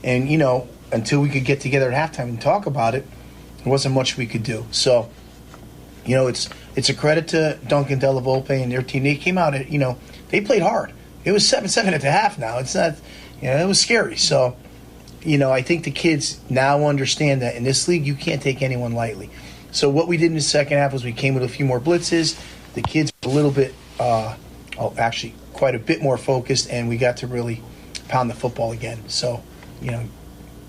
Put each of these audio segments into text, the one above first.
And, until we could get together at halftime and talk about it, there wasn't much we could do. So, it's a credit to Duncan Delavolpe and their team. They came out at, they played hard. It was 7-7 at the half now. It's not, it was scary. So, I think the kids now understand that in this league, you can't take anyone lightly. So what we did in the second half was we came with a few more blitzes. The kids were a little bit, actually quite a bit more focused, and we got to really pound the football again. So,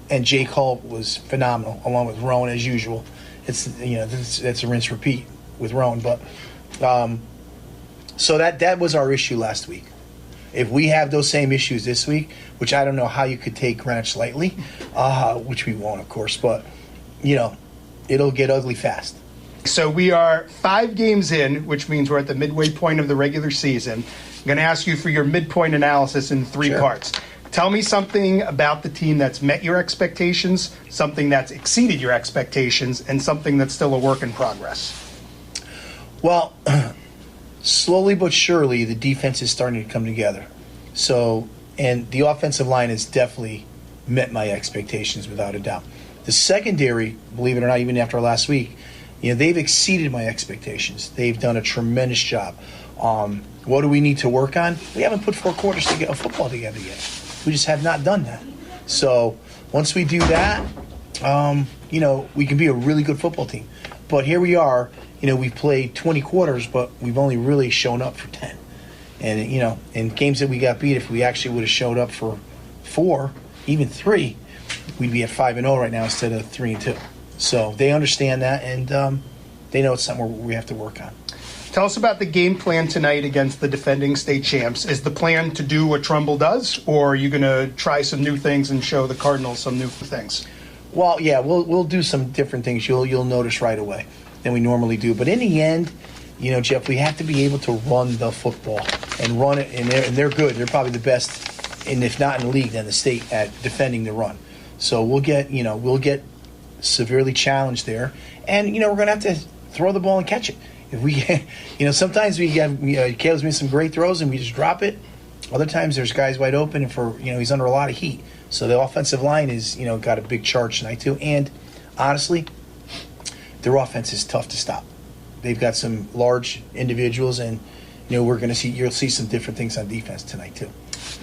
and Jake Hull was phenomenal, along with Rowan as usual. It's that's a rinse repeat with Rowan, but so that was our issue last week. If we have those same issues this week, which I don't know how you could take Greenwich lightly, which we won't, of course, but it'll get ugly fast. So we are 5 games in, which means we're at the midway point of the regular season. I'm going to ask you for your midpoint analysis in 3 parts. Tell me something about the team that's met your expectations, something that's exceeded your expectations, and something that's still a work in progress. Well, slowly but surely, the defense is starting to come together. So, and the offensive line has definitely met my expectations without a doubt. The secondary, believe it or not, even after last week, they've exceeded my expectations. They've done a tremendous job. What do we need to work on? We haven't put 4 quarters of football together yet. We just have not done that. So once we do that, we can be a really good football team. But here we are. We've played 20 quarters, but we've only really shown up for 10. And, in games that we got beat, if we actually would have showed up for 4, even 3, we'd be at 5-0 right now instead of 3-2. So they understand that, and they know it's something we have to work on. Tell us about the game plan tonight against the defending state champs. Is the plan to do what Trumbull does, or are you going to try some new things and show the Cardinals some new things? Well, yeah, we'll do some different things. You'll notice right away than we normally do. But in the end, Jeff, we have to be able to run the football and run it, and they're good. They're probably the best, and if not in the league, then the state at defending the run. So we'll get severely challenged there, and we're going to have to throw the ball and catch it. If we, sometimes we have Caleb's made some great throws and we just drop it. Other times there's guys wide open, and he's under a lot of heat. So the offensive line is got a big charge tonight too. And honestly, their offense is tough to stop. They've got some large individuals, and you'll see some different things on defense tonight too.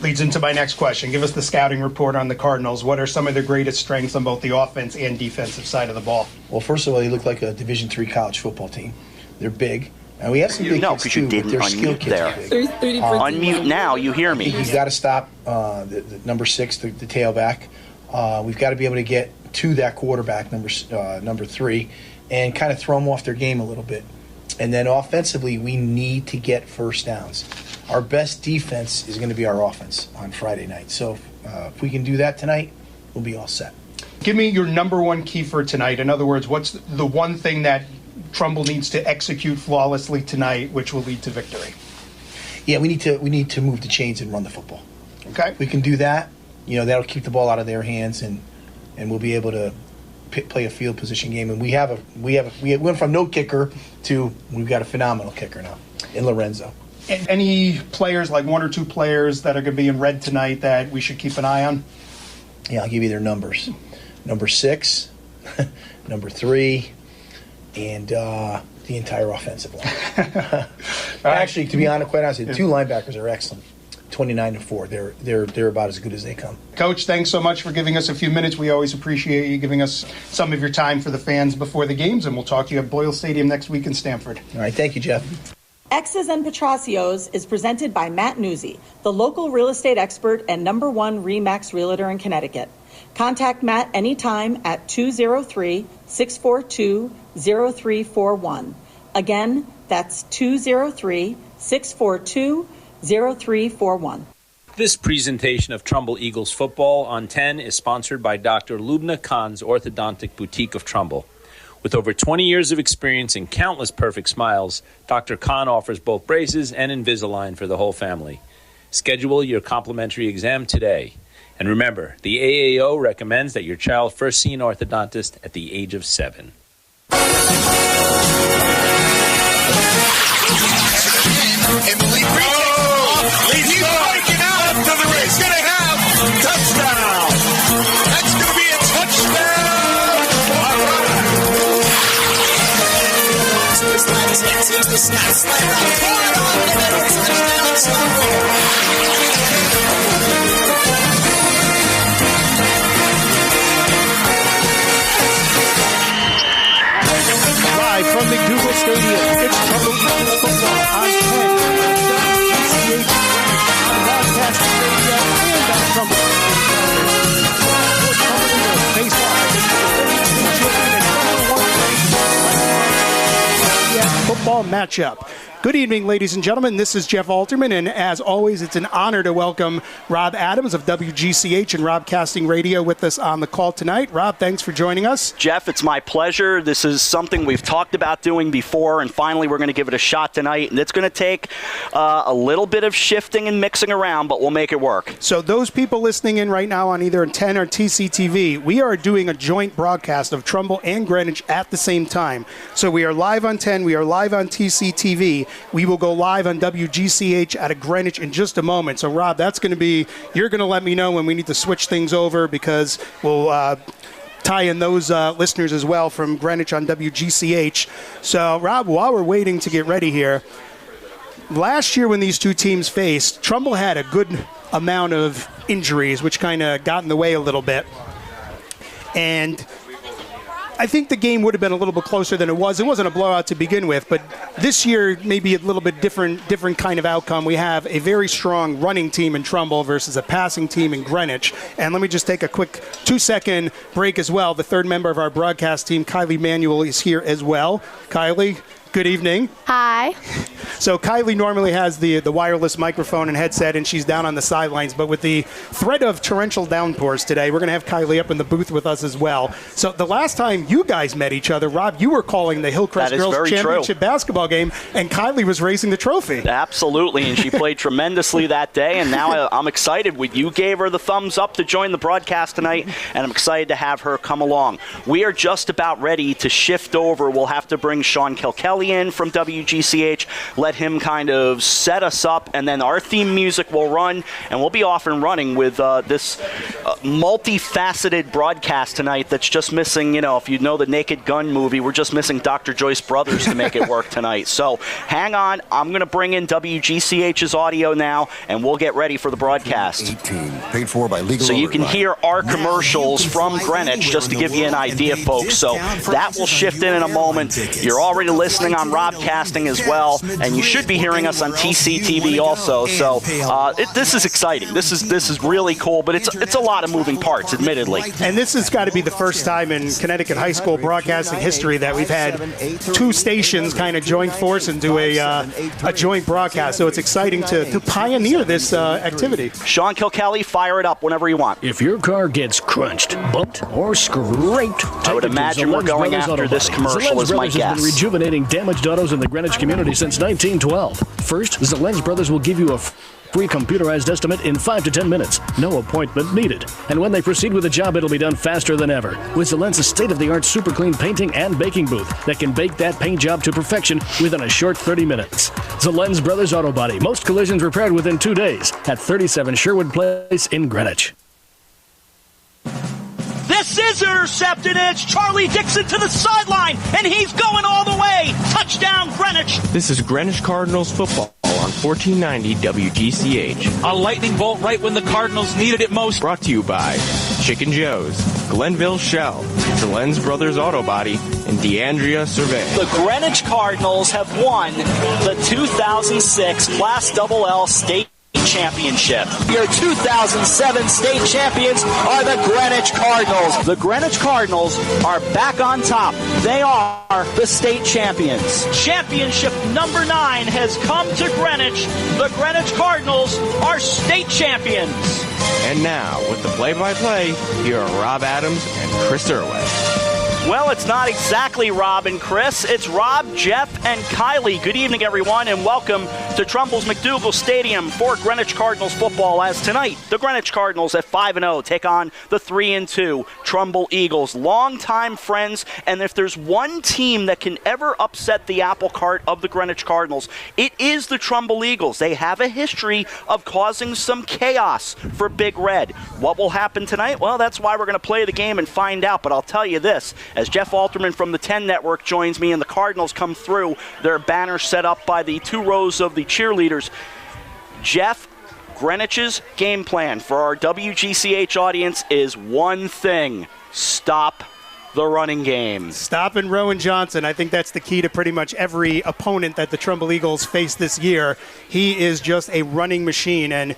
Leads into my next question. Give us the scouting report on the Cardinals. What are some of their greatest strengths on both the offense and defensive side of the ball? Well, first of all, they look like a Division III college football team. They're big. And we have some big kids too, but their skill kids are big. Unmute now, you hear me. You've got to stop the number 6, the tailback. We've got to be able to get to that quarterback, number 3, and kind of throw them off their game a little bit. And then offensively, we need to get first downs. Our best defense is going to be our offense on Friday night. So if we can do that tonight, we'll be all set. Give me your number 1 key for tonight. In other words, what's the one thing that Trumbull needs to execute flawlessly tonight, which will lead to victory? Yeah, we need to move the chains and run the football. Okay. If we can do that, that'll keep the ball out of their hands, and we'll be able to play a field position game. And we went from no kicker to we've got a phenomenal kicker now in Lorenzo. And any players, like 1 or 2 players that are going to be in red tonight that we should keep an eye on? Yeah, I'll give you their numbers. Number 6, number 3, and the entire offensive line. Actually, to be honest, quite honestly, the 2 linebackers are excellent. 29 and 4. They're about as good as they come. Coach, thanks so much for giving us a few minutes. We always appreciate you giving us some of your time for the fans before the games, and we'll talk to you at Boyle Stadium next week in Stamford. All right, thank you, Jeff. X's and Petracios is presented by Matt Nuzzi, the local real estate expert and #1 RE/MAX realtor in Connecticut. Contact Matt anytime at 203-642-0341. Again, that's 203-642-0341. This presentation of Trumbull Eagles football on 10 is sponsored by Dr. Lubna Khan's Orthodontic Boutique of Trumbull. With over 20 years of experience and countless perfect smiles, Dr. Khan offers both braces and Invisalign for the whole family. Schedule your complimentary exam today. And remember, the AAO recommends that your child first see an orthodontist at the age of 7. He's breaking out to the race. Going to have touchdown. Live from the Google Stadium, it's Trumbull Eagles football on 10 WGCH on broadcasting radio and on Trumbull. Face off against the 32 champion and number 1 ranked football matchup. Good evening, ladies and gentlemen. This is Jeff Alterman, and as always, it's an honor to welcome Rob Adams of WGCH and Robcasting Radio with us on the call tonight. Rob, thanks for joining us. Jeff, it's my pleasure. This is something we've talked about doing before, and finally we're going to give it a shot tonight. And it's going to take a little bit of shifting and mixing around, but we'll make it work. So those people listening in right now on either 10 or TCTV, we are doing a joint broadcast of Trumbull and Greenwich at the same time. So we are live on 10, we are live on TCTV. We will go live on WGCH out of Greenwich in just a moment. So, Rob, that's going to be, you're going to let me know when we need to switch things over, because we'll tie in those listeners as well from Greenwich on WGCH. So, Rob, while we're waiting to get ready here, last year when these two teams faced, Trumbull had a good amount of injuries, which kind of got in the way a little bit. And I think the game would have been a little bit closer than it was. It wasn't a blowout to begin with, but this year maybe a little bit different kind of outcome. We have a very strong running team in Trumbull versus a passing team in Greenwich. And let me just take a quick 2-second break as well. The third member of our broadcast team, Kylie Manuel, is here as well. Kylie, good evening. Hi. So Kylie normally has the wireless microphone and headset, and she's down on the sidelines. But with the threat of torrential downpours today, we're going to have Kylie up in the booth with us as well. So the last time you guys met each other, Rob, you were calling the Hillcrest Girls Championship basketball game, and Kylie was raising the trophy. Absolutely, and she played tremendously that day, and now I'm excited. You gave her the thumbs up to join the broadcast tonight, and I'm excited to have her come along. We are just about ready to shift over. We'll have to bring Sean Kilkelly in from WGCH, let him kind of set us up, and then our theme music will run, and we'll be off and running with this multifaceted broadcast tonight that's just missing, if you know the Naked Gun movie, we're just missing Dr. Joyce Brothers to make it work tonight. So hang on, I'm going to bring in WGCH's audio now, and we'll get ready for the broadcast. 18, paid for by legal so you can hear our commercials from Greenwich, just to give you an idea, folks. So that will shift in a moment. You're already listening on Robcasting as well, and you should be hearing us on TCTV also. So this is exciting. This is really cool, but it's a lot of moving parts, admittedly. And this has got to be the first time in Connecticut high school broadcasting history that we've had two stations kind of join force and do a joint broadcast. So it's exciting to pioneer this activity. Sean Kilkelly, fire it up whenever you want. If your car gets crunched, bumped, or scraped, I would imagine we're going after this commercial as my guess. Has been rejuvenating damaged autos in the Greenwich community since 1912. First, Zelens Brothers will give you a free computerized estimate in 5 to 10 minutes. No appointment needed. And when they proceed with the job, it'll be done faster than ever. With Zelens' state-of-the-art super clean painting and baking booth that can bake that paint job to perfection within a short 30 minutes. Zelens Brothers Auto Body. Most collisions repaired within 2 days at 37 Sherwood Place in Greenwich. This is intercepted, and it's Charlie Dixon to the sideline, and he's going all the way. Touchdown, Greenwich. This is Greenwich Cardinals football on 1490 WGCH. A lightning bolt right when the Cardinals needed it most. Brought to you by Chicken Joe's, Glenville Shell, Zelens Brothers Auto Body, and DeAndrea Survey. The Greenwich Cardinals have won the 2006 Class LL State Championship. Your 2007 state champions are the Greenwich Cardinals. The Greenwich Cardinals are back on top. They are the state champions. Championship number 9 has come to Greenwich. The Greenwich Cardinals are state champions. And now, with the play-by-play, here are Rob Adams and Chris Irwin. Well, it's not exactly Rob and Chris. It's Rob, Jeff, and Kylie. Good evening, everyone, and welcome to Trumbull's McDougal Stadium for Greenwich Cardinals football. As tonight, the Greenwich Cardinals at 5-0 take on the 3-2 Trumbull Eagles. Longtime friends, and if there's one team that can ever upset the apple cart of the Greenwich Cardinals, it is the Trumbull Eagles. They have a history of causing some chaos for Big Red. What will happen tonight? Well, that's why we're going to play the game and find out, but I'll tell you this. as Jeff Alterman from the 10 Network joins me, and the Cardinals come through. Their banner set up by the 2 rows of the cheerleaders. Jeff, Greenwich's game plan for our WGCH audience is one thing: stop the running game. Stopping Rowan Johnson. I think that's the key to pretty much every opponent that the Trumbull Eagles face this year. He is just a running machine, and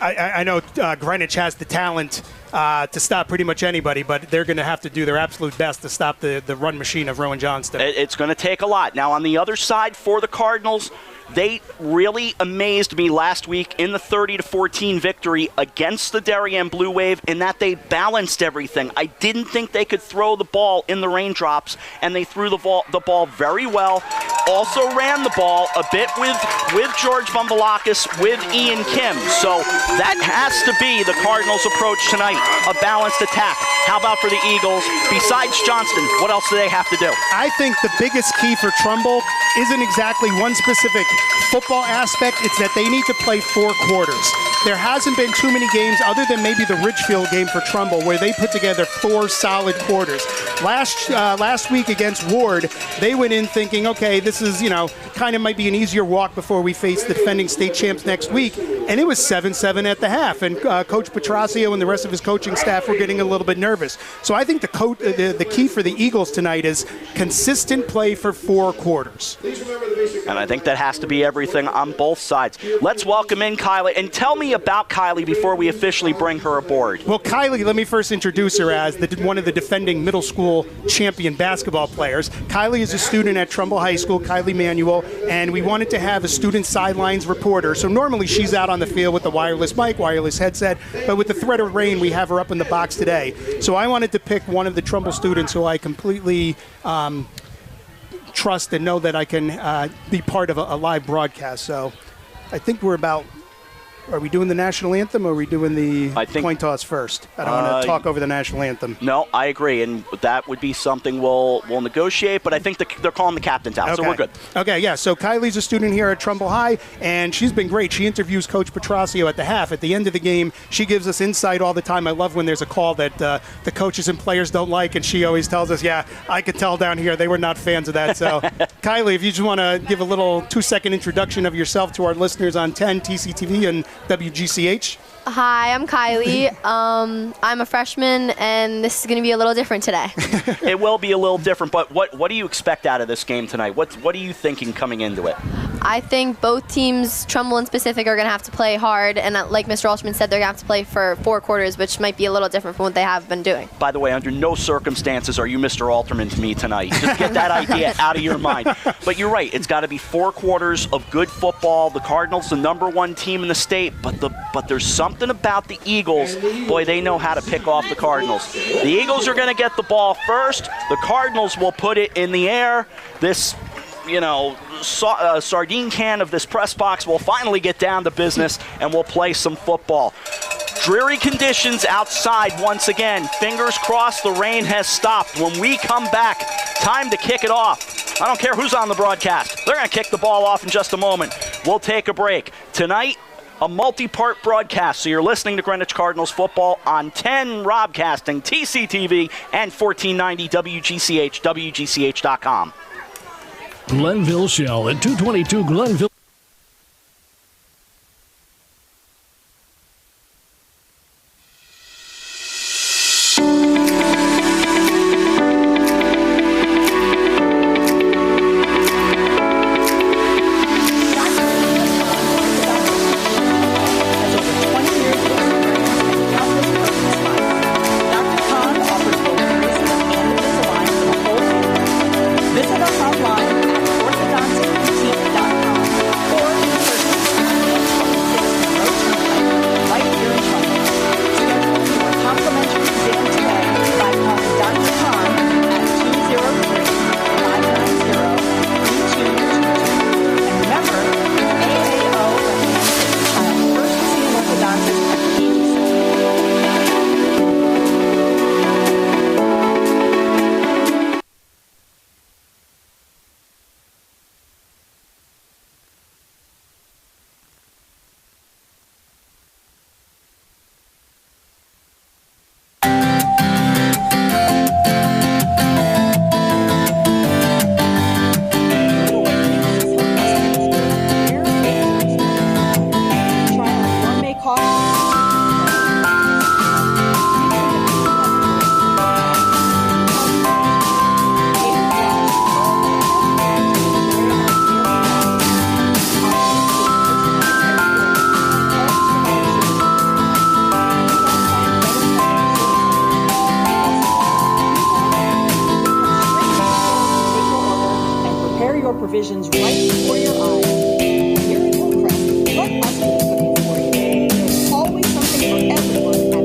I know Greenwich has the talent to stop pretty much anybody, but they're going to have to do their absolute best to stop the run machine of Rowan Johnston. It's going to take a lot. Now, on the other side for the Cardinals, they really amazed me last week in the 30-14 victory against the Darien Blue Wave in that they balanced everything. I didn't think they could throw the ball in the raindrops, and they threw the ball very well. Also ran the ball a bit with George Bumbalakis, with Ian Kim. So that has to be the Cardinals' approach tonight, a balanced attack. How about for the Eagles? Besides Johnston, what else do they have to do? I think the biggest key for Trumbull isn't exactly one specific football aspect. It's that they need to play 4 quarters. There hasn't been too many games other than maybe the Ridgefield game for Trumbull where they put together 4 solid quarters. Last week against Ward, they went in thinking, okay, this is, kind of might be an easier walk before we face the defending state champs next week. And it was 7-7 at the half. And Coach Petrasio and the rest of his coaching staff were getting a little bit nervous. So I think the key for the Eagles tonight is consistent play for 4 quarters. And I think that has to be everything on both sides. Let's welcome in Kylie. And tell me about Kylie before we officially bring her aboard. Well, Kylie, let me first introduce her as one of the defending middle school champion basketball players. Kylie is a student at Trumbull High School, Kylie Manuel, and we wanted to have a student sidelines reporter. So normally she's out on the field with the wireless mic, wireless headset, but with the threat of rain, we have her up in the box today. So I wanted to pick one of the Trumbull students who I completely trust and know that I can be part of a live broadcast. So I think are we doing the national anthem or are we doing the coin toss first? I don't want to talk over the national anthem. No, I agree, and that would be something we'll negotiate, but I think they're calling the captains out, so we're good. Okay, yeah, so Kylie's a student here at Trumbull High, and she's been great. She interviews Coach Petrasio at the half. At the end of the game, she gives us insight all the time. I love when there's a call that the coaches and players don't like, and she always tells us, yeah, I could tell down here they were not fans of that. So, Kylie, if you just want to give a little 2-second introduction of yourself to our listeners on 10, TCTV, and WGCH. Hi, I'm Kylie. I'm a freshman, and this is going to be a little different today. It will be a little different, but what do you expect out of this game tonight? What are you thinking coming into it? I think both teams, Trumbull in specific, are going to have to play hard, and like Mr. Altman said, they're going to have to play for 4 quarters, which might be a little different from what they have been doing. By the way, under no circumstances are you Mr. Alterman to me tonight. Just get that idea out of your mind. But you're right. It's got to be 4 quarters of good football. The Cardinals, the #1 team in the state, but there's something about the Eagles. Boy, they know how to pick off the Cardinals. The Eagles are going to get the ball first. The Cardinals will put it in the air. This sardine can of this press box will finally get down to business, and we'll play some football. Dreary conditions outside once again. Fingers crossed the rain has stopped. When we come back, time to kick it off. I don't care who's on the broadcast. They're going to kick the ball off in just a moment. We'll take a break. Tonight, a multi-part broadcast. So you're listening to Greenwich Cardinals football on 10 Robcasting, TCTV, and 1490 WGCH, WGCH.com. Glenville Shell at 222 Glenville. Visit us online at orthodonticboutique.com. visions right before your eyes. Here at Hillcrest, let us do the cooking for you. There's always something for everyone at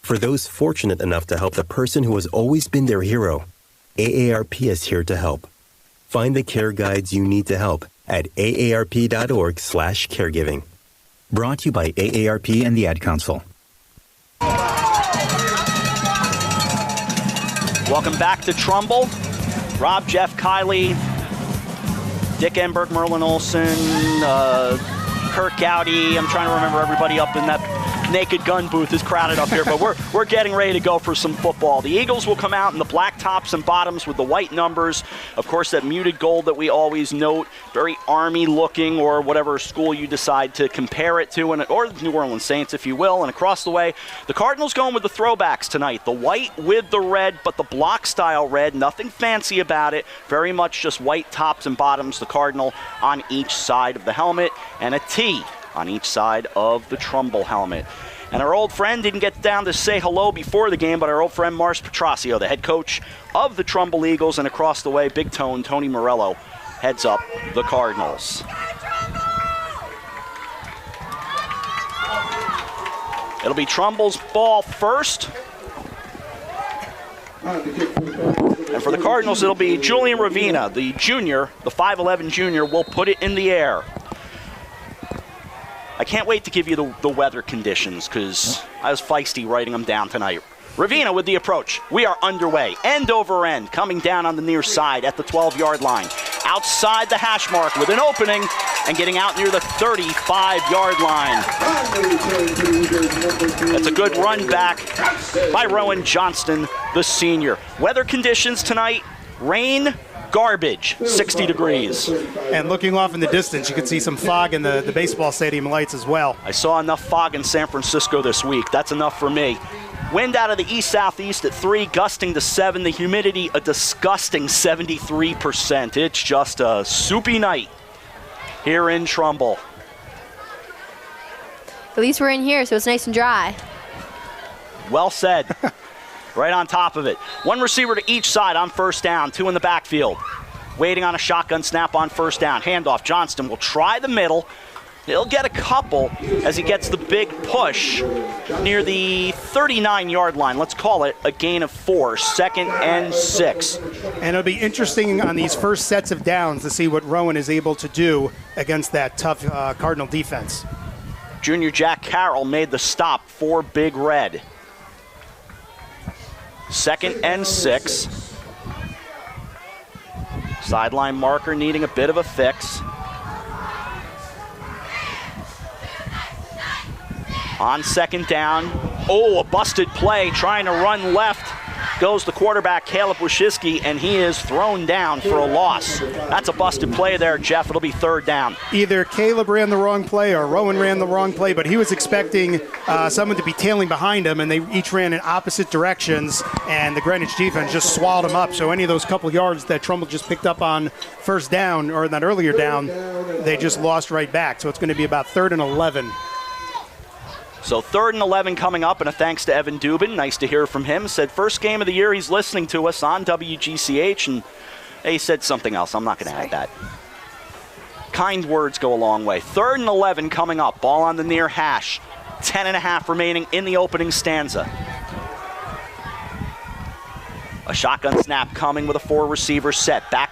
For those fortunate enough to help the person who has always been their hero, AARP is here to help. Find the care guides you need to help at aarp.org/caregiving. Brought to you by AARP and the Ad Council. Welcome back to Trumbull. Rob, Jeff, Kylie, Dick Enberg, Merlin Olsen, Kirk Gowdy. I'm trying to remember everybody up in that Naked Gun booth is crowded up here, but we're getting ready to go for some football. The Eagles will come out in the black tops and bottoms with the white numbers. Of course, that muted gold that we always note, very Army looking, or whatever school you decide to compare it to, or the New Orleans Saints, if you will. And across the way, the Cardinals going with the throwbacks tonight. The white with the red, but the block style red. Nothing fancy about it. Very much just white tops and bottoms. The Cardinal on each side of the helmet, and a T on each side of the Trumbull helmet. And our old friend didn't get down to say hello before the game, but our old friend Mars Petrosio, the head coach of the Trumbull Eagles, and across the way, Big Tone, Tony Morello, heads up the Cardinals. It'll be Trumbull's ball first. And for the Cardinals, it'll be Julian Ravina, the junior, the 5'11 junior, will put it in the air. I can't wait to give you the weather conditions because I was feisty writing them down tonight. Ravina with the approach. We are underway. End over end, coming down on the near side at the 12-yard line. Outside the hash mark with an opening and getting out near the 35-yard line. That's a good run back by Rowan Johnston, the senior. Weather conditions tonight, rain, garbage, 60 degrees. And looking off in the distance, you can see some fog in the baseball stadium lights as well. I saw enough fog in San Francisco this week. That's enough for me. Wind out of the east-southeast at 3, gusting to 7. The humidity, a disgusting 73%. It's just a soupy night here in Trumbull. At least we're in here, so it's nice and dry. Well said. Right on top of it. One receiver to each side on first down, 2 in the backfield. Waiting on a shotgun snap on first down. Handoff. Johnston will try the middle. He'll get a couple as he gets the big push near the 39-yard line. Let's call it a gain of 4, 2nd and 6. And it'll be interesting on these first sets of downs to see what Rowan is able to do against that tough Cardinal defense. Junior Jack Carroll made the stop for Big Red. 2nd and 6. Sideline marker needing a bit of a fix. On second down. Oh, a busted play trying to run left. Goes the quarterback, Caleb Wyszynski, and he is thrown down for a loss. That's a busted play there, Jeff. It'll be 3rd down. Either Caleb ran the wrong play or Rowan ran the wrong play, but he was expecting someone to be tailing behind him, and they each ran in opposite directions, and the Greenwich defense just swallowed him up. So any of those couple yards that Trumbull just picked up on first down, or that earlier down, they just lost right back. So it's going to be about 3rd and 11. So 3rd and 11 coming up, and a thanks to Evan Dubin. Nice to hear from him. Said first game of the year he's listening to us on WGCH, and he said something else. I'm not going to add that. Kind words go a long way. 3rd and 11 coming up. Ball on the near hash. 10.5 remaining in the opening stanza. A shotgun snap coming with a 4-receiver set. Back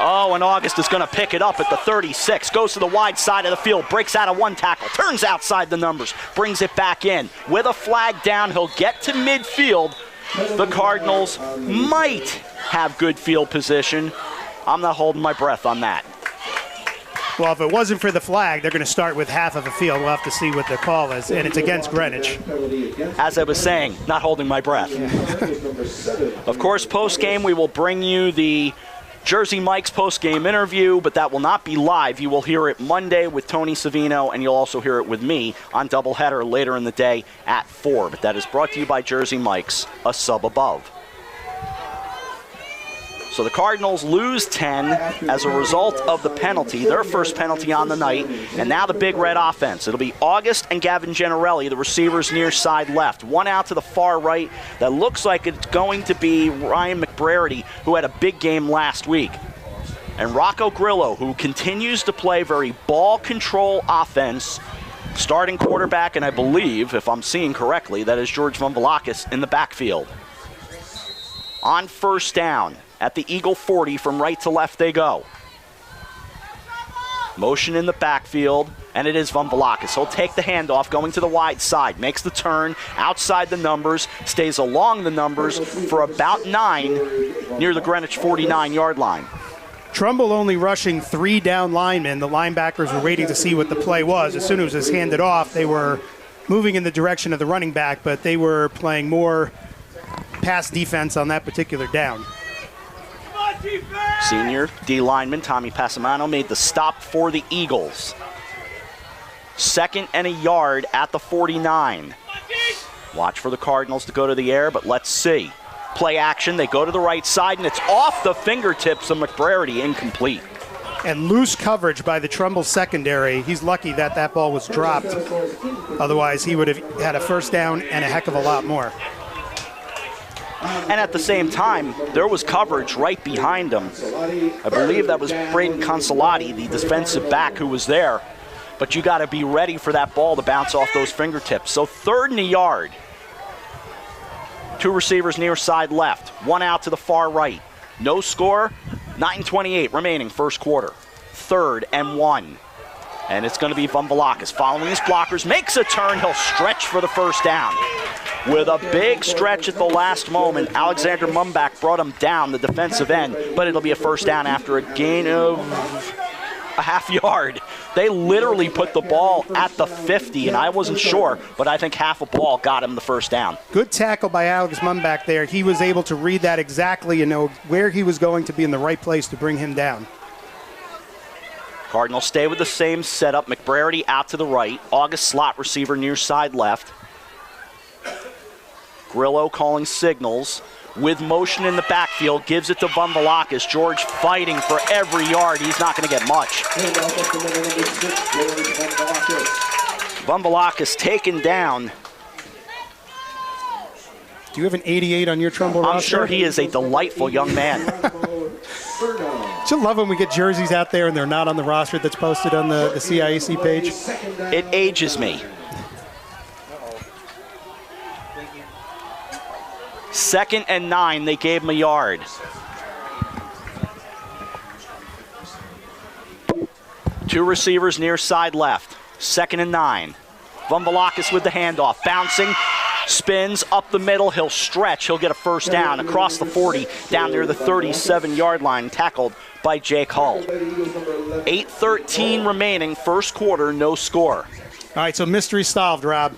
Oh, and August is going to pick it up at the 36. Goes to the wide side of the field, breaks out of one tackle, turns outside the numbers, brings it back in. With a flag down, he'll get to midfield. The Cardinals might have good field position. I'm not holding my breath on that. Well, if it wasn't for the flag, they're going to start with half of the field. We'll have to see what the call is, and it's against Greenwich. As I was saying, not holding my breath. Of course, post-game, we will bring you the Jersey Mike's post-game interview, but that will not be live. You will hear it Monday with Tony Savino, and you'll also hear it with me on doubleheader later in the day at 4. But that is brought to you by Jersey Mike's, a sub above. So the Cardinals lose 10 as a result of the penalty, their first penalty on the night, and now the Big Red offense. It'll be August and Gavin Gennarelli, the receivers near side left. One out to the far right that looks like it's going to be Ryan McBrady, who had a big game last week. And Rocco Grillo, who continues to play very ball control offense, starting quarterback, and I believe, if I'm seeing correctly, that is George Vumbalakis in the backfield. On first down, at the Eagle 40, from right to left they go. Motion in the backfield, and it is Vumbalakis. He'll take the handoff, going to the wide side, makes the turn, outside the numbers, stays along the numbers for about 9 near the Greenwich 49-yard line. Trumbull only rushing 3 down linemen. The linebackers were waiting to see what the play was. As soon as it was handed off, they were moving in the direction of the running back, but they were playing more pass defense on that particular down. Senior D lineman Tommy Passamano made the stop for the Eagles. 2nd and a yard at the 49. Watch for the Cardinals to go to the air, but let's see. Play action, they go to the right side, and it's off the fingertips of McBrady, incomplete. And loose coverage by the Trumbull secondary. He's lucky that that ball was dropped. Otherwise, he would have had a first down and a heck of a lot more. And at the same time, there was coverage right behind him. I believe that was Braden Consolati, the defensive back, who was there. But you got to be ready for that ball to bounce off those fingertips. So 3rd and a yard. 2 receivers near side left. 1 out to the far right. No score. 9:28 remaining first quarter. 3rd and 1. And it's going to be Vumbalakis following his blockers. Makes a turn. He'll stretch for the first down. With a big stretch at the last moment, Alexander Mumbach brought him down, the defensive end, but it'll be a first down after a gain of a half yard. They literally put the ball at the 50, and I wasn't sure, but I think half a ball got him the first down. Good tackle by Alex Mumbach there. He was able to read that exactly and know where he was going to be in the right place to bring him down. Cardinals stay with the same setup. McBrady out to the right. August slot receiver near side left. Grillo calling signals. With motion in the backfield, gives it to Vumbalakis. George fighting for every yard. He's not going to get much. Vumbalakis taken down. Do you have an 88 on your Trumbull roster? I'm sure he is a delightful young man. Don't you love when we get jerseys out there and they're not on the roster that's posted on the CIAC page? It ages me. 2nd and 9, they gave him a yard. Two receivers near side left. 2nd and 9. Vumbalakis with the handoff, bouncing, spins up the middle. He'll stretch. He'll get a first down across the 40, down near the 37-yard line, tackled by Jake Hull. 8:13 remaining, first quarter, no score. All right, so mystery solved, Rob.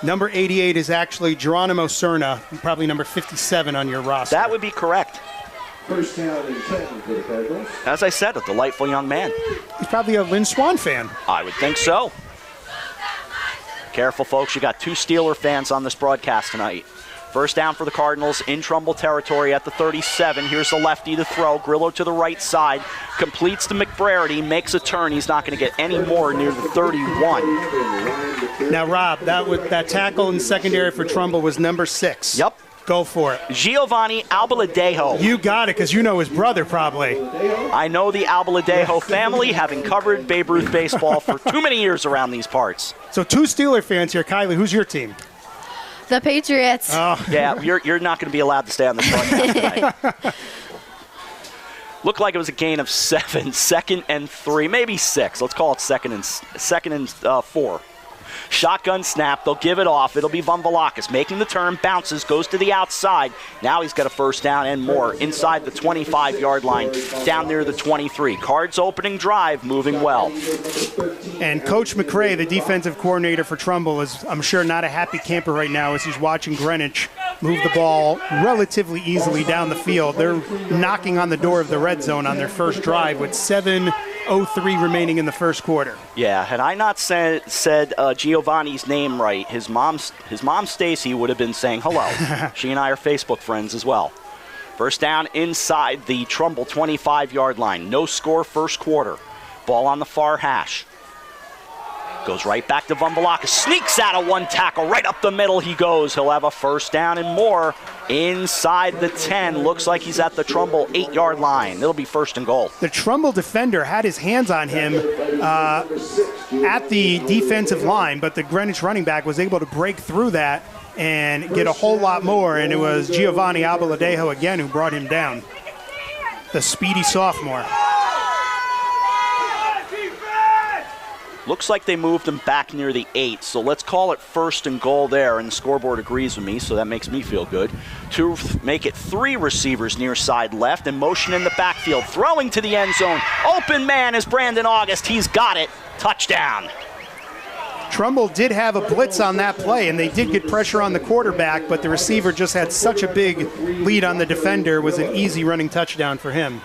Number 88 is actually Geronimo Cerna, probably number 57 on your roster. That would be correct. First down and 10 for the Cardinals. As I said, a delightful young man. He's probably a Lynn Swan fan. I would think so. Careful, folks. You got 2 Steeler fans on this broadcast tonight. First down for the Cardinals in Trumbull territory at the 37. Here's the lefty to throw. Grillo to the right side. Completes to McBrady. Makes a turn. He's not going to get any more near the 31. Now, Rob, that tackle in secondary for Trumbull was number 6. Yep. Go for it. Giovanni Albaladejo. You got it, because you know his brother probably. I know the Albaladejo family, having covered Babe Ruth baseball for too many years around these parts. So 2 Steeler fans here. Kylie, who's your team? The Patriots. Oh. Yeah, you're not going to be allowed to stay on this broadcast tonight. Looked like it was a gain of 7, 2nd and 3, maybe 6. Let's call it second and 4. Shotgun snap, they'll give it off. It'll be Vumvalakis making the turn, bounces, goes to the outside. Now he's got a first down and more inside the 25-yard line, down near the 23. Cards opening drive, moving well. And Coach McRae, the defensive coordinator for Trumbull, is, I'm sure, not a happy camper right now as he's watching Greenwich move the ball relatively easily down the field. They're knocking on the door of the red zone on their first drive with 7:03 remaining in the first quarter. Yeah, had I not said Giovanni's name right, his mom Stacy would have been saying hello. She and I are Facebook friends as well. First down inside the Trumbull 25-yard line. No score first quarter. Ball on the far hash. Goes right back to Vumvalakis. Sneaks out of one tackle. Right up the middle he goes. He'll have a first down and more inside the 10. Looks like he's at the Trumbull 8-yard line. It'll be first and goal. The Trumbull defender had his hands on him at the defensive line, but the Greenwich running back was able to break through that and get a whole lot more, and it was Giovanni Abaladejo again who brought him down. The speedy sophomore. Looks like they moved him back near the 8, so let's call it first and goal there, and the scoreboard agrees with me, so that makes me feel good. To make it 3 receivers near side left and motion in the backfield. Throwing to the end zone. Open man is Brandon August. He's got it. Touchdown. Trumbull did have a blitz on that play, and they did get pressure on the quarterback, but the receiver just had such a big lead on the defender. It was an easy running touchdown for him.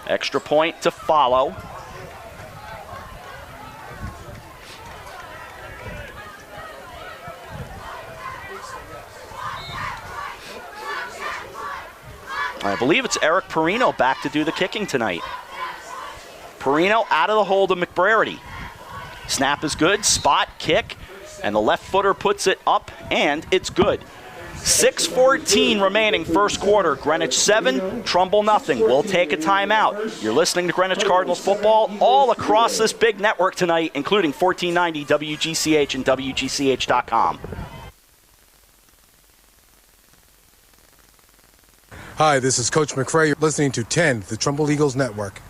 Extra point to follow. I believe it's Eric Perino back to do the kicking tonight. Perino out of the hold of McBrarity. Snap is good, spot, kick, and the left footer puts it up, and it's good. 6:14 remaining first quarter. Greenwich 7, Trumbull nothing. We'll take a timeout. You're listening to Greenwich Cardinals football all across this big network tonight, including 1490 WGCH and WGCH.com. Hi, this is Coach McRae. You're listening to 10, the Trumbull Eagles Network.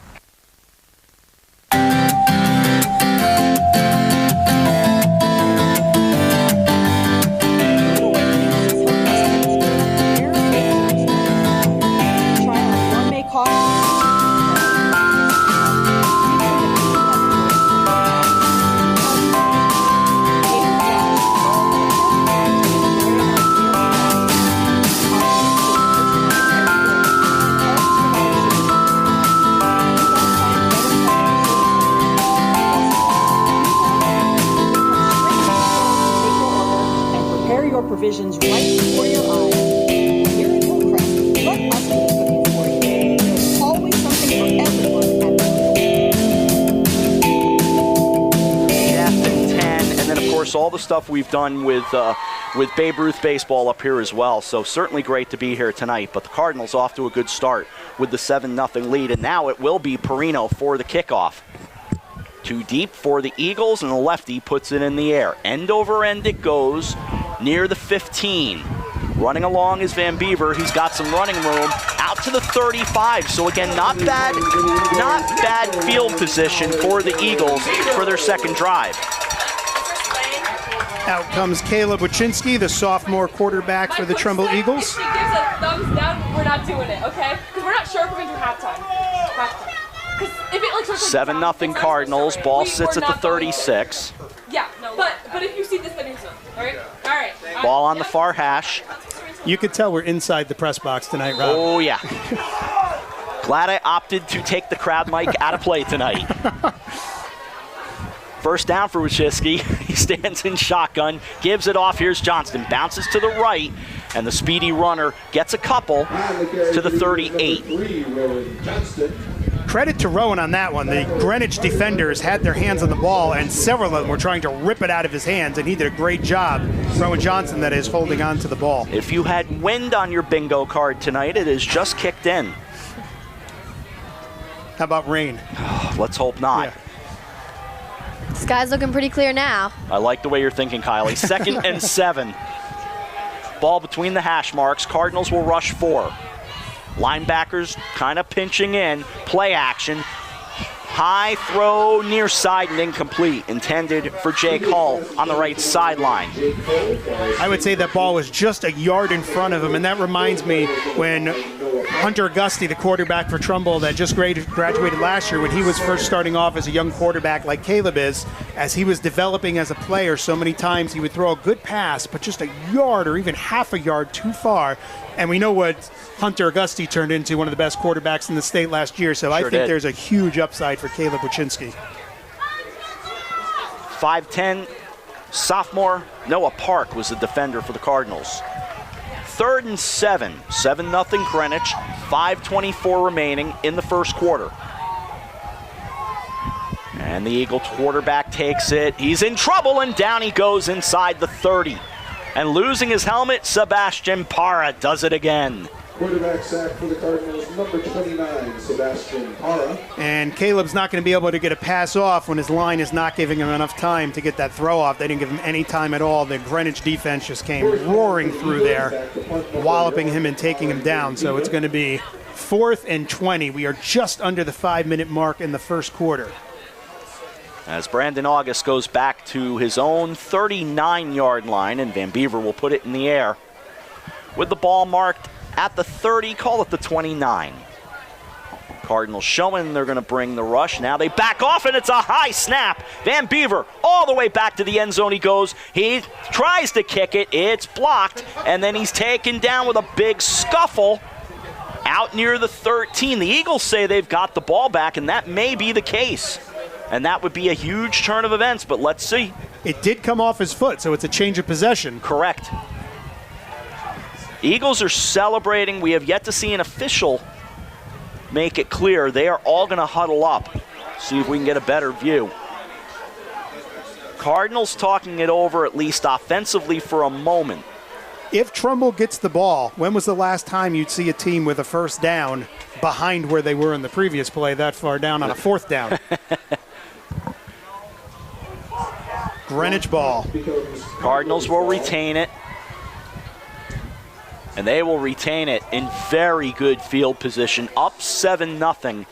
Provisions right before your eyes. Here at Hillcrest, let us do the cooking for you. There's always something for everyone at Shaft and 10, and then of course all the stuff we've done with Babe Ruth baseball up here as well. So certainly great to be here tonight. But the Cardinals off to a good start with the 7-0 lead, and now it will be Perino for the kickoff. Too deep for the Eagles, and the lefty puts it in the air. End over end it goes. Near the 15. Running along is Van Beaver. He's got some running room. Out to the 35. So again, not bad field position for the Eagles for their second drive. Out comes Caleb Wachinski, the sophomore quarterback for the Trumbull Eagles. If she gives a thumbs down, we're not doing it, okay? Because we're not sure if we're going to do halftime. 7-0 Cardinals. Ball sits at the 36. Yeah, no, but if you see this, then you're done. All right. Ball on the far hash. You could tell we're inside the press box tonight, Rob. Oh, yeah. Glad I opted to take the crowd mic out of play tonight. First down for Wachinski. He stands in shotgun, gives it off. Here's Johnston. Bounces to the right, and the speedy runner gets a couple to the 38. Credit to Rowan on that one. The Greenwich defenders had their hands on the ball, and several of them were trying to rip it out of his hands, and he did a great job. Rowan Johnson, that is, holding on to the ball. If you had wind on your bingo card tonight, it is just kicked in. How about rain? Let's hope not. Yeah. Sky's looking pretty clear now. I like the way you're thinking, Kylie. 2nd and 7. Ball between the hash marks. Cardinals will rush 4. Linebackers kind of pinching in. Play action. High throw near side and incomplete. Intended for Jake Hull on the right sideline. I would say that ball was just a yard in front of him, and that reminds me when Hunter Auguste, the quarterback for Trumbull that just graduated last year, when he was first starting off as a young quarterback like Caleb is, as he was developing as a player, so many times he would throw a good pass, but just a yard or even half a yard too far. And we know what Hunter Auguste turned into, one of the best quarterbacks in the state last year, so I think there's a huge upside for Caleb Wachinski. 5'10", sophomore Noah Park was the defender for the Cardinals. 3rd and 7, 7-0 Greenwich, 5:24 remaining in the first quarter. And the Eagle quarterback takes it. He's in trouble, and down he goes inside the 30. And losing his helmet, Sebastian Parra does it again. Quarterback sack for the Cardinals, number 29, Sebastian Parra. And Caleb's not going to be able to get a pass off when his line is not giving him enough time to get that throw off. They didn't give him any time at all. The Greenwich defense just came roaring through there, walloping him and taking him down. So it's going to be 4th and 20. We are just under the 5-minute mark in the first quarter. As Brandon August goes back to his own 39-yard line, and Van Beaver will put it in the air with the ball marked at the 30, call it the 29. Cardinals showing they're going to bring the rush. Now they back off, and it's a high snap. Van Beaver all the way back to the end zone he goes. He tries to kick it. It's blocked, and then he's taken down with a big scuffle out near the 13. The Eagles say they've got the ball back, and that may be the case. And that would be a huge turn of events, but let's see. It did come off his foot, so it's a change of possession. Correct. Eagles are celebrating. We have yet to see an official make it clear. They are all going to huddle up, see if we can get a better view. Cardinals talking it over, at least offensively, for a moment. If Trumbull gets the ball, when was the last time you'd see a team with a first down behind where they were in the previous play that far down on a 4th down? Greenwich ball. Cardinals will retain it. And they will retain it in very good field position, up 7-0.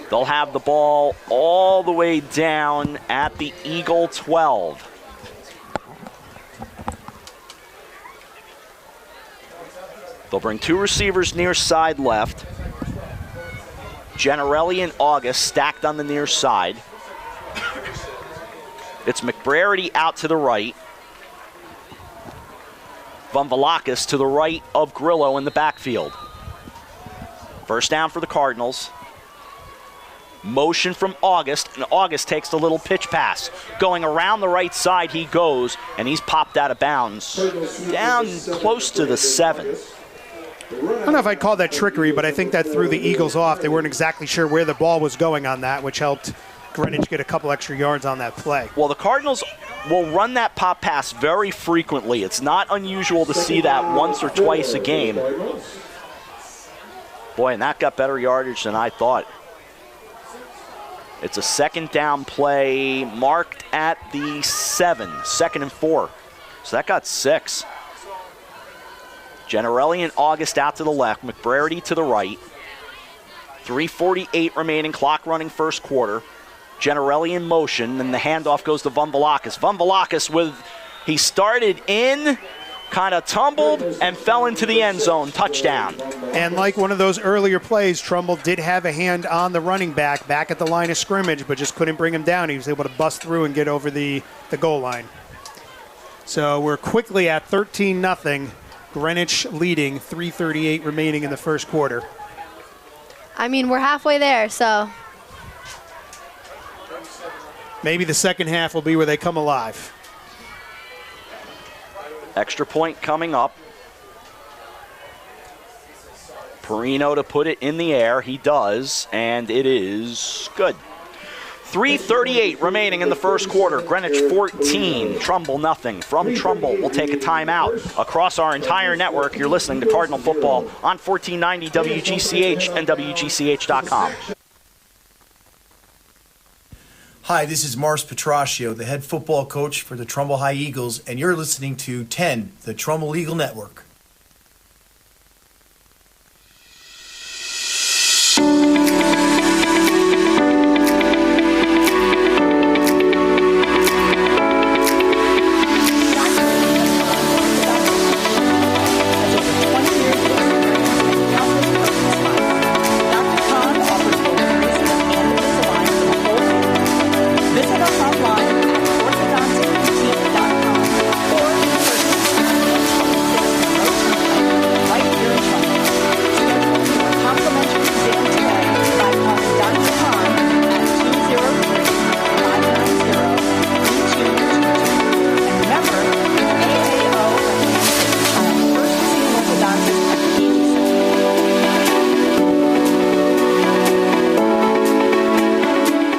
They'll have the ball all the way down at the Eagle 12. They'll bring 2 receivers near side left. Generelli and August stacked on the near side. It's McBrarity out to the right. Vumvalakis to the right of Grillo in the backfield. First down for the Cardinals. Motion from August, and August takes the little pitch pass. Going around the right side he goes, and he's popped out of bounds. Down close to the 7. I don't know if I'd call that trickery, but I think that threw the Eagles off. They weren't exactly sure where the ball was going on that, which helped Greenwich get a couple extra yards on that play. Well, the Cardinals will run that pop pass very frequently. It's not unusual to see that once or twice a game. Boy, and that got better yardage than I thought. It's a 2nd down play marked at the 7, 2nd and 4. So that got 6. Generelli and August out to the left, McBrarity to the right. 3:48 remaining, clock running first quarter. Generelli in motion, and the handoff goes to Vumvalakis. Vumvalakis he started in, kind of tumbled, and fell into the end zone. Touchdown. And like one of those earlier plays, Trumbull did have a hand on the running back at the line of scrimmage, but just couldn't bring him down. He was able to bust through and get over the goal line. So we're quickly at 13-0. Greenwich leading, 3:38 remaining in the first quarter. I mean, we're halfway there, so. Maybe the second half will be where they come alive. Extra point coming up. Perino to put it in the air. He does, and it is good. 3:38 remaining in the first quarter. Greenwich 14, Trumbull nothing. From Trumbull, we'll take a timeout. Across our entire network, you're listening to Cardinal Football on 1490 WGCH and WGCH.com. Hi, this is Mars Petraccio, the head football coach for the Trumbull High Eagles, and you're listening to 10, the Trumbull Eagle Network.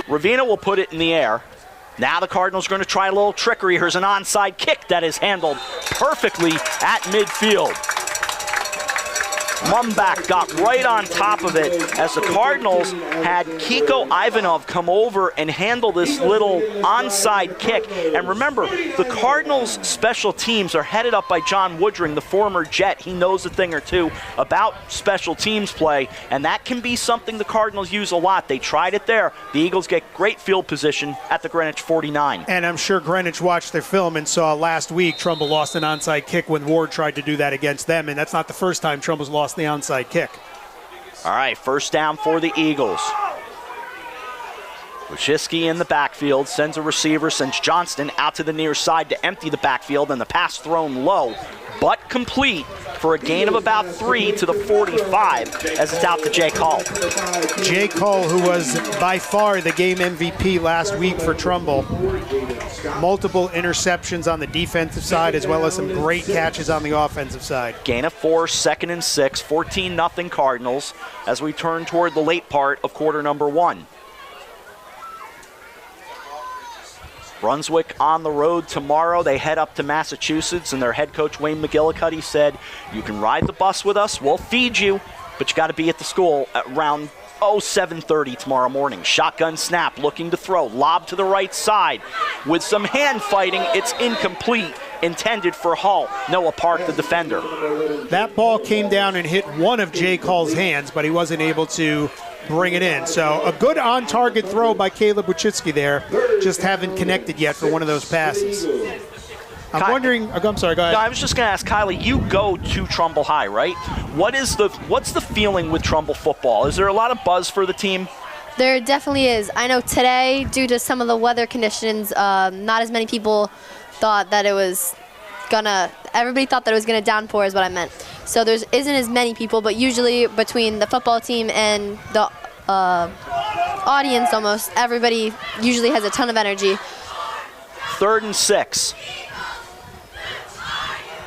Ravina will put it in the air. Now the Cardinals are going to try a little trickery. Here's an onside kick that is handled perfectly at midfield. Mumbach got right on top of it as the Cardinals had Kiko Ivanov come over and handle this little onside kick. And remember, the Cardinals' special teams are headed up by John Woodring, the former Jet. He knows a thing or two about special teams play, and that can be something the Cardinals use a lot. They tried it there. The Eagles get great field position at the Greenwich 49. And I'm sure Greenwich watched their film and saw last week Trumbull lost an onside kick when Ward tried to do that against them, and that's not the first time Trumbull's lost the onside kick. All right, first down for the Eagles. Wojcicki in the backfield, sends a receiver, sends Johnston out to the near side to empty the backfield, and the pass thrown low, but complete for a gain of about 3 to the 45 as it's out to Jake Hull. Jake Hull, who was by far the game MVP last week for Trumbull. Multiple interceptions on the defensive side as well as some great catches on the offensive side. Gain of 4, 2nd and 6, 14-0 Cardinals as we turn toward the late part of quarter number 1. Brunswick on the road tomorrow. They head up to Massachusetts, and their head coach, Wayne McGillicuddy, said, you can ride the bus with us, we'll feed you, but you got to be at the school at around 7:30 tomorrow morning. Shotgun snap, looking to throw, lob to the right side. With some hand fighting, it's incomplete, intended for Hull. Noah Park, the defender. That ball came down and hit one of Jake Hull's hands, but he wasn't able to bring it in. So a good on-target throw by Caleb Wojcicki there. Just haven't connected yet for one of those passes. I'm wondering. I'm sorry. Go ahead. No, I was just going to ask Kylie. You go to Trumbull High, right? What's the feeling with Trumbull football? Is there a lot of buzz for the team? There definitely is. I know today, due to some of the weather conditions, not as many people thought that it was gonna. Everybody thought that it was gonna downpour, is what I meant. So there isn't as many people, but usually between the football team and the audience, almost everybody usually has a ton of energy. 3rd and 6.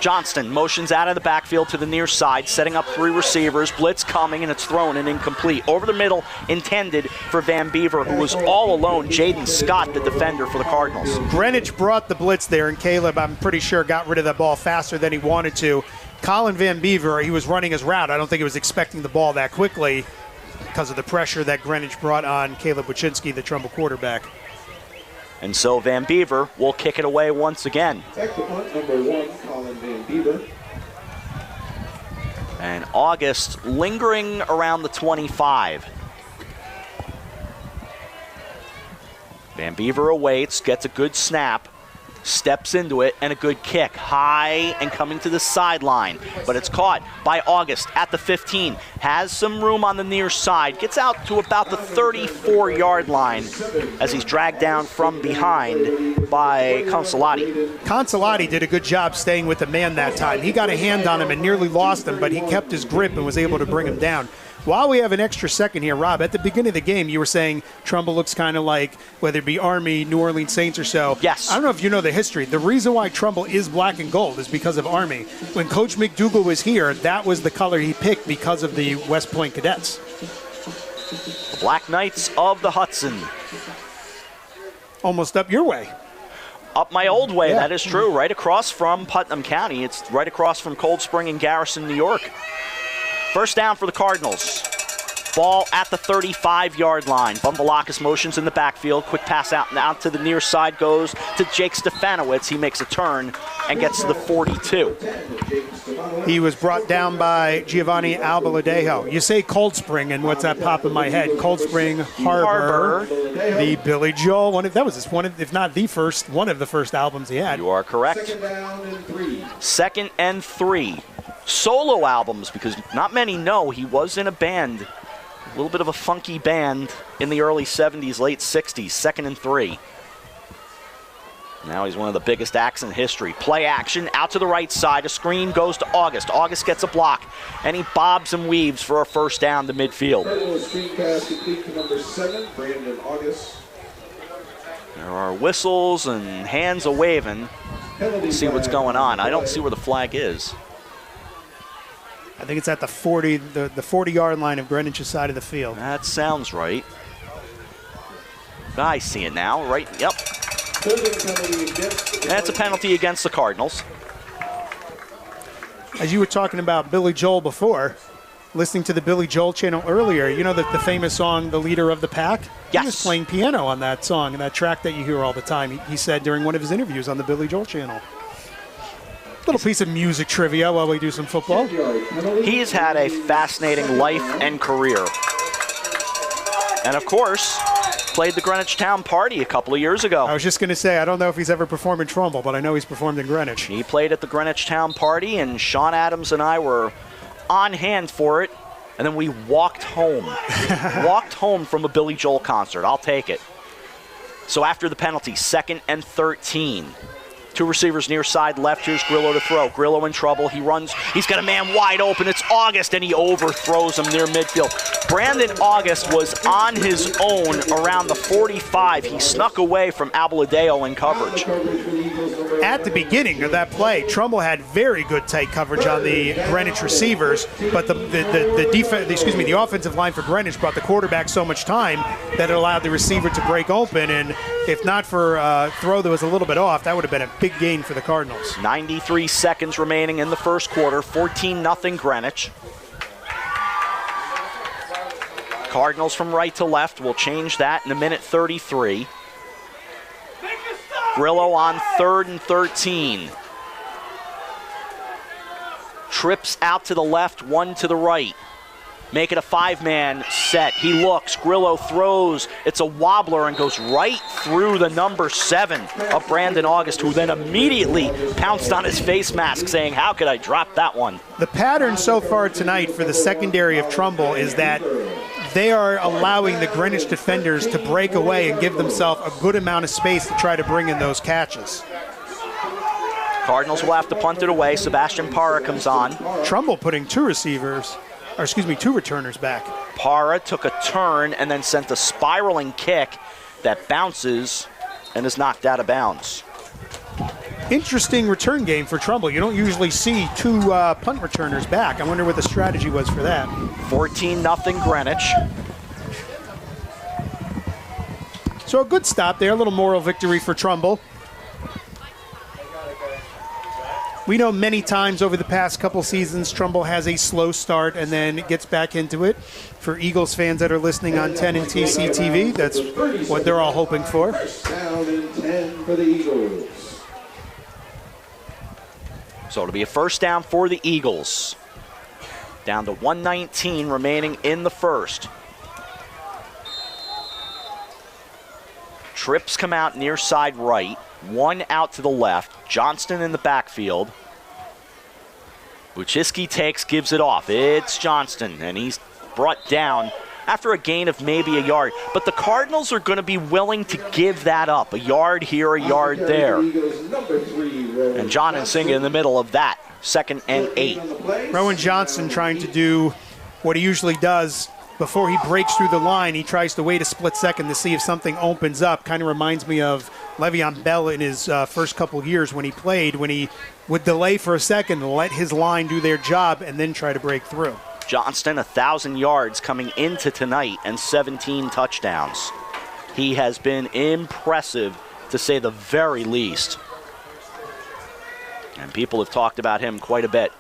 Johnston motions out of the backfield to the near side, setting up 3 receivers. Blitz coming, and it's thrown and incomplete. Over the middle, intended for Van Beaver, who was all alone. Jaden Scott, the defender for the Cardinals. Greenwich brought the blitz there, and Caleb, I'm pretty sure, got rid of that ball faster than he wanted to. Colin Van Beaver, he was running his route. I don't think he was expecting the ball that quickly because of the pressure that Greenwich brought on Caleb Wojcicki, the Trumbull quarterback. And so Van Beaver will kick it away once again. Back to punt number 1, Colin Van Beaver. And August lingering around the 25. Van Beaver awaits, gets a good snap, steps into it, and a good kick. High and coming to the sideline. But it's caught by August at the 15. Has some room on the near side. Gets out to about the 34-yard line as he's dragged down from behind by Consolati. Consolati did a good job staying with the man that time. He got a hand on him and nearly lost him, but he kept his grip and was able to bring him down. While we have an extra second here, Rob, at the beginning of the game, you were saying Trumbull looks kind of like, whether it be Army, New Orleans Saints or so. Yes. I don't know if you know the history. The reason why Trumbull is black and gold is because of Army. When Coach McDougal was here, that was the color he picked because of the West Point Cadets. The Black Knights of the Hudson. Almost up your way. Up my old way, yeah. That is true. Right across from Putnam County. It's right across from Cold Spring and Garrison, New York. First down for the Cardinals. Ball at the 35-yard line. Bumbalakis motions in the backfield. Quick pass out to the near side goes to Jake Stefanowicz. He makes a turn and gets to the 42. He was brought down by Giovanni Albaladejo. You say Cold Spring, and what's that pop in my head? Cold Spring Harbor. The Billy Joel, that was one of, if not the first, one of the first albums he had. You are correct. 2nd and 3. Solo albums, because not many know he was in a band, a little bit of a funky band in the early 70s, late 60s. 2nd and 3. Now he's one of the biggest acts in history. Play action out to the right side. A screen goes to August. August gets a block, and he bobs and weaves for a first down to midfield. Screen pass complete to number 7, Brandon August. There are whistles and hands a-waving. See what's going on. I don't see where the flag is. I think it's at the 40-yard line of Greenwich's side of the field. That sounds right. I see it now, right? Yep. That's a penalty against the Cardinals. As you were talking about Billy Joel before, listening to the Billy Joel channel earlier, you know the famous song, The Leader of the Pack? Yes. He was playing piano on that song, and that track that you hear all the time. He said during one of his interviews on the Billy Joel channel. Little piece of music trivia while we do some football. He's had a fascinating life and career. And of course, played the Greenwich Town Party a couple of years ago. I was just going to say, I don't know if he's ever performed in Trumbull, but I know he's performed in Greenwich. He played at the Greenwich Town Party, and Sean Adams and I were on hand for it, and then we walked home. Walked home from a Billy Joel concert. I'll take it. So after the penalty, 2nd and 13. 2 receivers near side left. Here's Grillo to throw. Grillo in trouble. He runs. He's got a man wide open. It's August, and he overthrows him near midfield. Brandon August was on his own around the 45. He snuck away from Abeladeo in coverage. At the beginning of that play, Trumbull had very good tight coverage on the Greenwich receivers, but the offensive line for Greenwich brought the quarterback so much time that it allowed the receiver to break open, and if not for a throw that was a little bit off, that would have been a big gain for the Cardinals. 93 seconds remaining in the first quarter, 14-0 Greenwich. Cardinals from right to left. We'll change that in a minute 33. Grillo on 3rd and 13. Trips out to the left, 1 to the right. Make it a 5-man set. He looks. Grillo throws. It's a wobbler and goes right through the number 7 of Brandon August, who then immediately pounced on his face mask saying, how could I drop that one? The pattern so far tonight for the secondary of Trumbull is that they are allowing the Greenwich defenders to break away and give themselves a good amount of space to try to bring in those catches. Cardinals will have to punt it away. Sebastian Parra comes on. Trumbull putting 2 returners back. Parra took a turn and then sent a spiraling kick that bounces and is knocked out of bounds. Interesting return game for Trumbull. You don't usually see 2 punt returners back. I wonder what the strategy was for that. 14-0 Greenwich. So a good stop there, a little moral victory for Trumbull. We know many times over the past couple seasons, Trumbull has a slow start and then gets back into it. For Eagles fans that are listening on 10 and TCTV, that's what they're all hoping for. Down and 10 for the Eagles. So it'll be a first down for the Eagles. Down to 1:19 remaining in the first. Trips come out near side right. 1 out to the left. Johnston in the backfield. Buchiski takes, gives it off. It's Johnston, and he's brought down after a gain of maybe a yard. But the Cardinals are going to be willing to give that up. A yard here, a yard there. And John Nsinga in the middle of that. 2nd and 8. Rowan Johnston trying to do what he usually does. Before he breaks through the line, he tries to wait a split second to see if something opens up. Kind of reminds me of Le'Veon Bell in his first couple years when he played, when he would delay for a second, let his line do their job, and then try to break through. Johnston, 1,000 yards coming into tonight and 17 touchdowns. He has been impressive, to say the very least. And people have talked about him quite a bit.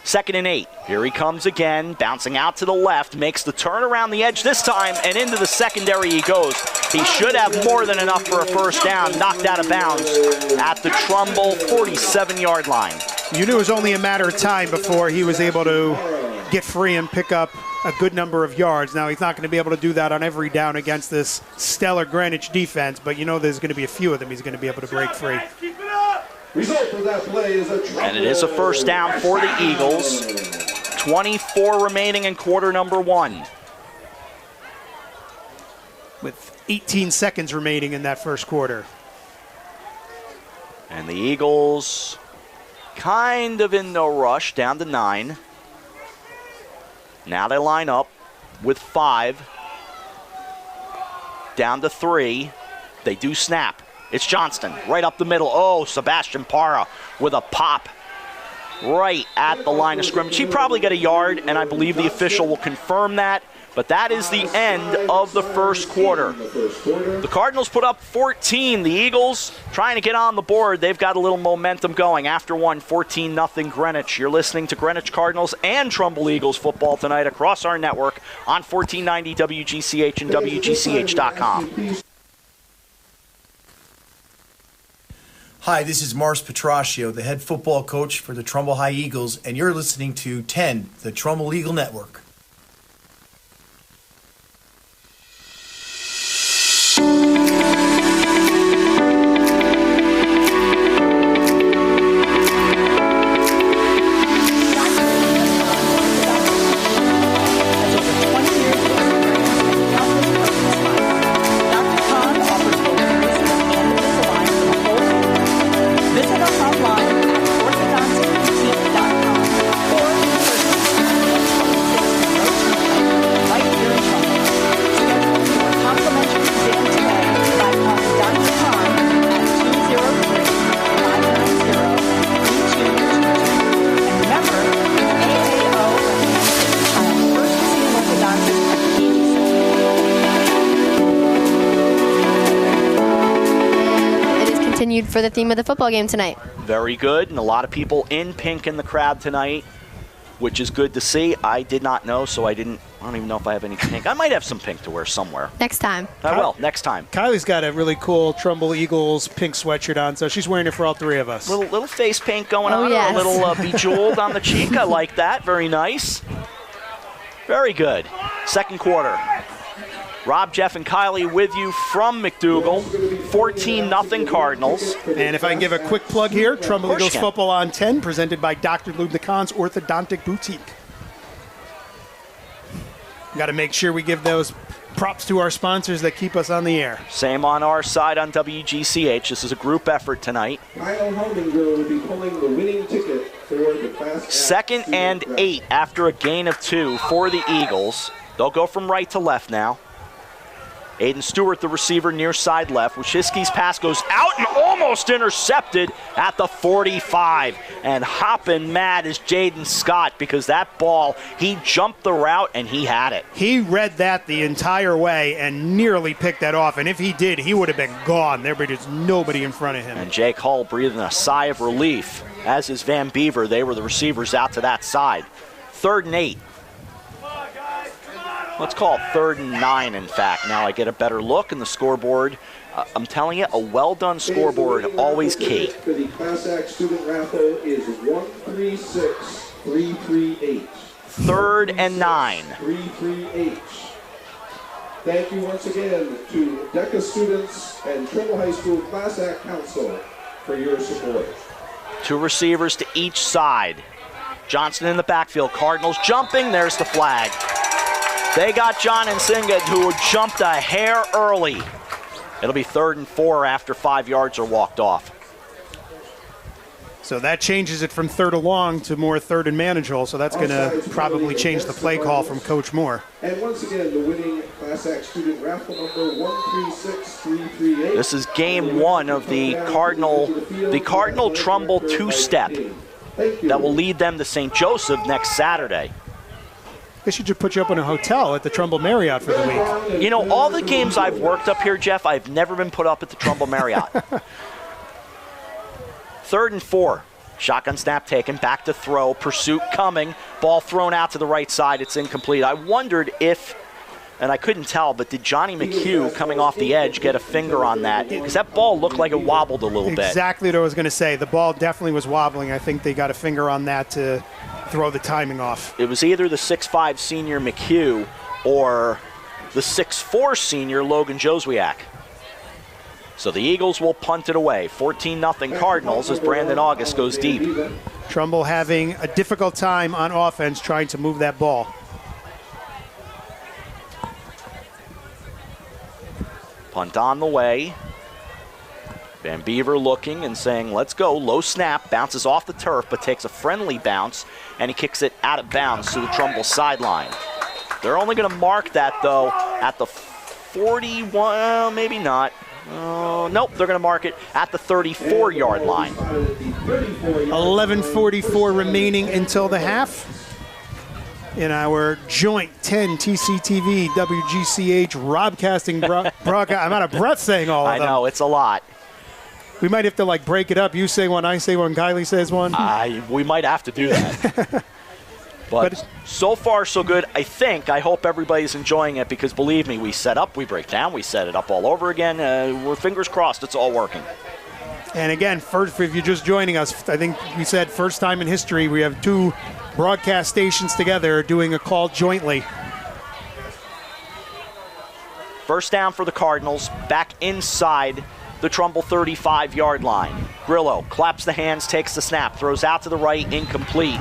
2nd and 8. Here he comes again, bouncing out to the left, makes the turn around the edge this time, and into the secondary he goes. He should have more than enough for a first down, knocked out of bounds at the Trumbull 47-yard line. You knew it was only a matter of time before he was able to get free and pick up a good number of yards. Now, he's not going to be able to do that on every down against this stellar Greenwich defense, but you know there's going to be a few of them he's going to be able to break free. Result of that play is a And it is a first down for the Eagles. 24 remaining in quarter number 1. With 18 seconds remaining in that first quarter. And the Eagles kind of in no rush, down to 9. Now they line up with 5. Down to 3. They do snap. It's Johnston right up the middle. Oh, Sebastian Parra with a pop right at the line of scrimmage. He probably got a yard, and I believe the official will confirm that. But that is the end of the first quarter. The Cardinals put up 14. The Eagles trying to get on the board. They've got a little momentum going. After one, 14-0 Greenwich. You're listening to Greenwich Cardinals and Trumbull Eagles football tonight across our network on 1490 WGCH and WGCH.com. Hi, this is Mars Petraccio, the head football coach for the Trumbull High Eagles, and you're listening to 10, the Trumbull Eagle Network. For the theme of the football game tonight. Very good, and a lot of people in pink in the crowd tonight, which is good to see. I did not know, so I don't even know if I have any pink. I might have some pink to wear somewhere. Next time. I will, next time. Kylie's got a really cool Trumbull Eagles pink sweatshirt on, so she's wearing it for all three of us. Little face paint going on, yes. A little bejeweled on the cheek. I like that. Very nice. Very good. Second quarter. Rob, Jeff, and Kylie with you from McDougal. 14-0 Cardinals. And if I can give a quick plug here, Trumbull Eagles Football on 10, presented by Dr. Lubna Khan's Orthodontic Boutique. Got to make sure we give those props to our sponsors that keep us on the air. Same on our side on WGCH. This is a group effort tonight. Kyle Helminger will be pulling the winning ticket for the Class 2nd and 8 after a gain of 2 for the Eagles. They'll go from right to left now. Aiden Stewart, the receiver, near side left. Wojcicki's pass goes out and almost intercepted at the 45. And hopping mad is Jaden Scott because that ball, he jumped the route and he had it. He read that the entire way and nearly picked that off. And if he did, he would have been gone. There was nobody in front of him. And Jake Hull breathing a sigh of relief, as is Van Beaver. They were the receivers out to that side. 3rd and 8. Let's call it 3rd and 9, in fact. Now I get a better look, and the scoreboard, I'm telling you, a well-done scoreboard, always key. The Class Act student raffle is 136338. 3rd and 9. 338. Thank you once again to DECA students and Trumbull High School Class Act Council for your support. 2 receivers to each side. Johnston in the backfield. Cardinals jumping. There's the flag. They got John Nsinga, who jumped a hair early. It'll be 3rd and 4 after 5 yards are walked off. So that changes it from 3rd and long to more 3rd and manageable. So that's going to probably change the play call from Coach Moore. And once again, the winning Class Act student raffle number 136338. This is game 1 of the Cardinal Trumbull two-step that will lead them to St. Joseph next Saturday. They should just put you up in a hotel at the Trumbull Marriott for the week. You know, all the games I've worked up here, Jeff, I've never been put up at the Trumbull Marriott. 3rd and 4. Shotgun snap taken, back to throw, pursuit coming, ball thrown out to the right side, it's incomplete. I wondered if, and I couldn't tell, but did Johnny McHugh coming off the edge get a finger on that? Because that ball looked like it wobbled a little bit. Exactly what I was going to say. The ball definitely was wobbling. I think they got a finger on that to throw the timing off. It was either the 6'5 senior McHugh or the 6'4 senior Logan Joswiak. So the Eagles will punt it away. 14-0 Cardinals as Brandon August goes deep. Trumbull having a difficult time on offense trying to move that ball. Punt on the way. Van Beaver looking and saying, let's go. Low snap, bounces off the turf, but takes a friendly bounce, and he kicks it out of bounds to the Trumbull sideline. They're only going to mark that, though, at the 41, well, maybe not. Nope, they're going to mark it at the 34-yard line. 11:44 remaining until the half. In our joint 10 TCTV WGCH Robcasting broadcast. I'm out of breath saying all of them. I know, it's a lot. We might have to like break it up. You say one, I say one, Kylie says one. We might have to do that. But so far, so good. I hope everybody's enjoying it because, believe me, we set up, we break down, we set it up all over again. We're fingers crossed it's all working. And again, first, if you're just joining us, I think we said first time in history we have two broadcast stations together doing a call jointly. First down for the Cardinals, back inside the Trumbull 35-yard line. Grillo claps the hands, takes the snap, throws out to the right, incomplete.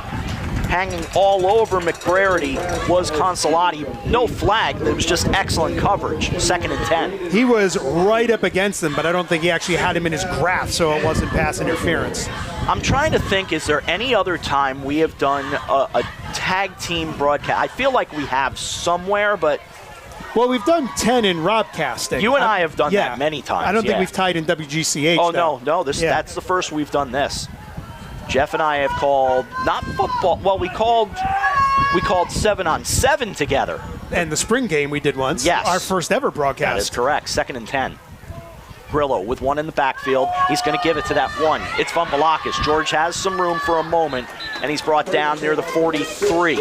Hanging all over McBrarity was Consolati. No flag. It was just excellent coverage. 2nd and 10. He was right up against him, but I don't think he actually had him in his grasp, so it wasn't pass interference. I'm trying to think, is there any other time we have done a tag team broadcast? I feel like we have somewhere, but... Well, we've done 10 in Robcasting. You and I have done that many times. I don't think we've tied in WGCH. Oh, though. no. That's the first we've done this. Jeff and I have called, not football, well, we called 7-on-7 together. And the spring game we did once. Yes. Our first ever broadcast. That is correct. 2nd and 10. Grillo with one in the backfield. He's going to give it to that one. It's Von Velakis. George has some room for a moment, and he's brought down near the 43.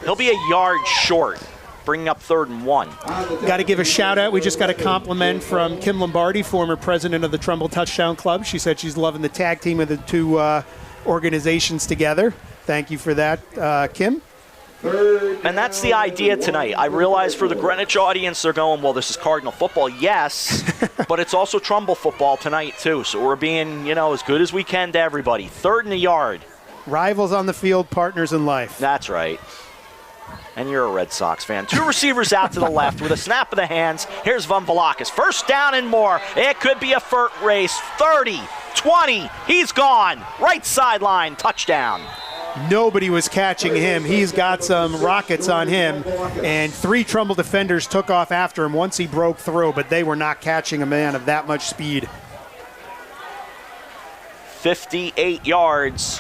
He'll be a yard short, bringing up 3rd and 1. Got to give a shout out. We just got a compliment from Kim Lombardi, former president of the Trumbull Touchdown Club. She said she's loving the tag team of the two organizations together. Thank you for that, Kim. And that's the idea tonight. I realize for the Greenwich audience, they're going, well, this is Cardinal football. Yes, but it's also Trumbull football tonight, too. So we're being, as good as we can to everybody. 3rd and a yard. Rivals on the field, partners in life. That's right. And you're a Red Sox fan. 2 receivers out to the left with a snap of the hands. Here's Von Velakis. First down and more. It could be a FERT race. 30, 20. He's gone. Right sideline. Touchdown. Nobody was catching him. He's got some rockets on him. And 3 Trumbull defenders took off after him once he broke through, but they were not catching a man of that much speed. 58 yards.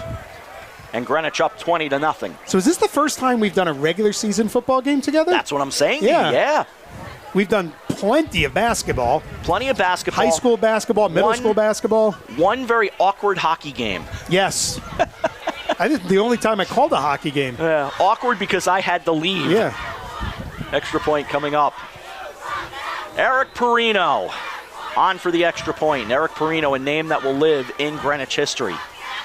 And Greenwich up 20-0. So is this the first time we've done a regular season football game together? That's what I'm saying. Yeah. We've done plenty of basketball. Plenty of basketball. High school basketball, middle school basketball. One very awkward hockey game. Yes. I think the only time I called a hockey game. Yeah, awkward because I had to leave. Yeah. Extra point coming up. Eric Perino on for the extra point. Eric Perino, a name that will live in Greenwich history.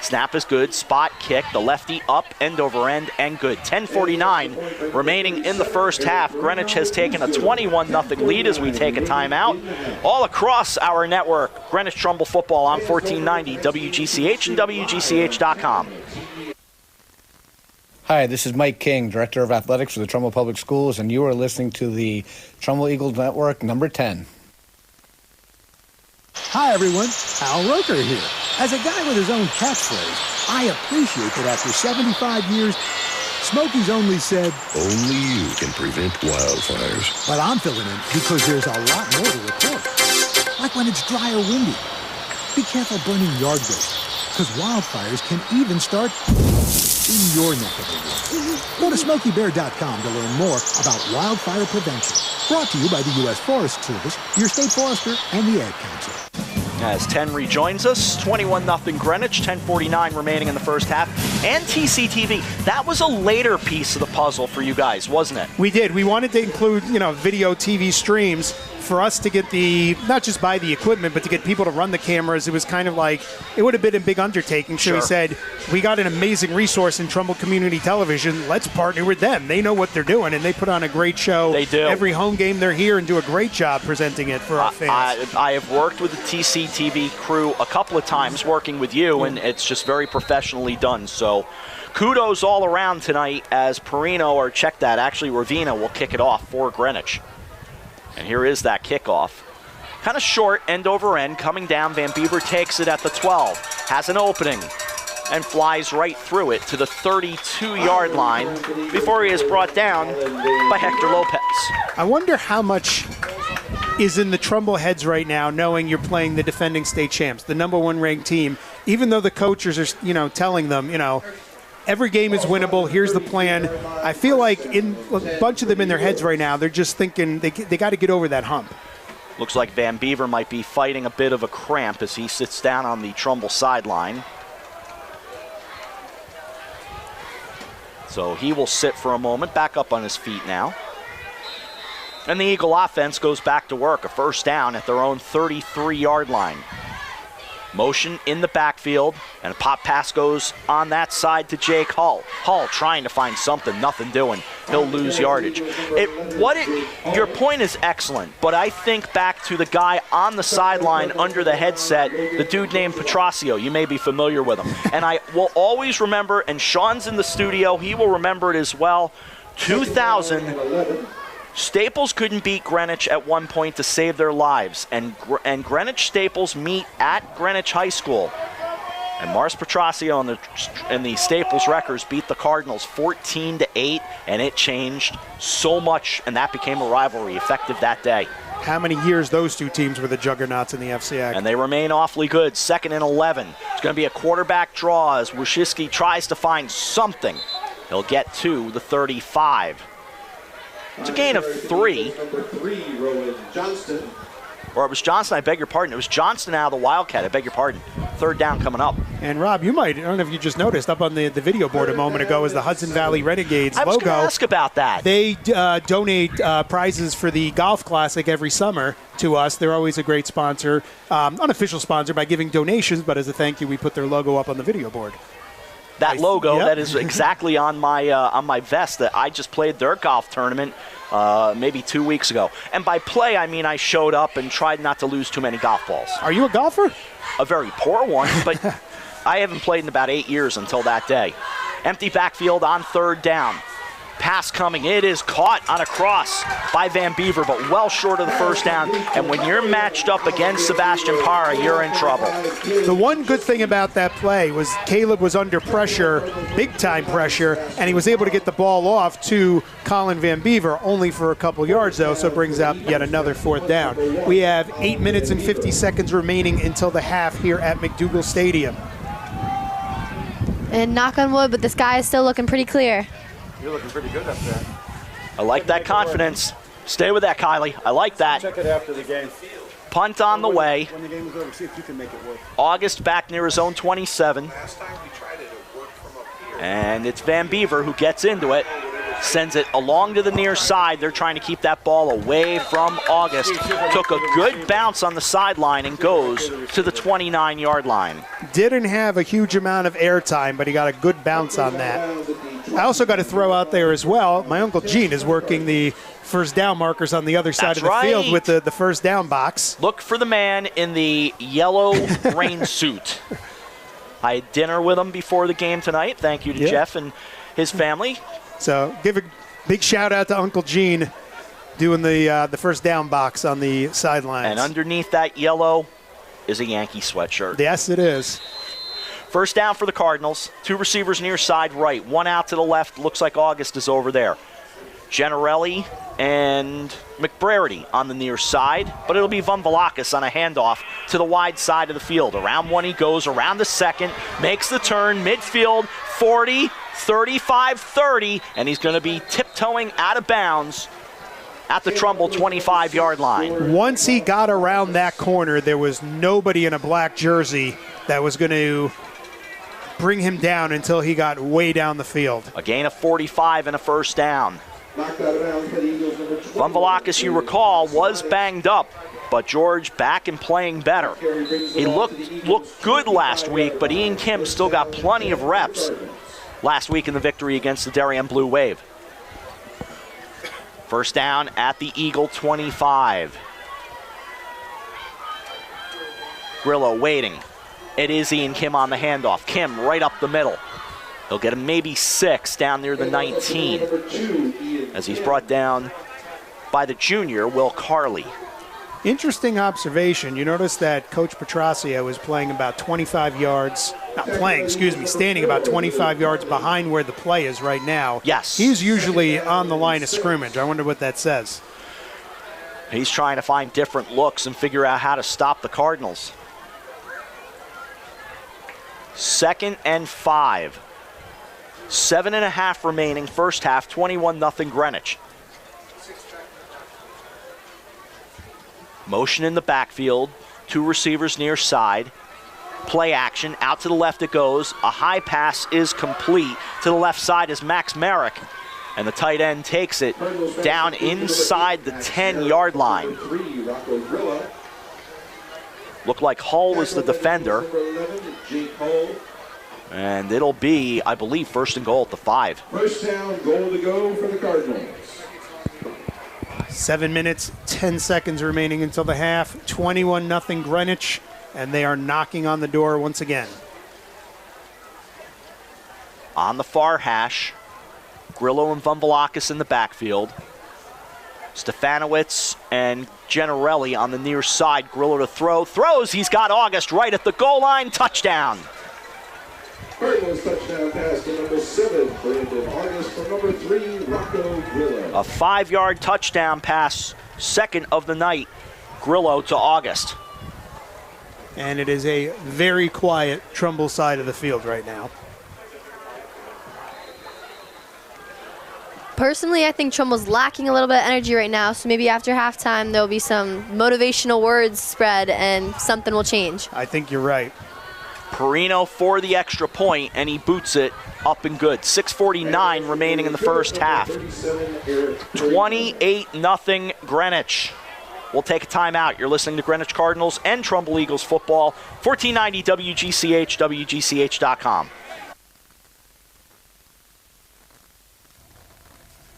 Snap is good, spot kick, the lefty up, end over end, and good. 10:49 remaining in the first half. Greenwich has taken a 21-0 lead as we take a timeout. All across our network, Greenwich Trumbull football on 1490 WGCH and WGCH.com. Hi, this is Mike King, Director of Athletics for the Trumbull Public Schools, and you are listening to the Trumbull Eagles Network, number 10. Hi, everyone. Al Roker here. As a guy with his own catchphrase, I appreciate that after 75 years, Smokey's only said, "Only you can prevent wildfires." But I'm filling in because there's a lot more to report. Like when it's dry or windy. Be careful burning yard waste, because wildfires can even start in your neck of the woods. Go to SmokeyBear.com to learn more about wildfire prevention. Brought to you by the U.S. Forest Service, your state forester, and the Ad Council. As 10 rejoins us, 21-0 Greenwich, 10:49 remaining in the first half. And TCTV, that was a later piece of the puzzle for you guys, wasn't it? We did. We wanted to include, video TV streams for us to get not just buy the equipment, but to get people to run the cameras. It was kind of like, it would have been a big undertaking. So we said, we got an amazing resource in Trumbull Community Television. Let's partner with them. They know what they're doing, and they put on a great show. They do. Every home game they're here and do a great job presenting it for our fans. I have worked with the TCTV crew a couple of times working with you, and it's just very professionally done. So kudos all around tonight as Ravina will kick it off for Greenwich. And here is that kickoff. Kind of short, end over end, coming down. Van Beaver takes it at the 12, has an opening, and flies right through it to the 32-yard line before he is brought down by Hector Lopez. I wonder how much is in the Trumbull heads right now, knowing you're playing the defending state champs, the #1 ranked team, even though the coaches are, telling them, every game is winnable. Here's the plan. I feel like in a bunch of them in their heads right now, they're just thinking they got to get over that hump. Looks like Van Beaver might be fighting a bit of a cramp as he sits down on the Trumbull sideline. So he will sit for a moment, back up on his feet now. And the Eagle offense goes back to work, a first down at their own 33-yard line. Motion in the backfield, and a pop pass goes on that side to Jake Hull. Hull trying to find something, nothing doing. He'll lose yardage. Your point is excellent, but I think back to the guy on the sideline under the headset, the dude named Petrosio. You may be familiar with him. And I will always remember, and Sean's in the studio, he will remember it as well, 2000. Staples couldn't beat Greenwich at one point to save their lives, and Greenwich Staples meet at Greenwich High School. And Mars Petrosio and the Staples Wreckers beat the Cardinals 14-8, and it changed so much, and that became a rivalry effective that day. How many years those two teams were the juggernauts in the FCX? And they remain awfully good. 2nd and 11. It's going to be a quarterback draw as Wojcicki tries to find something. He'll get to the 35. It's a gain of 3. Or it was Johnston, I beg your pardon. It was Johnston out of the Wildcat, I beg your pardon. 3rd down coming up. And Rob, I don't know if you just noticed, up on the video board a moment ago is the Hudson Valley Renegades logo. I was going to ask about that. They donate prizes for the Golf Classic every summer to us. They're always a great sponsor, unofficial sponsor by giving donations, but as a thank you, we put their logo up on the video board. That logo, that is exactly on my vest that I just played their golf tournament maybe 2 weeks ago. And by play, I mean I showed up and tried not to lose too many golf balls. Are you a golfer? A very poor one, but I haven't played in about 8 years until that day. Empty backfield on 3rd down. Pass coming. It is caught on a cross by Van Beaver, but well short of the first down. And when you're matched up against Sebastian Parra, you're in trouble. The one good thing about that play was Caleb was under pressure, big-time pressure, and he was able to get the ball off to Colin Van Beaver, only for a couple yards, though, so it brings up yet another 4th down. We have 8 minutes and 50 seconds remaining until the half here at McDougal Stadium. And knock on wood, but the sky is still looking pretty clear. You're looking pretty good up there. I like that confidence. Stay with that, Kylie. I like that. Check it after the game. Punt on the way. When the game is over, see if you can make it work. August back near his own 27. Last time we tried it, it worked from up here. And it's Van Beaver who gets into it. Sends it along to the near side. They're trying to keep that ball away from August. Took a good bounce on the sideline and goes to the 29-yard line. Didn't have a huge amount of airtime, but he got a good bounce on that. I also got to throw out there as well, my Uncle Gene is working the first down markers on the other side of the field with the first down box. Look for the man in the yellow rain suit. I had dinner with him before the game tonight. Thank you to Jeff and his family. So give a big shout out to Uncle Gene doing the first down box on the sidelines. And underneath that yellow is a Yankee sweatshirt. Yes, it is. First down for the Cardinals. 2 receivers near side right. 1 out to the left. Looks like August is over there. Generelli and McBrarity on the near side, but it'll be Von Velakis on a handoff to the wide side of the field. Around 1 he goes, around the 2nd, makes the turn, midfield, 40, 35, 30, and he's going to be tiptoeing out of bounds at the Trumbull 25-yard line. Once he got around that corner, there was nobody in a black jersey that was going to bring him down until he got way down the field. A gain of 45 and a first down. Vumvalakis, you recall, was banged up, but George back and playing better. He looked good last week, but Ian Kim still got plenty of reps last week in the victory against the Darien Blue Wave. First down at the Eagle 25. Grillo waiting. It is Ian Kim on the handoff. Kim right up the middle. He'll get him maybe 6 down near the 19 as he's brought down by the junior, Will Carley. Interesting observation. You notice that Coach Petrosio is playing about 25 yards, standing about 25 yards behind where the play is right now. Yes. He's usually on the line of scrimmage. I wonder what that says. He's trying to find different looks and figure out how to stop the Cardinals. 2nd and 5. 7.5 remaining, first half, 21-0 Greenwich. Motion in the backfield, 2 receivers near side. Play action, out to the left it goes. A high pass is complete. To the left side is Max Merrick. And the tight end takes it down inside the 10-yard line. Looked like Hull was the defender. And it'll be, I believe, 1st and goal at the 5. First down, goal to go for the Cardinals. 7 minutes, 10 seconds remaining until the half. 21-0 Greenwich, and they are knocking on the door once again. On the far hash, Grillo and Vumvalakis in the backfield. Stefanowicz and Gennarelli on the near side. Grillo to throw. Throws. He's got August right at the goal line. Touchdown. Cardinals touchdown pass to number 7, Brandon August, from number 3, Rocco Grillo. A 5-yard touchdown pass, 2nd of the night. Grillo to August. And it is a very quiet Trumbull side of the field right now. Personally, I think Trumbull's lacking a little bit of energy right now, so maybe after halftime there'll be some motivational words spread and something will change. I think you're right. Perino for the extra point, and he boots it up and good. 6:49 remaining in the first half. 28-0 Greenwich. We'll take a timeout. You're listening to Greenwich Cardinals and Trumbull Eagles football. 1490 WGCH, WGCH.com.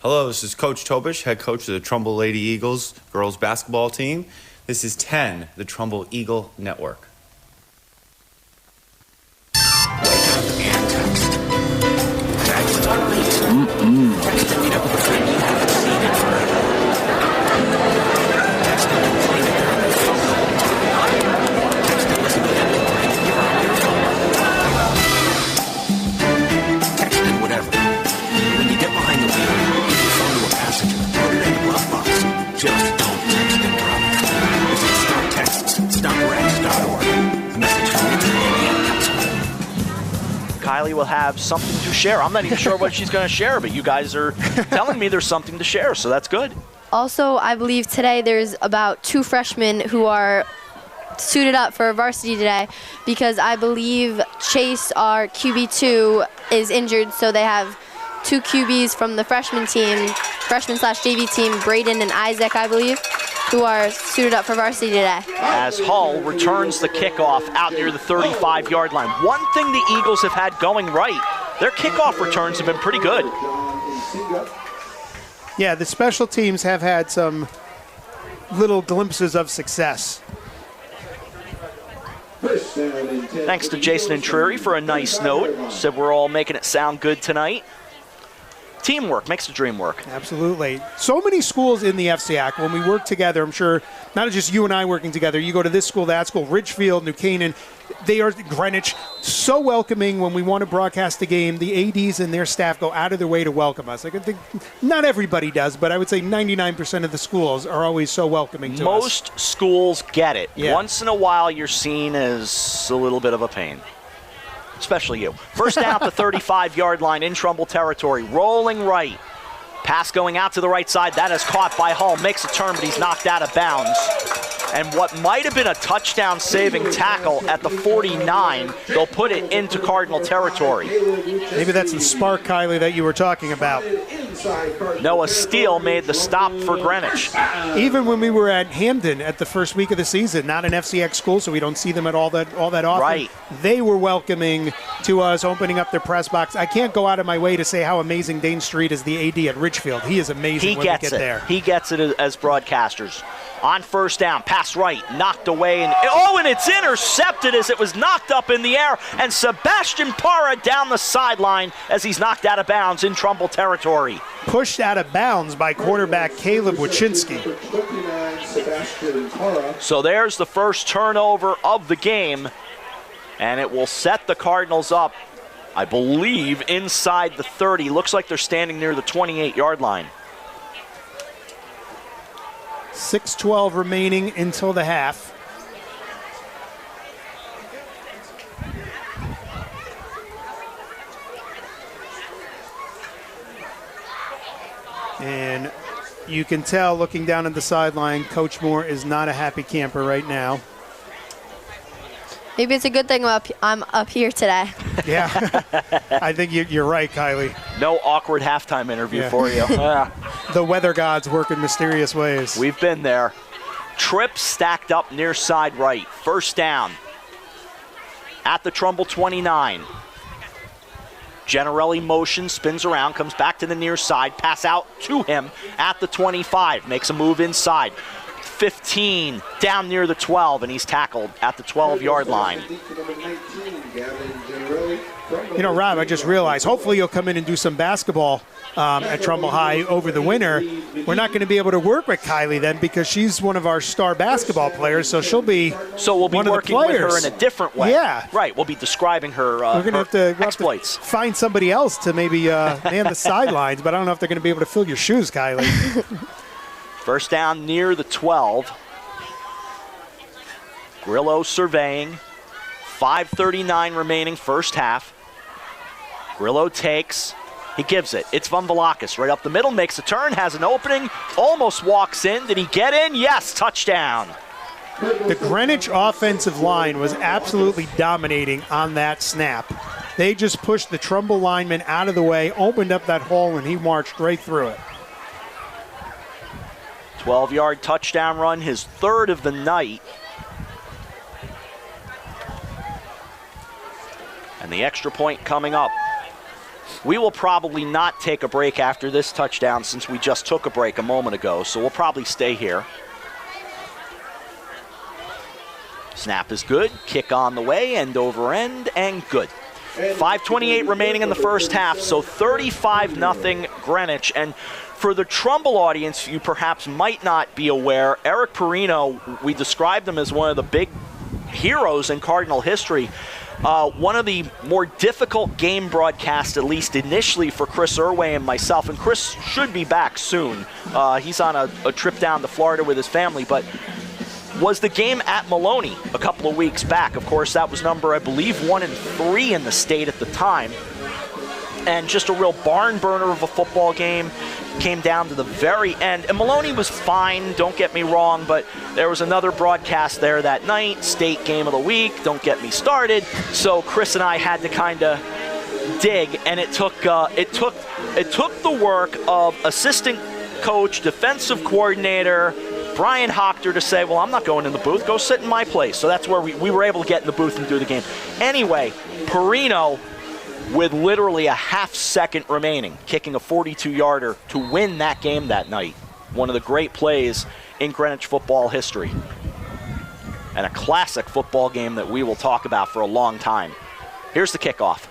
Hello, this is Coach Tobish, head coach of the Trumbull Lady Eagles girls basketball team. This is 10, the Trumbull Eagle Network. Kylie will have something to share. I'm not even sure what she's going to share, but you guys are telling me there's something to share, so that's good. Also, I believe today there's about 2 freshmen who are suited up for varsity today because I believe Chase, our QB2, is injured, so they have 2 QBs from the freshman /JV team, Braden and Isaac, I believe, who are suited up for varsity today. As Hull returns the kickoff out near the 35-yard line. One thing the Eagles have had going right, their kickoff returns have been pretty good. Yeah, the special teams have had some little glimpses of success. Thanks to Jason and Treary for a nice note. Said we're all making it sound good tonight. Teamwork makes the dream work. Absolutely. So many schools in the FCAC, when we work together, I'm sure, not just you and I working together, you go to this school, that school, Ridgefield, New Canaan, they are Greenwich, so welcoming when we want to broadcast a game. The ADs and their staff go out of their way to welcome us. I think not everybody does, but I would say 99% of the schools are always so welcoming to us. Most schools get it. Yeah. Once in a while, you're seen as a little bit of a pain. Especially you. First down at the 35-yard line in Trumbull territory. Rolling right. Pass going out to the right side. That is caught by Hull. Makes a turn, but he's knocked out of bounds. And what might have been a touchdown-saving tackle at the 49, they'll put it into Cardinal territory. Maybe that's the spark, Kylie, that you were talking about. Noah Steele made the stop for Greenwich. Even when we were at Hamden at the first week of the season, not an FCX school, so we don't see them at all that often. Right. They were welcoming to us, opening up their press box. I can't go out of my way to say how amazing Dane Street is, the AD at Ridgefield. He is amazing when we get there. He gets it as broadcasters. On first down, pass right, knocked away, and it's intercepted as it was knocked up in the air, and Sebastian Parra down the sideline as he's knocked out of bounds in Trumbull territory. Pushed out of bounds by quarterback Caleb Wachinski. So there's the first turnover of the game, and it will set the Cardinals up, I believe, inside the 30. Looks like they're standing near the 28-yard line. 6:12 remaining until the half. And you can tell, looking down at the sideline, Coach Moore is not a happy camper right now. Maybe it's a good thing I'm up here today. Yeah, I think you're right, Kylie. No awkward halftime interview for you. The weather gods work in mysterious ways. We've been there. Trips stacked up near side right. First down at the Trumbull 29. Generelli motion, spins around, comes back to the near side, pass out to him at the 25. Makes a move inside. 15, down near the 12, and he's tackled at the 12-yard line. You know, Rob, I just realized, hopefully you'll come in and do some basketball at Trumbull High over the winter. We're not going to be able to work with Kylie then because she's one of our star basketball players, so she'll be So we'll be one working of the with players. her in a different way. Yeah. Right, we'll be describing her, We're going her to exploits. find somebody else to maybe man the sidelines, but I don't know if they're going to be able to fill your shoes, Kylie. First down near the 12. Grillo surveying. 5:39 remaining first half. Grillo takes. He gives it. It's Von Velakis right up the middle. Makes a turn. Has an opening. Almost walks in. Did he get in? Yes. Touchdown. The Greenwich offensive line was absolutely dominating on that snap. They just pushed the Trumbull lineman out of the way, opened up that hole, and he marched right through it. 12-yard touchdown run, his third of the night. And the extra point coming up. We will probably not take a break after this touchdown since we just took a break a moment ago, so we'll probably stay here. Snap is good, kick on the way, end over end, and good. 5:28 remaining in the first half, so 35-0 Greenwich. And for the Trumbull audience, you perhaps might not be aware, Eric Perino, we described him as one of the big heroes in Cardinal history. One of the more difficult game broadcasts, at least initially, for Chris Irway and myself. And Chris should be back soon. He's on a trip down to Florida with his family, but was the game at Maloney a couple of weeks back. Of course, that was number, I believe, 1 and 3 in the state at the time. And just a real barn burner of a football game. Came down to the very end. And Maloney was fine, don't get me wrong, but there was another broadcast there that night, state game of the week, don't get me started. So Chris and I had to kind of dig, and it took the work of assistant coach, defensive coordinator, Brian Hochter to say, well, I'm not going in the booth, go sit in my place. So that's where we were able to get in the booth and do the game. Anyway, Perino, with literally a half-second remaining, kicking a 42-yarder to win that game that night. One of the great plays in Greenwich football history. And a classic football game that we will talk about for a long time. Here's the kickoff.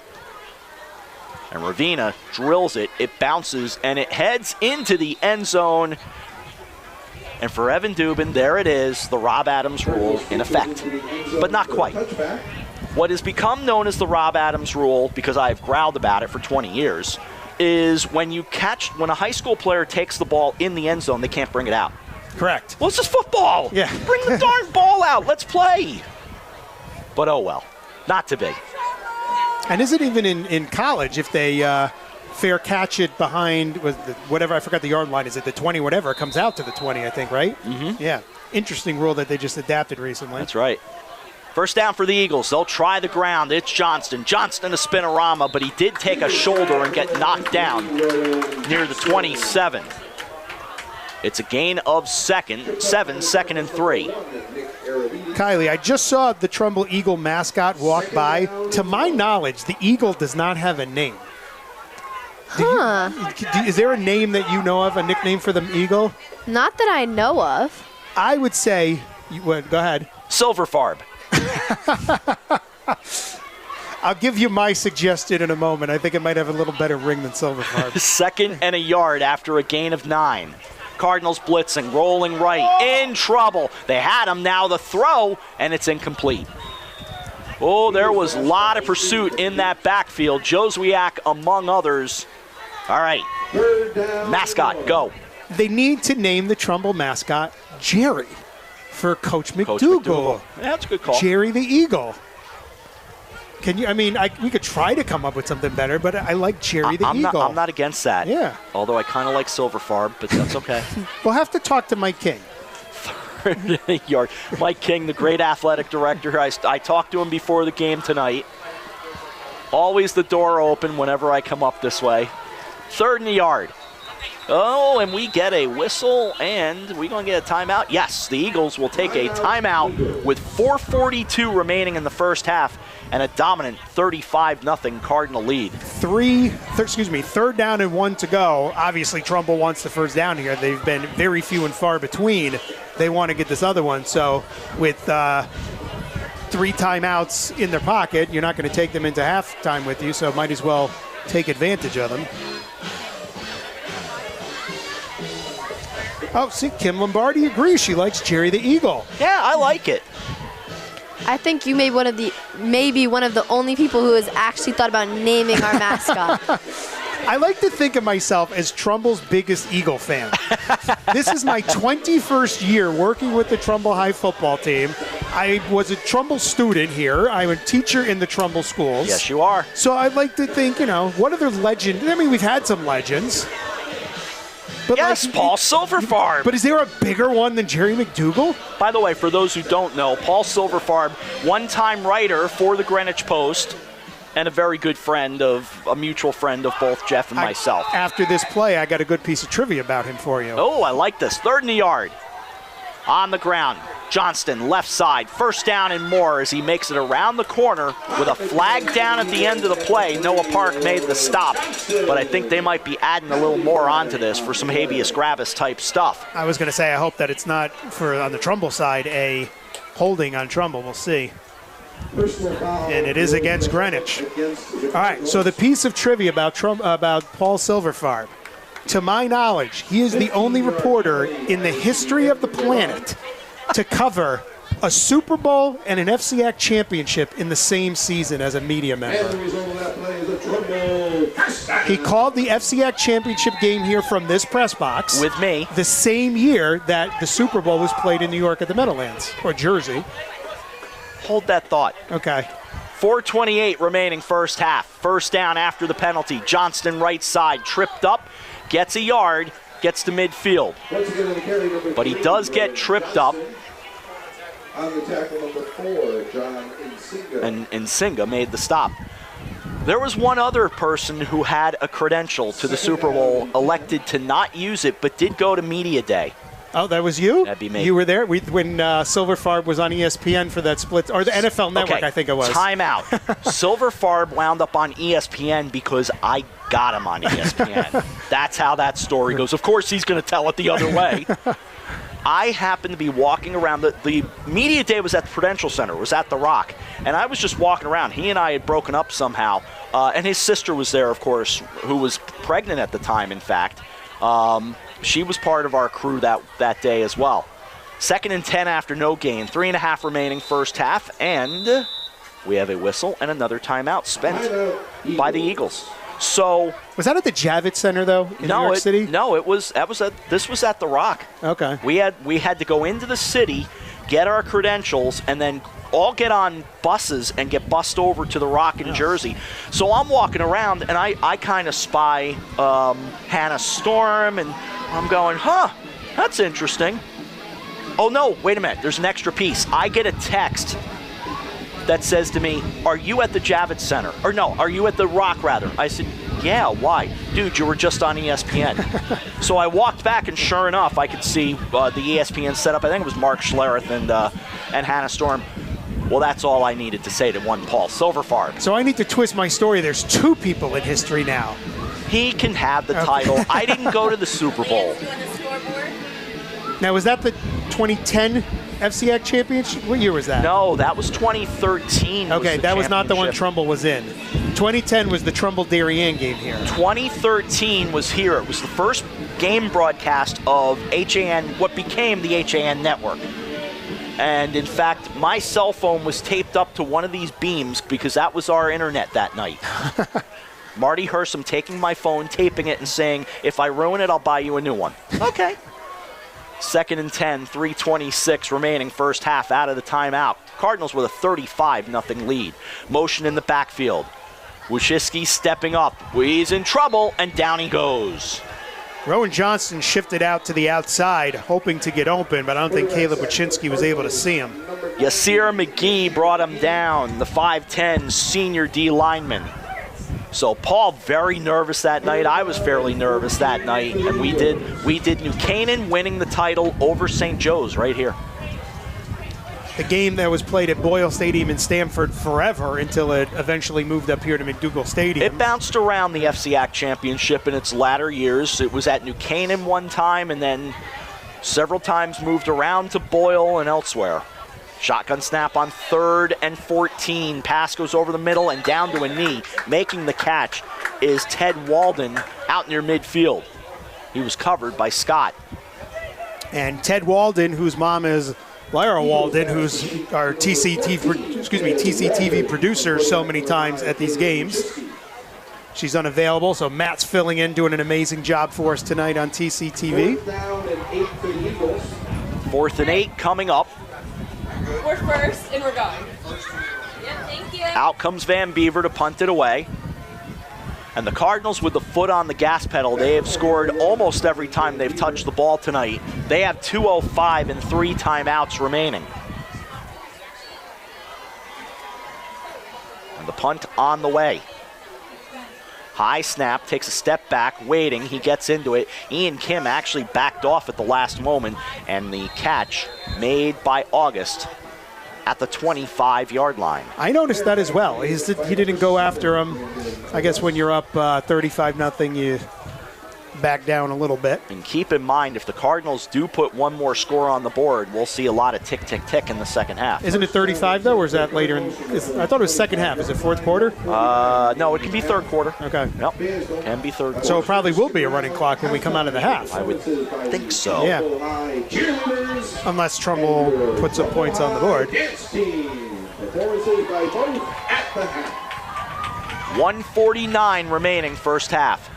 And Ravina drills it, it bounces, and it heads into the end zone. And for Evan Dubin, there it is, the Rob Adams rule in effect. But not quite. What has become known as the Rob Adams rule, because I've growled about it for 20 years, is when a high school player takes the ball in the end zone, they can't bring it out. Correct. Well, it's just football. Yeah. Bring the darn ball out. Let's play. But oh well, not to be. And is it even in college if they fair catch it behind whatever, I forgot the yard line. Is it the 20, whatever? It comes out to the 20, I think, right? Mm-hmm. Yeah. Interesting rule that they just adapted recently. That's right. First down for the Eagles. They'll try the ground. It's Johnston. Johnston a spinorama, but he did take a shoulder and get knocked down near the 27. It's a gain of 7, 2nd and 3. Kylie, I just saw the Trumbull Eagle mascot walk by. To my knowledge, the Eagle does not have a name. Is there a name that you know of, a nickname for the Eagle? Not that I know of. I would say, go ahead. Silverfarb. I'll give you my suggestion in a moment. I think it might have a little better ring than Silverfarb. 2nd and a yard after a gain of 9. Cardinals blitzing, rolling right, in trouble. They had him, now the throw, and it's incomplete. Oh, there was a lot of pursuit in that backfield. Joswiak among others. All right, mascot, go. They need to name the Trumbull mascot Jerry for Coach McDougal. Yeah, that's a good call. Jerry the Eagle. Can you? I mean, we could try to come up with something better, but I like Jerry the Eagle. I'm not against that. Yeah. Although I kind of like Silverfarb, but that's okay. We'll have to talk to Mike King. Yard. Mike King, the great athletic director. I talked to him before the game tonight. Always the door open whenever I come up this way. 3rd and a yard. Oh, and we get a whistle, and we're going to get a timeout. Yes, the Eagles will take a timeout with 4:42 remaining in the first half and a dominant 35-0 Cardinal lead. 3rd down and 1 to go. Obviously, Trumbull wants the first down here. They've been very few and far between. They want to get this other one. So with 3 timeouts in their pocket, you're not going to take them into halftime with you, so might as well take advantage of them. Oh, see, Kim Lombardi agrees. She likes Jerry the Eagle. Yeah, I like it. I think you may maybe one of the only people who has actually thought about naming our mascot. I like to think of myself as Trumbull's biggest Eagle fan. This is my 21st year working with the Trumbull High football team. I was a Trumbull student here. I'm a teacher in the Trumbull schools. Yes, you are. So I'd like to think, what other legend? I mean, we've had some legends. But yes, Paul Silverfarb. But is there a bigger one than Jerry McDougal? By the way, for those who don't know, Paul Silverfarb, one-time writer for the Greenwich Post, and a very good friend a mutual friend of both Jeff and myself. After this play, I got a good piece of trivia about him for you. Oh, I like this. 3rd and a yard. On the ground. Johnston, left side, 1st down and more as he makes it around the corner with a flag down at the end of the play. Noah Park made the stop, but I think they might be adding a little more onto this for some habeas gravis type stuff. I was going to say, I hope that it's not, on the Trumbull side, a holding on Trumbull. We'll see. And it is against Greenwich. All right, so the piece of trivia about Paul Silverfarb. To my knowledge, he is the only reporter in the history of the planet to cover a Super Bowl and an FCAC championship in the same season as a media member. He called the FCAC championship game here from this press box. With me. The same year that the Super Bowl was played in New York at the Meadowlands, or Jersey. Hold that thought. Okay. 4:28 remaining first half. 1st down after the penalty. Johnston right side, tripped up, gets a yard, gets to midfield. But he does get tripped up. On the tackle number 4, John Nsinga. And Nsinga made the stop. There was one other person who had a credential to the Super Bowl, elected to not use it, but did go to Media Day. Oh, that was you? That'd be me. You were there when Silverfarb was on ESPN for that split, or the NFL Network, okay. I think it was. Time out. Silverfarb wound up on ESPN because I got him on ESPN. That's how that story goes. Of course, he's going to tell it the other way. I happened to be walking around. The Media Day was at the Prudential Center, was at the Rock, and I was just walking around. He and I had broken up somehow, and his sister was there, of course, who was pregnant at the time, in fact. She was part of our crew that day as well. 2nd and 10 after no gain. 3.5 remaining first half, and we have a whistle and another timeout spent by the Eagles. So was that at the Javits Center though in New York City? No, this was at the Rock. Okay. We had to go into the city, get our credentials, and then all get on buses and get bussed over to the Rock in Jersey. So I'm walking around, and I kind of spy Hannah Storm, and I'm going, that's interesting. Oh, no, wait a minute. There's an extra piece. I get a text that says to me, are you at the Javits Center? Or no, are you at the Rock, rather? I said, yeah, why? Dude, you were just on ESPN. So I walked back, and sure enough, I could see the ESPN setup. I think it was Mark Schlereth and Hannah Storm. Well, that's all I needed to say to one Paul Silverfarb. So I need to twist my story. There's 2 people in history now. He can have the title. I didn't go to the Super Bowl. Now, was that the 2010 FCAC championship? What year was that? No, that was 2013. Okay, that was not the one Trumbull was in. 2010 was the Trumbull Darien game here. 2013 was here. It was the first game broadcast of HAN, what became the HAN network. And in fact, my cell phone was taped up to one of these beams because that was our internet that night. Marty Hersom taking my phone, taping it, and saying, if I ruin it, I'll buy you a new one. Okay. 2nd and 10, 3:26 remaining, first half out of the timeout. Cardinals with a 35-0 lead. Motion in the backfield. Wojcicki stepping up. He's in trouble, and down he goes. Rowan Johnson shifted out to the outside, hoping to get open, but I don't think Caleb Wojcicki was able to see him. Yasir McGee brought him down, the 5'10 senior D lineman. So Paul very nervous that night. I was fairly nervous that night, and we did New Canaan winning the title over St. Joe's right here. The game that was played at Boyle Stadium in Stamford forever until it eventually moved up here to McDougal Stadium. It bounced around the FCAC championship in its latter years. It was at New Canaan one time, and then several times moved around to Boyle and elsewhere. Shotgun snap on 3rd and 14. Pass goes over the middle and down to a knee. Making the catch is Ted Walden out near midfield. He was covered by Scott. And Ted Walden, whose mom is Lyra Walden, who's our TCTV producer so many times at these games. She's unavailable, so Matt's filling in, doing an amazing job for us tonight on TCTV. 4th and 8 coming up. We're first, and we're going. Yep, thank you. Out comes Van Beaver to punt it away. And the Cardinals with the foot on the gas pedal. They have scored almost every time they've touched the ball tonight. They have 2:05 and 3 timeouts remaining. And the punt on the way. High snap, takes a step back, waiting. He gets into it. Ian Kim actually backed off at the last moment, and the catch made by August at the 25-yard line. I noticed that as well. He didn't go after him. I guess when you're up 35-0, you back down a little bit. And keep in mind, if the Cardinals do put one more score on the board, we'll see a lot of tick, tick, tick in the second half. Isn't it 35, though, or is that later? I thought it was second half. Is it fourth quarter? No, it can be third quarter. Okay. Yep, can be third quarter. So it probably will be a running clock when we come out of the half. I would think so. Yeah. Unless Trumbull puts some points on the board. 1:49 remaining first half.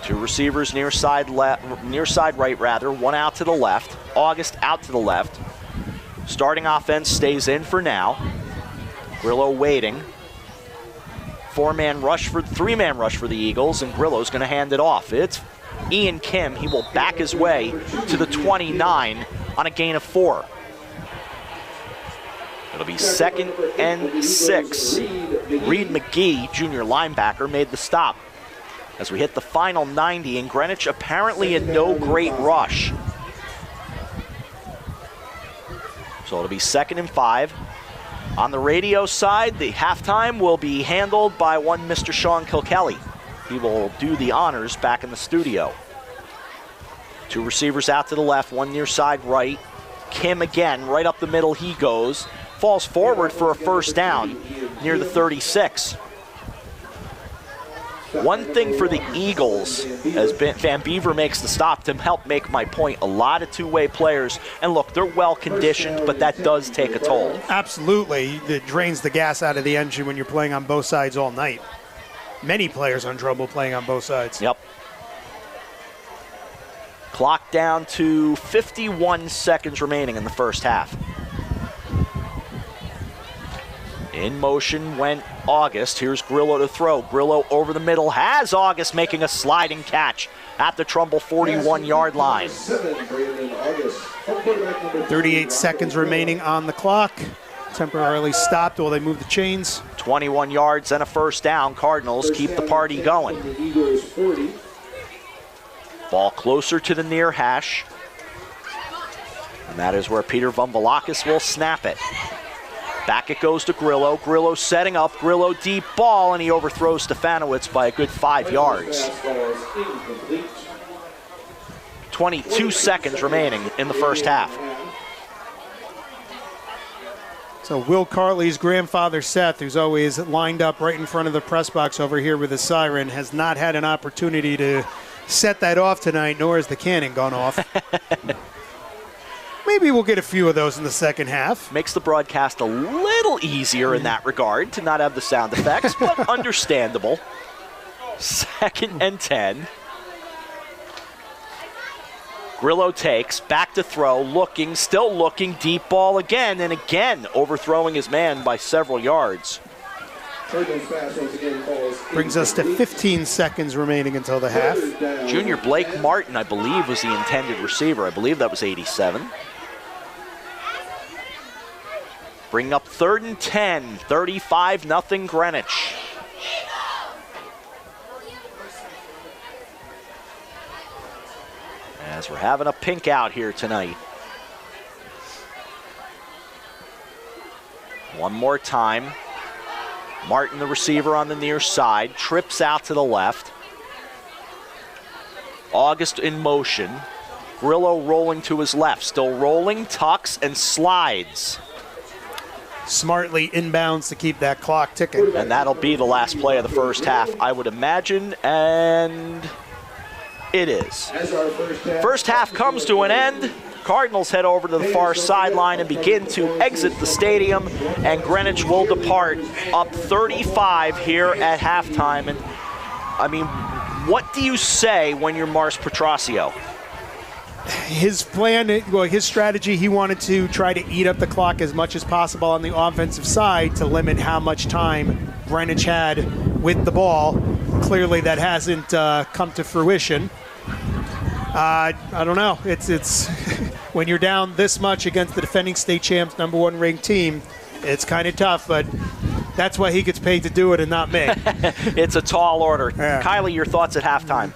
2 receivers near side right, one out to the left. August out to the left. Starting offense stays in for now. Grillo waiting. 3-man rush for the Eagles, and Grillo's going to hand it off. It's Ian Kim. He will back his way to the 29 on a gain of 4. It'll be 2nd and 6. Reed McGee, junior linebacker, made the stop. As we hit the final 90, and Greenwich apparently in no great rush. So it'll be 2nd and 5. On the radio side, the halftime will be handled by one Mr. Sean Kilkelly. He will do the honors back in the studio. 2 receivers out to the left, one near side right. Kim again, right up the middle he goes. Falls forward for a first down near the 36. One thing for the Eagles, as Van Beaver makes the stop, to help make my point, a lot of two-way players. And look, they're well-conditioned, but that does take a toll. Absolutely. It drains the gas out of the engine when you're playing on both sides all night. Many players on Trumbull playing on both sides. Yep. Clock down to 51 seconds remaining in the first half. In motion went August. Here's Grillo to throw. Grillo over the middle has August making a sliding catch at the Trumbull 41-yard line. 38 seconds remaining on the clock. Temporarily stopped while they move the chains. 21 yards and a first down. Cardinals keep the party going. Ball closer to the near hash. And that is where Peter Vumbalakis will snap it. Back it goes to Grillo. Grillo setting up. Grillo deep ball, and he overthrows Stefanowicz by a good 5 yards. 22 seconds remaining in the first half. So Will Cartley's grandfather, Seth, who's always lined up right in front of the press box over here with a siren, has not had an opportunity to set that off tonight, nor has the cannon gone off. Maybe we'll get a few of those in the second half. Makes the broadcast a little easier in that regard to not have the sound effects, but understandable. 2nd and 10. Grillo takes, back to throw, looking, still looking, deep ball again, and again overthrowing his man by several yards. Brings us to 15 seconds remaining until the half. Junior Blake Martin, I believe, was the intended receiver. I believe that was 87. Bringing up 3rd and 10, 35-0 Greenwich. As we're having a pink out here tonight. One more time. Martin, the receiver on the near side, trips out to the left. August in motion. Grillo rolling to his left. Still rolling, tucks, and slides. Smartly inbounds to keep that clock ticking. And that'll be the last play of the first half, I would imagine, and it is. First half comes to an end. Cardinals head over to the far sideline and begin to exit the stadium, and Greenwich will depart up 35 here at halftime. And I mean, what do you say when you're Mars Petrosio? His plan, well, his strategy, he wanted to try to eat up the clock as much as possible on the offensive side to limit how much time Greenwich had with the ball. Clearly that hasn't come to fruition. I don't know. It's when you're down this much against the defending state champs, #1 ranked team, it's kind of tough, but that's why he gets paid to do it and not me. It's a tall order. Yeah. Kylie, your thoughts at halftime?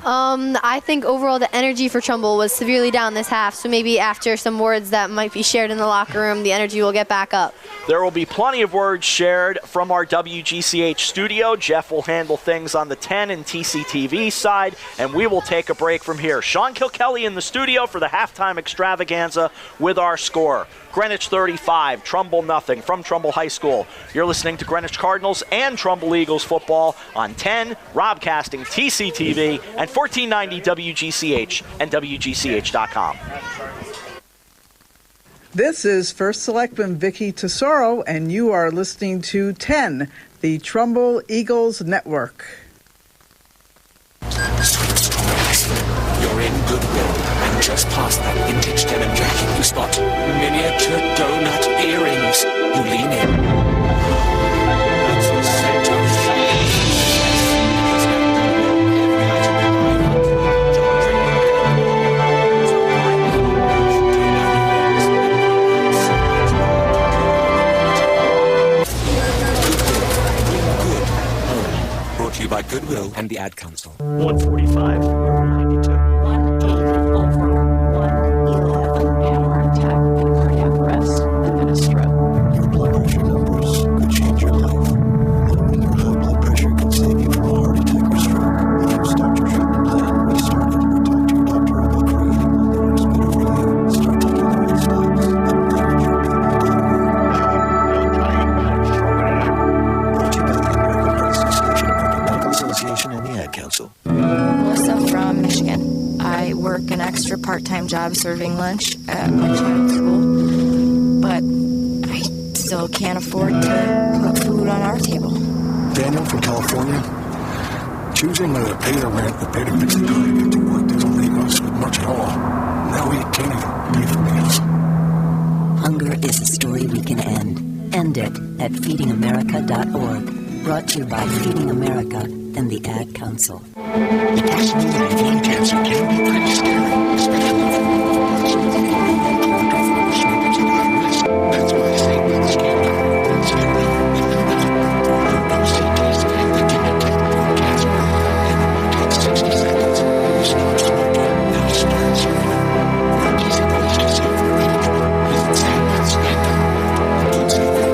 I think overall the energy for Trumbull was severely down this half, so maybe after some words that might be shared in the locker room, the energy will get back up. There will be plenty of words shared from our WGCH studio. Jeff will handle things on the 10 and TCTV side, and we will take a break from here. Sean Kilkelly in the studio for the halftime extravaganza with our score. Greenwich 35, Trumbull nothing from Trumbull High School. You're listening to Greenwich Cardinals and Trumbull Eagles football on 10, Robcasting, TCTV, and 1490 WGCH and WGCH.com. This is First Selectman Vicky Tesoro, and you are listening to 10, the Trumbull Eagles Network. You're in Goodwill, and just past that vintage denim jacket you spot miniature donut earrings. You lean in. That's the scent of Brought to you by Goodwill and the Ad Council. 145 over 92. 180 over 111. And heart attack and cardiac arrest and then a stroke. Your blood pressure numbers could change your life. Lowering your high blood pressure can save you from a heart attack or stroke. If you start your treatment plan, restart it, or talk to your doctor about creating one that works better for you. Start taking the right steps at PlanningYourBeauty.org. Brought to you by the American Heart Association, American Medical Association, and the Ad Council. Melissa from Michigan. I work an extra part-time job serving lunch at my child's school, but I still can't afford to put food on our table. Daniel from California. Choosing whether to pay the rent or pay to fix the car to get to work doesn't leave us with much at all. Now we can't even pay for meals. Hunger is a story we can end. End it at feedingamerica.org. Brought to you by Feeding America and the Ad Council. The possibility of lung cancer can be pretty scary, especially if you're smokers at high risk. That's why St. Louis Cancer and OCDs that can detect lung cancer in 60 seconds. Start smoking, then start surfing. For easy ways to save your energy, visit stlouiscan.org. Don't save your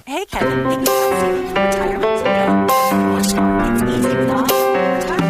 Hey, Kevin, making retirement? No. What's it's easy with all retirement.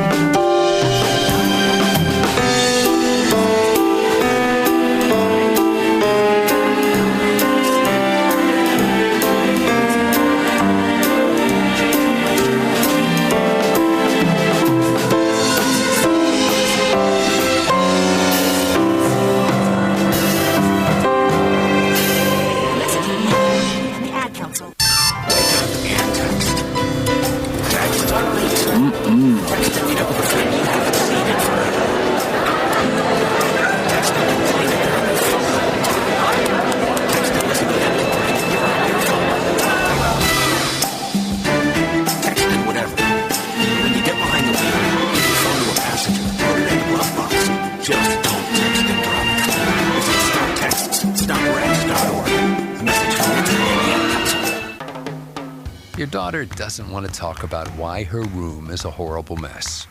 Your daughter doesn't want to talk about why her room is a horrible mess.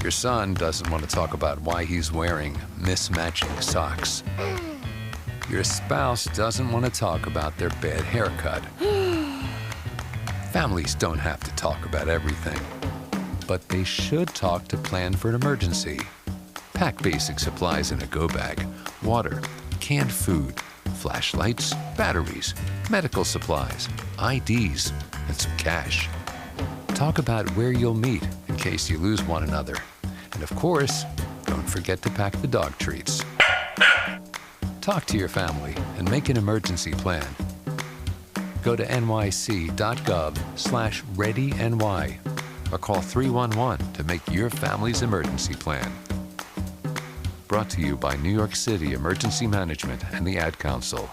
Your son doesn't want to talk about why he's wearing mismatching socks. Your spouse doesn't want to talk about their bad haircut. Families don't have to talk about everything, but they should talk to plan for an emergency. Pack basic supplies in a go bag: water, canned food, flashlights, batteries, medical supplies, IDs, and some cash. Talk about where you'll meet in case you lose one another. And of course, don't forget to pack the dog treats. Talk to your family and make an emergency plan. Go to nyc.gov/readyny or call 311 to make your family's emergency plan. Brought to you by New York City Emergency Management and the Ad Council.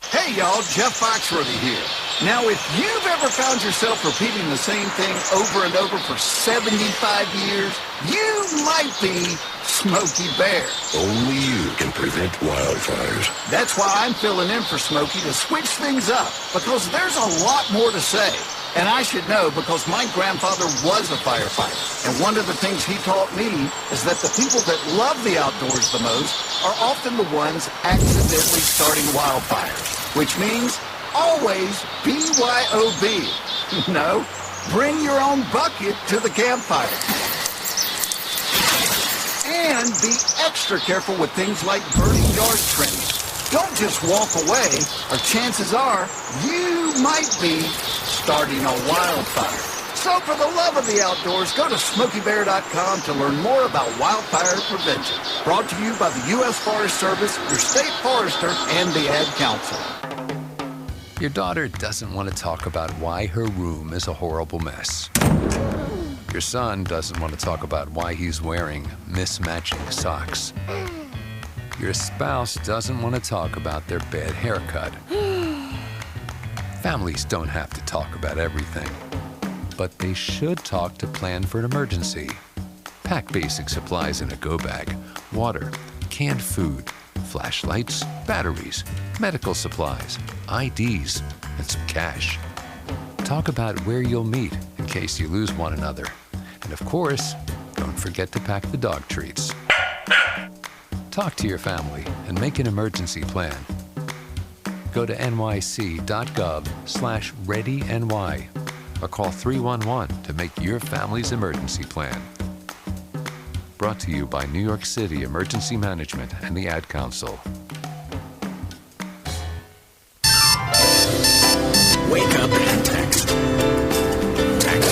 Hey y'all, Jeff Foxworthy here. Now, if you've ever found yourself repeating the same thing over and over for 75 years, you might be Smokey Bear. Only you can prevent wildfires. That's why I'm filling in for Smokey to switch things up, because there's a lot more to say. And I should know because my grandfather was a firefighter. And one of the things he taught me is that the people that love the outdoors the most are often the ones accidentally starting wildfires, which means always BYOB. No, bring your own bucket to the campfire. And be extra careful with things like burning yard trims. Don't just walk away, or chances are you might be starting a wildfire. So for the love of the outdoors, go to SmokeyBear.com to learn more about wildfire prevention. Brought to you by the U.S. Forest Service, your state forester, and the Ad Council. Your daughter doesn't want to talk about why her room is a horrible mess. Your son doesn't want to talk about why he's wearing mismatching socks. Your spouse doesn't want to talk about their bad haircut. Families don't have to talk about everything, but they should talk to plan for an emergency. Pack basic supplies in a go bag: water, canned food, flashlights, batteries, medical supplies, IDs, and some cash. Talk about where you'll meet in case you lose one another. And of course, don't forget to pack the dog treats. Talk to your family and make an emergency plan. Go to nyc.gov/readyny or call 311 to make your family's emergency plan. Brought to you by New York City Emergency Management and the Ad Council. Wake up and text. Text.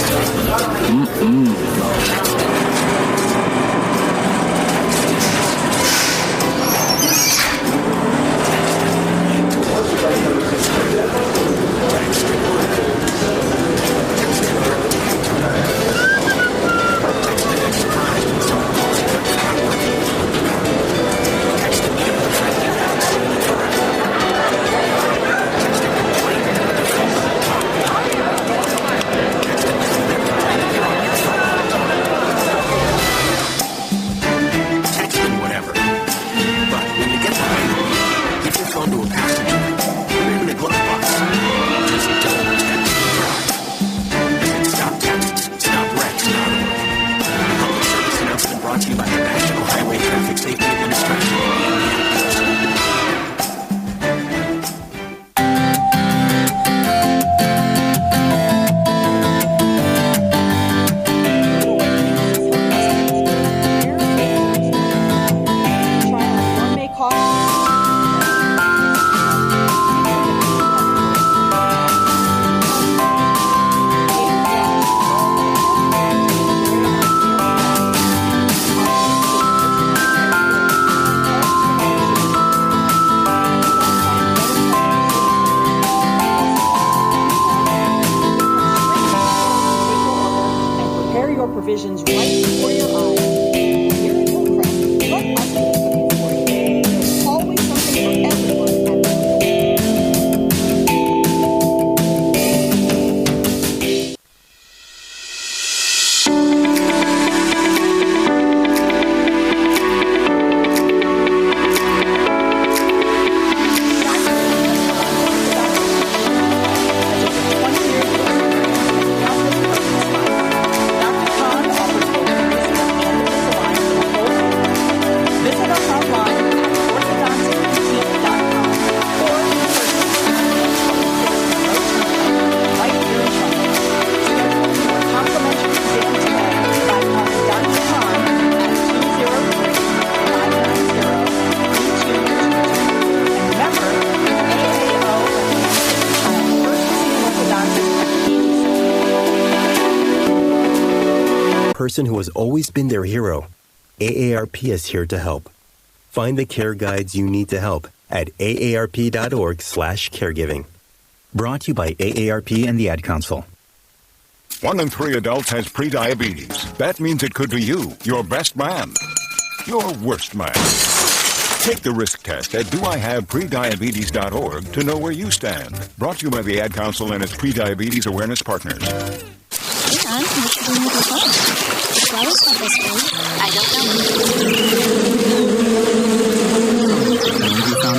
provisions right before your eyes. Here at Hillcrest, let us do the cooking for you. There's always something for everyone at person who has always been their hero. AARP is here to help. Find the care guides you need to help at aarp.org/caregiving. Brought to you by AARP and the Ad Council. 1 in 3 adults has prediabetes. That means it could be you, your best man, your worst man. Take the risk test at doihaveprediabetes.org to know where you stand. Brought to you by the Ad Council and its prediabetes awareness partners. I don't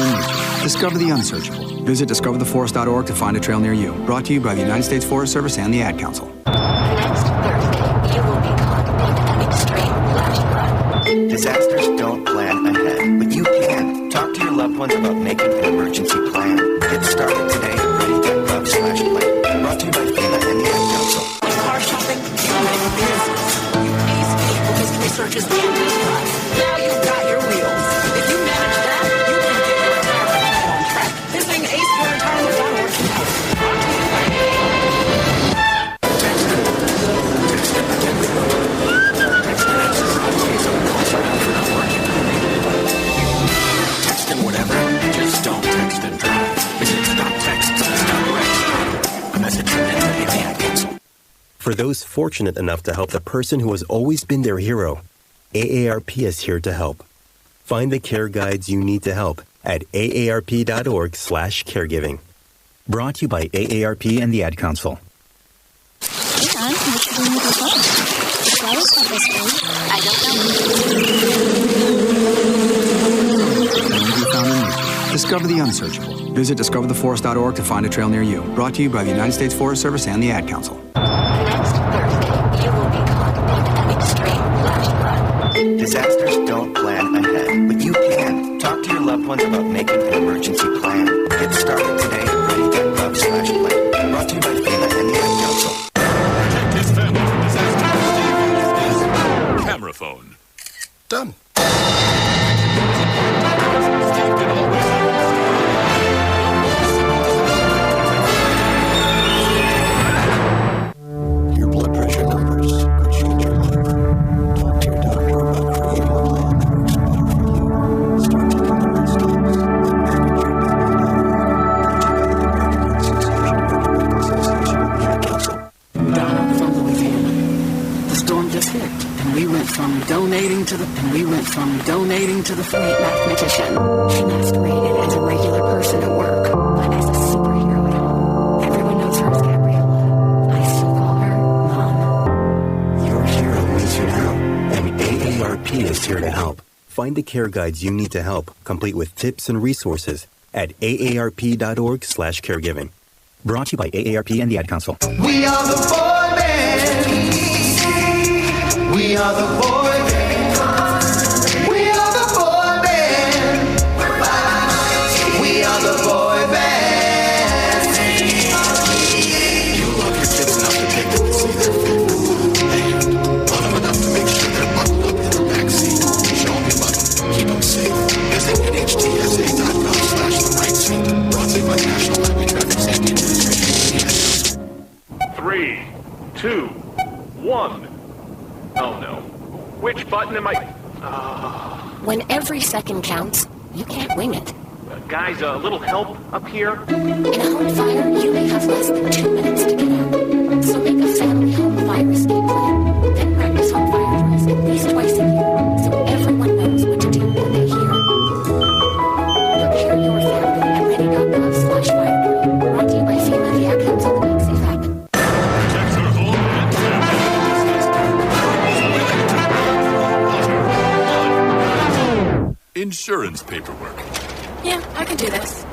know. Discover the unsearchable. Visit discovertheforest.org to find a trail near you. Brought to you by the United States Forest Service and the Ad Council. Next Thursday, you will be caught in an extreme flash flood. Disasters don't plan ahead, but you can. Talk to your loved ones about making an emergency plan. Get started today at ready.gov/plan. Brought to you by FEMA and the Ad Council. Car shopping, you make business. You ace vehicle history searches and drive. Now you've got your wheels. If you manage that, you can get your retirement plan on track. Visiting aceyourretirement.org can help. Text and whatever, just don't text and drive. Visit stoptext.rex.org. A message from the Ad Council. For those fortunate enough to help the person who has always been their hero, AARP is here to help. Find the care guides you need to help at aarp.org/caregiving. Brought to you by AARP and the Ad Council. I don't know. Discover the unsearchable. Visit discovertheforest.org to find a trail near you. Brought to you by the United States Forest Service and the Ad Council. Next Thursday, you will be caught in an extreme flash flood. Disasters don't plan ahead, but you can. Talk to your loved ones about making an emergency plan. Get started to the, and we went from donating to the great mathematician. She masqueraded as a regular person at work, but as a superhero at home. Everyone knows her as Gabriella. I still call her Mom. Your hero needs your help, and AARP is here to help. Find the care guides you need to help, complete with tips and resources at aarp.org/caregiving. Brought to you by AARP and the Ad Council. We are the boy band. We are the boy band. We are the boy band. We are the boy band. You love your kids enough to take them to see their favorite band. Love them enough to make sure they're buckled up in the backseat. Show them you love them. Keep them safe. Visit NHTSA.gov/the right seat. Brought to you by National Highway Traffic Safety Administration. 3, 2, 1. Oh no. Which button am I? When every second counts, you can't wing it. Guys, a little help up here? In a home fire, you may have less than 2 minutes to get out. So make a family home fire escape plan. Then practice home fire drills at least twice a year, so everyone knows what to do when they hear. Prepare your family at ready.gov/fire drill. Brought to you by FEMA, the Ad Council, and Make Safe Happen. Insurance paperwork. Yeah, I can do this.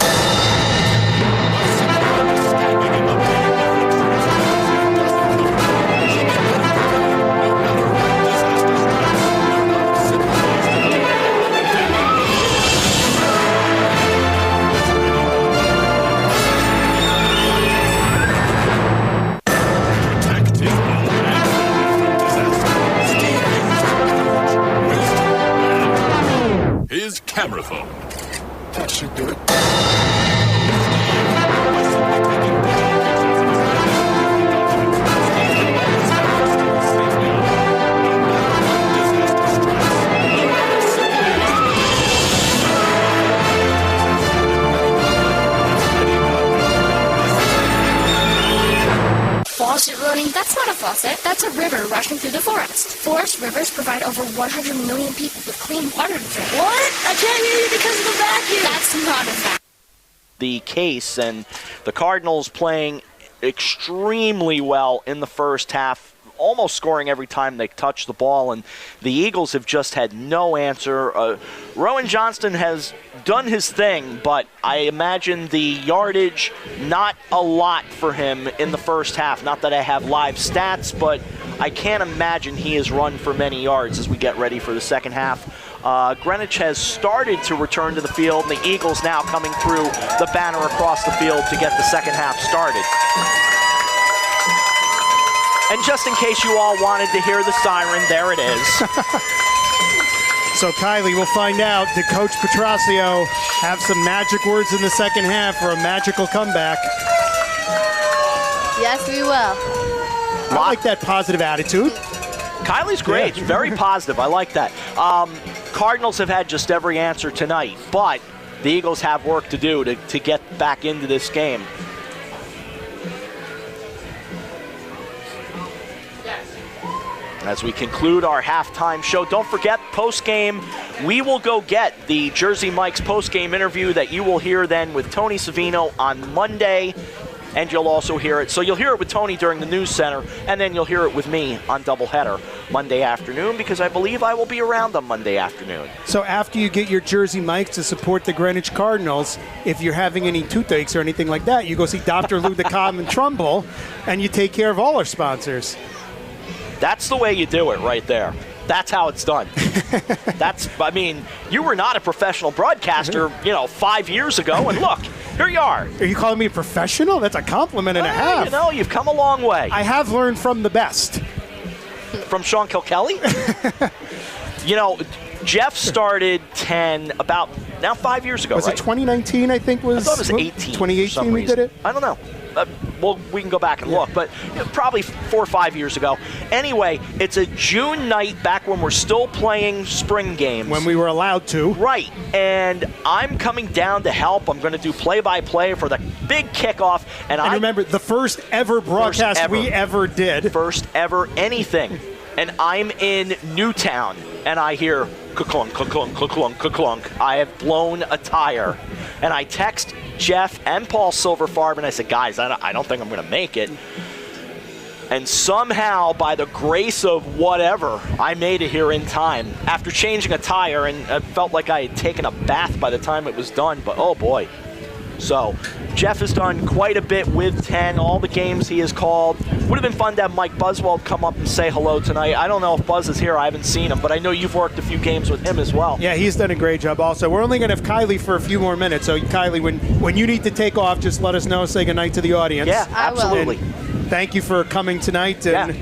His camera phone. That should do it. Faucet running? That's not a faucet. That's a river rushing through the forest. Forest rivers provide over 100 million people with clean water to drink. What? I can't hear you because of the vacuum. That's not a fact. The case, and the Cardinals playing extremely well in the first half, almost scoring every time they touch the ball, and the Eagles have just had no answer. Rowan Johnston has done his thing, but I imagine the yardage, not a lot for him in the first half. Not that I have live stats, but I can't imagine he has run for many yards as we get ready for the second half. Greenwich has started to return to the field, and the Eagles now coming through the banner across the field to get the second half started. And just in case you all wanted to hear the siren, there it is. So, Kylie, we'll find out. Did Coach Petrosio have some magic words in the second half for a magical comeback? Yes, we will. I like that positive attitude. Kylie's great. Yeah. Very positive. I like that. Cardinals have had just every answer tonight, but the Eagles have work to do to get back into this game. As we conclude our halftime show, don't forget, post-game, we will go get the Jersey Mike's post-game interview that you will hear then with Tony Savino on Monday, and you'll also hear it. So you'll hear it with Tony during the news center, and then you'll hear it with me on doubleheader Monday afternoon, because I believe I will be around on Monday afternoon. So after you get your Jersey Mike's to support the Greenwich Cardinals, if you're having any toothaches or anything like that, you go see Dr. Lou DeCom in Trumbull, and you take care of all our sponsors. That's the way you do it right there. That's how it's done. I mean, you were not a professional broadcaster, 5 years ago, and look, here you are. Are you calling me a professional? That's a compliment and a half. You've come a long way. I have learned from the best. From Sean Kilkelly? Jeff started 10 about now 5 years ago, Was it 2019, I think? I thought it was 18. 2018 we did it? I don't know. Well, we can go back and look, but probably 4 or 5 years ago. Anyway, it's a June night back when we're still playing spring games. When we were allowed to. Right, and I'm coming down to help. I'm going to do play-by-play for the big kickoff. And remember, the first ever broadcast we ever did. First ever anything. and I'm in Newtown, and I hear ka-clunk, ka-clunk, ka-clunk, ka-clunk. I have blown a tire. And I text Jeff and Paul Silverfarb, and I said, guys, I don't think I'm going to make it. And somehow, by the grace of whatever, I made it here in time. After changing a tire, and it felt like I had taken a bath by the time it was done, but oh boy. So, Jeff has done quite a bit with 10, all the games he has called. Would have been fun to have Mike Buswald come up and say hello tonight. I don't know if Buzz is here. I haven't seen him, but I know you've worked a few games with him as well. Yeah, he's done a great job also. We're only going to have Kylie for a few more minutes. So, Kylie, when you need to take off, just let us know. Say goodnight to the audience. Yeah, absolutely. And thank you for coming tonight. And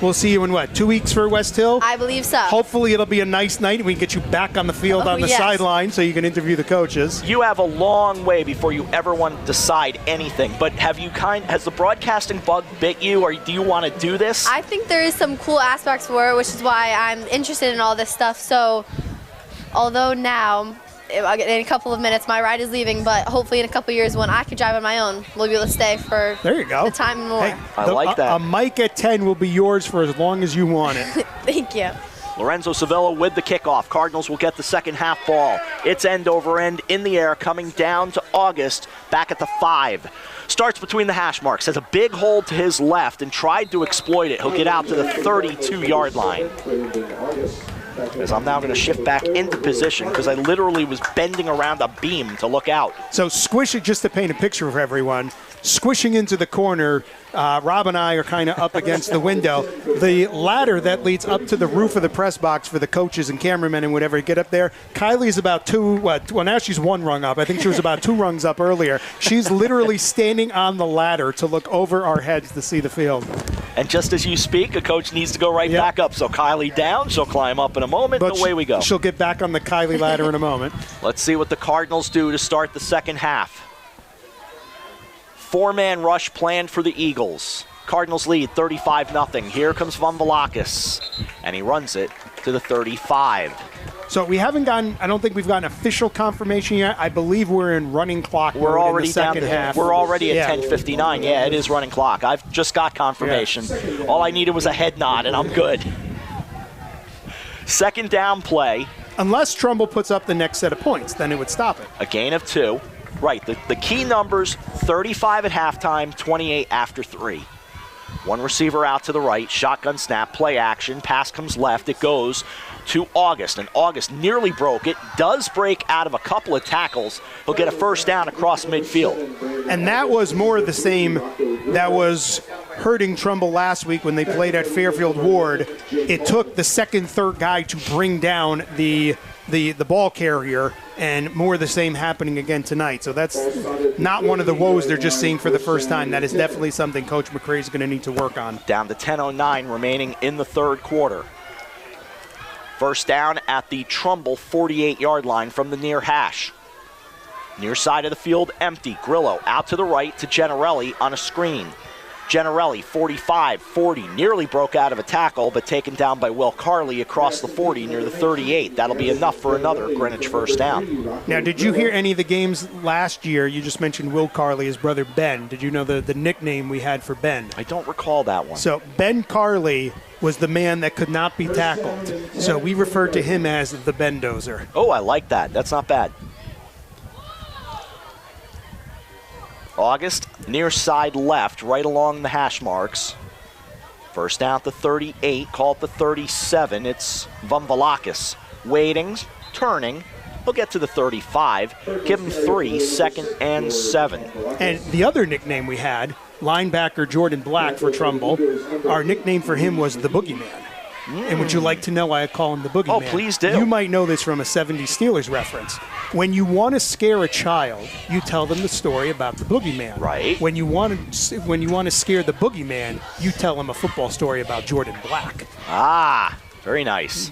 we'll see you in, 2 weeks for West Hill? I believe so. Hopefully it'll be a nice night and we can get you back on the field on the sideline so you can interview the coaches. You have a long way before you ever want to decide anything, but has the broadcasting bug bit you, or do you want to do this? I think there is some cool aspects for it, which is why I'm interested in all this stuff. So, although now, in a couple of minutes, my ride is leaving, but hopefully in a couple of years when I can drive on my own, we'll be able to stay for there you go. the time and more. Hey, I like that. A mic at 10 will be yours for as long as you want it. Thank you. Lorenzo Sevilla with the kickoff. Cardinals will get the second half ball. It's end over end in the air, coming down to August, back at the 5. Starts between the hash marks, has a big hole to his left and tried to exploit it. He'll get out to the 32-yard line. As I'm now going to shift back into position because I literally was bending around a beam to look out. So squish it, just to paint a picture for everyone, squishing into the corner, Rob and I are kind of up against the window. The ladder that leads up to the roof of the press box for the coaches and cameramen and whatever get up there, Kylie's about now she's one rung up. I think she was about 2 rungs up earlier. She's literally standing on the ladder to look over our heads to see the field. And just as you speak, a coach needs to go right back up. So Kylie down, she'll climb up in a moment, and away we go. She'll get back on the Kylie ladder in a moment. Let's see what the Cardinals do to start the second half. 4-man rush planned for the Eagles. Cardinals lead 35-0. Here comes Von Velakis, and he runs it to the 35. So we haven't gotten, I don't think we've gotten official confirmation yet. I believe we're in running clock mode in the second half. We're already at 10:59. Yeah, it is running clock. I've just got confirmation. All I needed was a head nod, and I'm good. Second down play. Unless Trumbull puts up the next set of points, then it would stop it. A gain of 2. Right, the key numbers, 35 at halftime, 28 after 3. One receiver out to the right, shotgun snap, play action, pass comes left, it goes to August, and August nearly broke it, does break out of a couple of tackles. He'll get a first down across midfield. And that was more of the same that was hurting Trumbull last week when they played at Fairfield Ward. It took the second, third guy to bring down the ball carrier, and more of the same happening again tonight. So that's not one of the woes they're just seeing for the first time. That is definitely something Coach McCray is going to need to work on. Down to 10:09 remaining in the third quarter. First down at the Trumbull 48-yard line from the near hash. Near side of the field empty. Grillo out to the right to Generelli on a screen. Generelli, 45-40, nearly broke out of a tackle, but taken down by Will Carley across the 40 near the 38. That'll be enough for another Greenwich first down. Now, did you hear any of the games last year? You just mentioned Will Carley, his brother Ben. Did you know the nickname we had for Ben? I don't recall that one. So Ben Carley was the man that could not be tackled. So we referred to him as the Bendozer. Oh, I like that. That's not bad. August, near side left, right along the hash marks. First down at the 38, call it the 37. It's Von Velakis. Waiting, turning. He'll get to the 35. Give him 3, second and 7. And the other nickname we had, linebacker Jordan Black for Trumbull, our nickname for him was the Boogeyman. And would you like to know why I call him the Boogeyman? Oh, please do. You might know this from a 70s Steelers reference. When you want to scare a child, you tell them the story about the Boogeyman. Right. When you want to scare the Boogeyman, you tell them a football story about Jordan Black. Ah, very nice.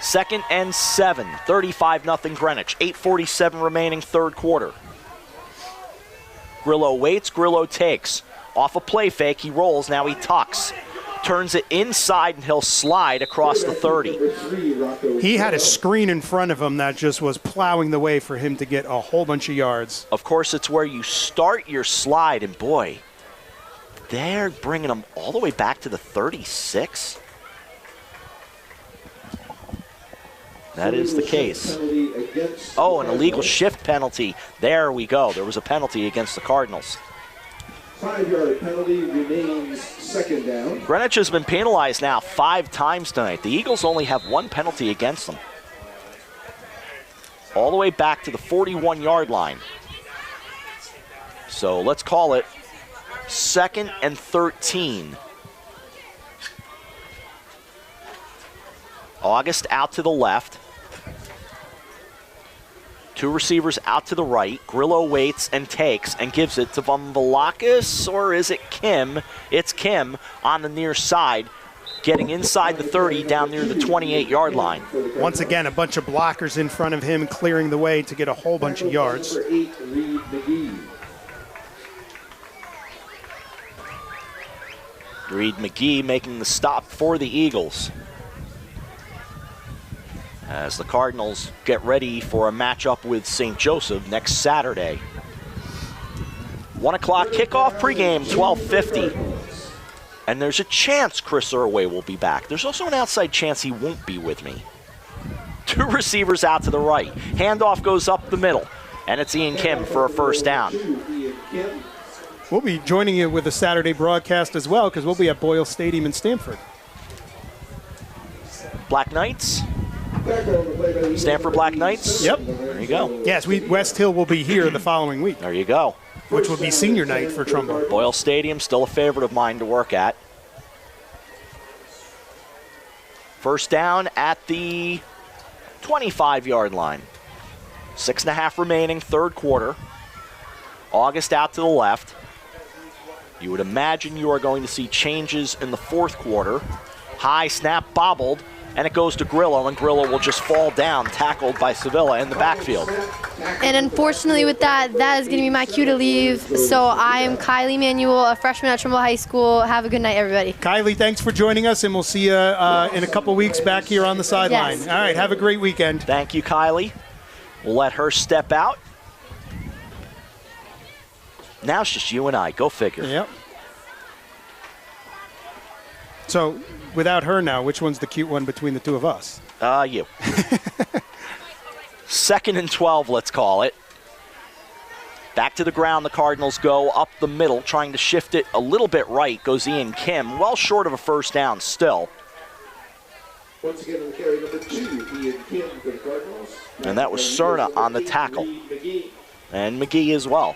Second and 7, 35-0 Greenwich. 8:47 remaining third quarter. Grillo waits, Grillo takes. Off a play fake, he rolls, now he tucks. Turns it inside, and he'll slide across the 30. He had a screen in front of him that just was plowing the way for him to get a whole bunch of yards. Of course, it's where you start your slide, and boy, they're bringing him all the way back to the 36. That is the case. Oh, an illegal shift penalty. There we go. There was a penalty against the Cardinals. 5-yard penalty remains second down. Greenwich has been penalized now 5 times tonight. The Eagles only have 1 penalty against them. All the way back to the 41-yard line. So let's call it 2nd and 13. August out to the left. 2 receivers out to the right. Grillo waits and takes and gives it to Vumvalakis, or is it Kim? It's Kim on the near side, getting inside the 30 down near the 28-yard line. Once again, a bunch of blockers in front of him, clearing the way to get a whole bunch of yards. Reed McGee making the stop for the Eagles, as the Cardinals get ready for a matchup with St. Joseph next Saturday. 1 o'clock kickoff, pregame, 12:50. And there's a chance Chris Irway will be back. There's also an outside chance he won't be with me. 2 receivers out to the right. Handoff goes up the middle, and it's Ian Kim for a first down. We'll be joining you with a Saturday broadcast as well, because we'll be at Boyle Stadium in Stamford. Black Knights. Stanford Black Knights? Yep. There you go. Yes, West Hill will be here the following week. There you go. Which will be senior night for Trumbull. Boyle Stadium, still a favorite of mine to work at. First down at the 25-yard line. 6.5 remaining, third quarter. August out to the left. You would imagine you are going to see changes in the fourth quarter. High snap bobbled, and it goes to Grillo, and Grillo will just fall down, tackled by Sevilla in the backfield. And unfortunately with that is going to be my cue to leave. So I am Kylie Manuel, a freshman at Trumbull High School. Have a good night, everybody. Kylie, thanks for joining us, and we'll see you in a couple weeks back here on the sideline. Yes. All right, have a great weekend. Thank you, Kylie. We'll let her step out. Now it's just you and I. Go figure. Yep. So, without her now, which one's the cute one between the two of us? You. 2nd and 12, let's call it. Back to the ground, the Cardinals go up the middle, trying to shift it a little bit right. Goes Ian Kim, well short of a first down still. Once again, on carry number 2, Ian Kim for the Cardinals. And that was Cerna on the tackle. And McGee as well.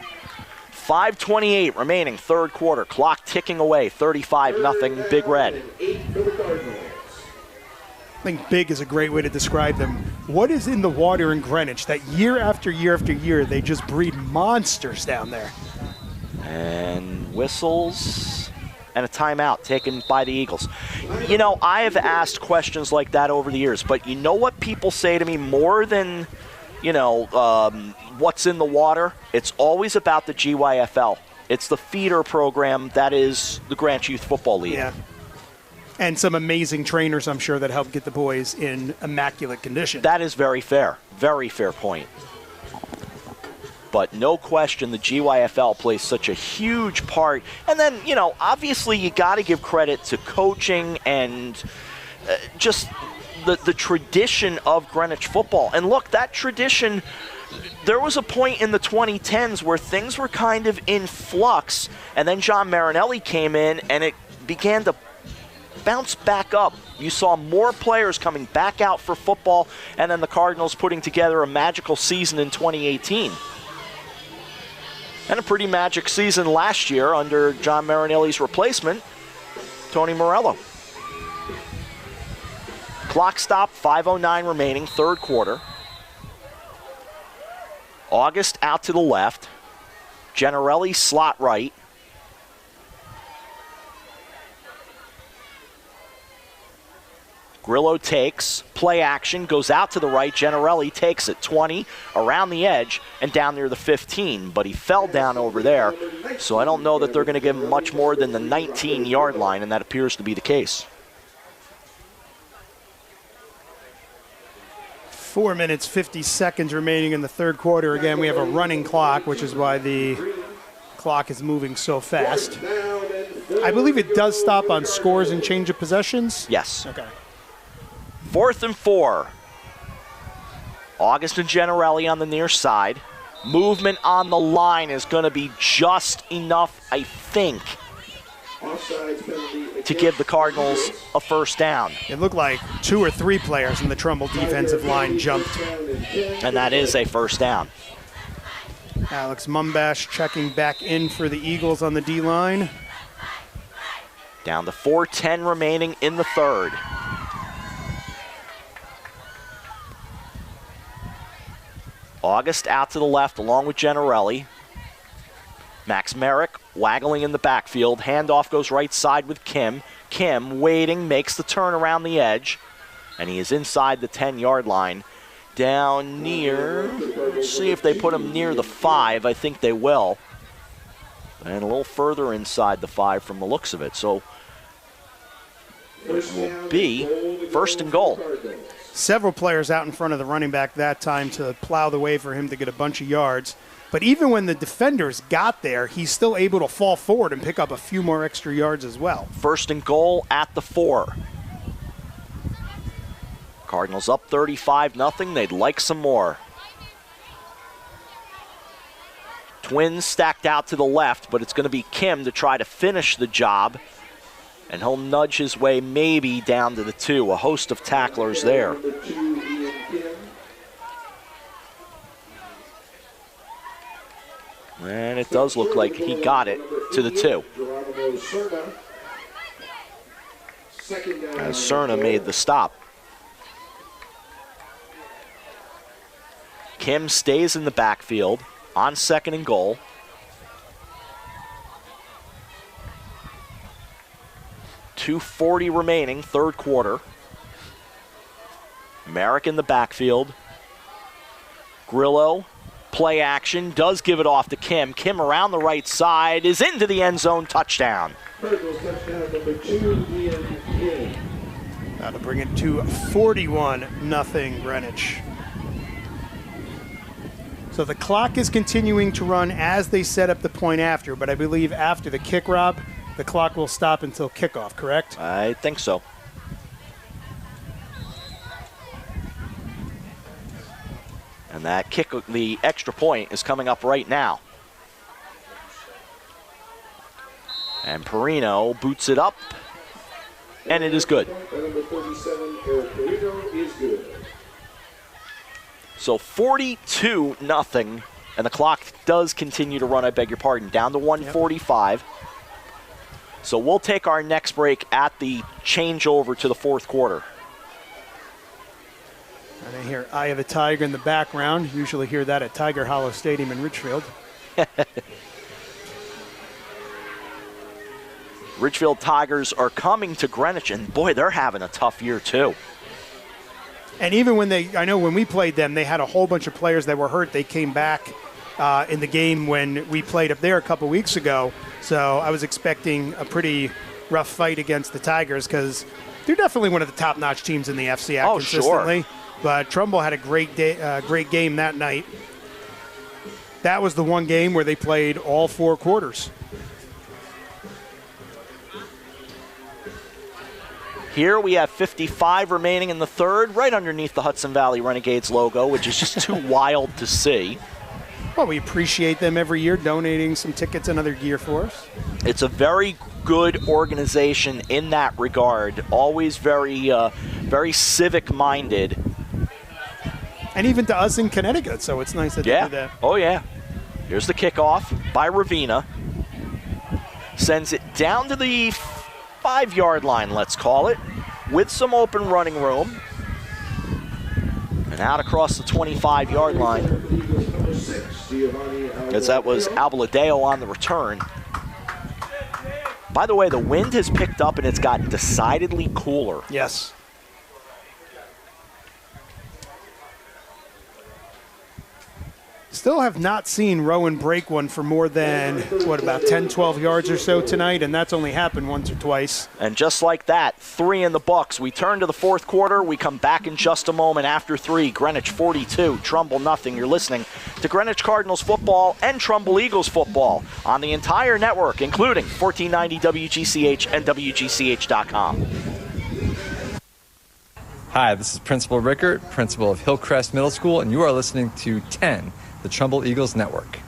5:28 remaining, third quarter. Clock ticking away, 35-0, Big Red. I think big is a great way to describe them. What is in the water in Greenwich that year after year after year they just breed monsters down there? And whistles and a timeout taken by the Eagles. You know, I have asked questions like that over the years, but you know what people say to me more than, what's in the water? It's always about the GYFL. It's the feeder program that is the Greenwich Youth Football League. Yeah. And some amazing trainers, I'm sure, that help get the boys in immaculate condition. That is very fair. Very fair point. But no question, the GYFL plays such a huge part. And then, obviously you got to give credit to coaching and just the tradition of Greenwich football. And look, that tradition, there was a point in the 2010s where things were kind of in flux, and then John Marinelli came in, and it began to bounce back up. You saw more players coming back out for football, and then the Cardinals putting together a magical season in 2018. And a pretty magic season last year under John Marinelli's replacement, Tony Morello. Clock stop, 5:09 remaining, third quarter. August out to the left. Gennarelli slot right. Grillo takes, play action, goes out to the right. Gennarelli takes it 20, around the edge, and down near the 15. But he fell down over there, so I don't know that they're going to give him much more than the 19-yard line, and that appears to be the case. 4 minutes, 50 seconds remaining in the third quarter. Again, we have a running clock, which is why the clock is moving so fast. I believe it does stop on scores and change of possessions? Yes. Okay. 4th and 4. August and Gennarelli on the near side. Movement on the line is going to be just enough, I think, to give the Cardinals a first down. It looked like 2 or 3 players in the Trumbull defensive line jumped. And that is a first down. Alex Mumbash checking back in for the Eagles on the D-line. Down to 4:10 remaining in the third. August out to the left along with Gennarelli. Max Merrick waggling in the backfield. Handoff goes right side with Kim. Kim waiting, makes the turn around the edge. And he is inside the 10-yard line. Down near, let's see if they put him near the 5. I think they will. And a little further inside the 5 from the looks of it. So it will be first and goal. Several players out in front of the running back that time to plow the way for him to get a bunch of yards. But even when the defenders got there, he's still able to fall forward and pick up a few more extra yards as well. First and goal at the 4. Cardinals up 35-0. They'd like some more. Twins stacked out to the left, but it's going to be Kim to try to finish the job. And he'll nudge his way maybe down to the 2. A host of tacklers there. And it does look like he got it to the 2. As Cerna made the stop. Kim stays in the backfield on second and goal. .240 remaining, third quarter. Merrick in the backfield. Grillo, play action, does give it off to Kim. Kim around the right side, is into the end zone, touchdown. That'll bring it to 41-0 Greenwich. So the clock is continuing to run as they set up the point after, but I believe after the kick, Rob, the clock will stop until kickoff, correct? I think so. And that kick, the extra point, is coming up right now. And Perino boots it up, and it is good. Number 37, Eric Perino, is good. So 42-0, and the clock does continue to run, I beg your pardon, down to 1:45. Yep. So we'll take our next break at the changeover to the fourth quarter. And I hear Eye of the Tiger in the background. Usually hear that at Tiger Hollow Stadium in Richfield. Richfield Tigers are coming to Greenwich, and boy, they're having a tough year too. And even when I know when we played them, they had a whole bunch of players that were hurt. They came back in the game when we played up there a couple weeks ago. So I was expecting a pretty rough fight against the Tigers because they're definitely one of the top-notch teams in the FCAC consistently. Sure. But Trumbull had a great game that night. That was the one game where they played all 4 quarters. Here we have 55 remaining in the third, right underneath the Hudson Valley Renegades logo, which is just too wild to see. Well, we appreciate them every year donating some tickets and other gear for us. It's a very good organization in that regard. Always very, very civic-minded. And even to us in Connecticut, so it's nice that they do that. Oh, yeah. Here's the kickoff by Ravina. Sends it down to the 5-yard line, let's call it, with some open running room. And out across the 25-yard line. As that was Albaladeo on the return. By the way, the wind has picked up and it's gotten decidedly cooler. Yes. Still have not seen Rowan break one for more than, about 10, 12 yards or so tonight, and that's only happened once or twice. And just like that, 3 in the books. We turn to the fourth quarter. We come back in just a moment after 3. Greenwich 42, Trumbull nothing. You're listening to Greenwich Cardinals football and Trumbull Eagles football on the entire network, including 1490 WGCH and WGCH.com. Hi, this is Principal Rickert, principal of Hillcrest Middle School, and you are listening to 10, the Trumbull Eagles Network.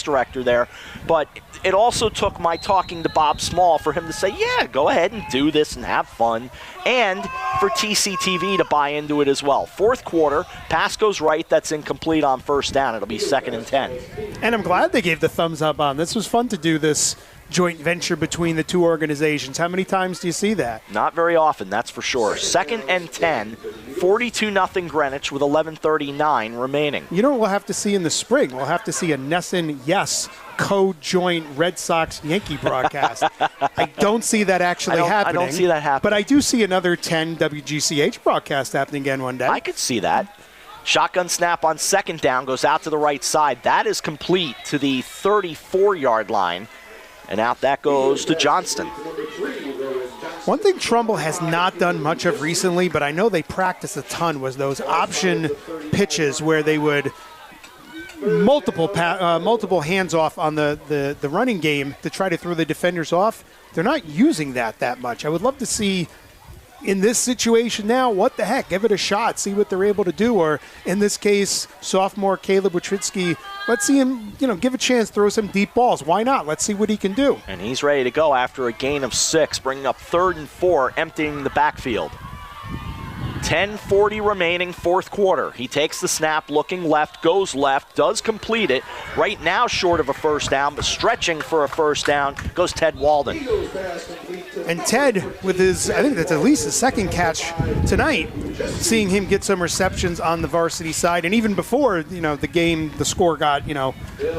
Director there, but it also took my talking to Bob Small for him to say, yeah, go ahead and do this and have fun, and for TCTV to buy into it as well. Fourth quarter, pass goes right, that's incomplete on first down. It'll be 2nd and 10. And I'm glad they gave the thumbs up on this. Was fun to do this joint venture between the two organizations. How many times do you see that? Not very often, that's for sure. 2nd and 10, 42-0 Greenwich with 11:39 remaining. You know what we'll have to see in the spring? We'll have to see a Nesson Yes co-joint Red Sox-Yankee broadcast. I don't see that actually happening. I don't see that happening. But I do see another 10 WGCH broadcast happening again one day. I could see that. Shotgun snap on 2nd down, goes out to the right side. That is complete to the 34-yard line. And out that goes to Johnston. One thing Trumbull has not done much of recently, but I know they practice a ton, was those option pitches where they would multiple hands off on the running game to try to throw the defenders off. They're not using that much. I would love to see in this situation now, what the heck, give it a shot, see what they're able to do. Or in this case, sophomore Caleb Witritzky, let's see him, give a chance, throw some deep balls. Why not? Let's see what he can do. And he's ready to go after a gain of 6, bringing up 3rd and 4, emptying the backfield. 10:40 remaining, fourth quarter. He takes the snap, looking left, goes left, does complete it. Right now short of a first down, but stretching for a first down goes Ted Walden. And Ted, with his, I think that's at least his second catch tonight, seeing him get some receptions on the varsity side. And even before, the game, the score got,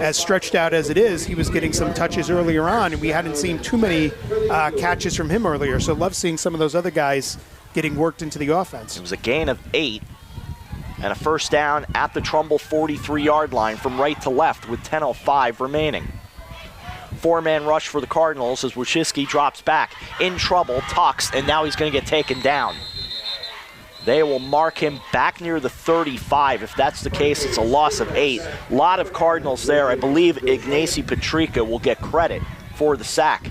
as stretched out as it is, he was getting some touches earlier on, and we hadn't seen too many catches from him earlier. So love seeing some of those other guys getting worked into the offense. It was a gain of 8 and a first down at the Trumbull 43-yard line from right to left with 10:05 remaining. 4-man rush for the Cardinals as Wojcicki drops back in trouble, tucks, and now he's going to get taken down. They will mark him back near the 35. If that's the case, it's a loss of 8. A lot of Cardinals there. I believe Ignacy Petrika will get credit for the sack.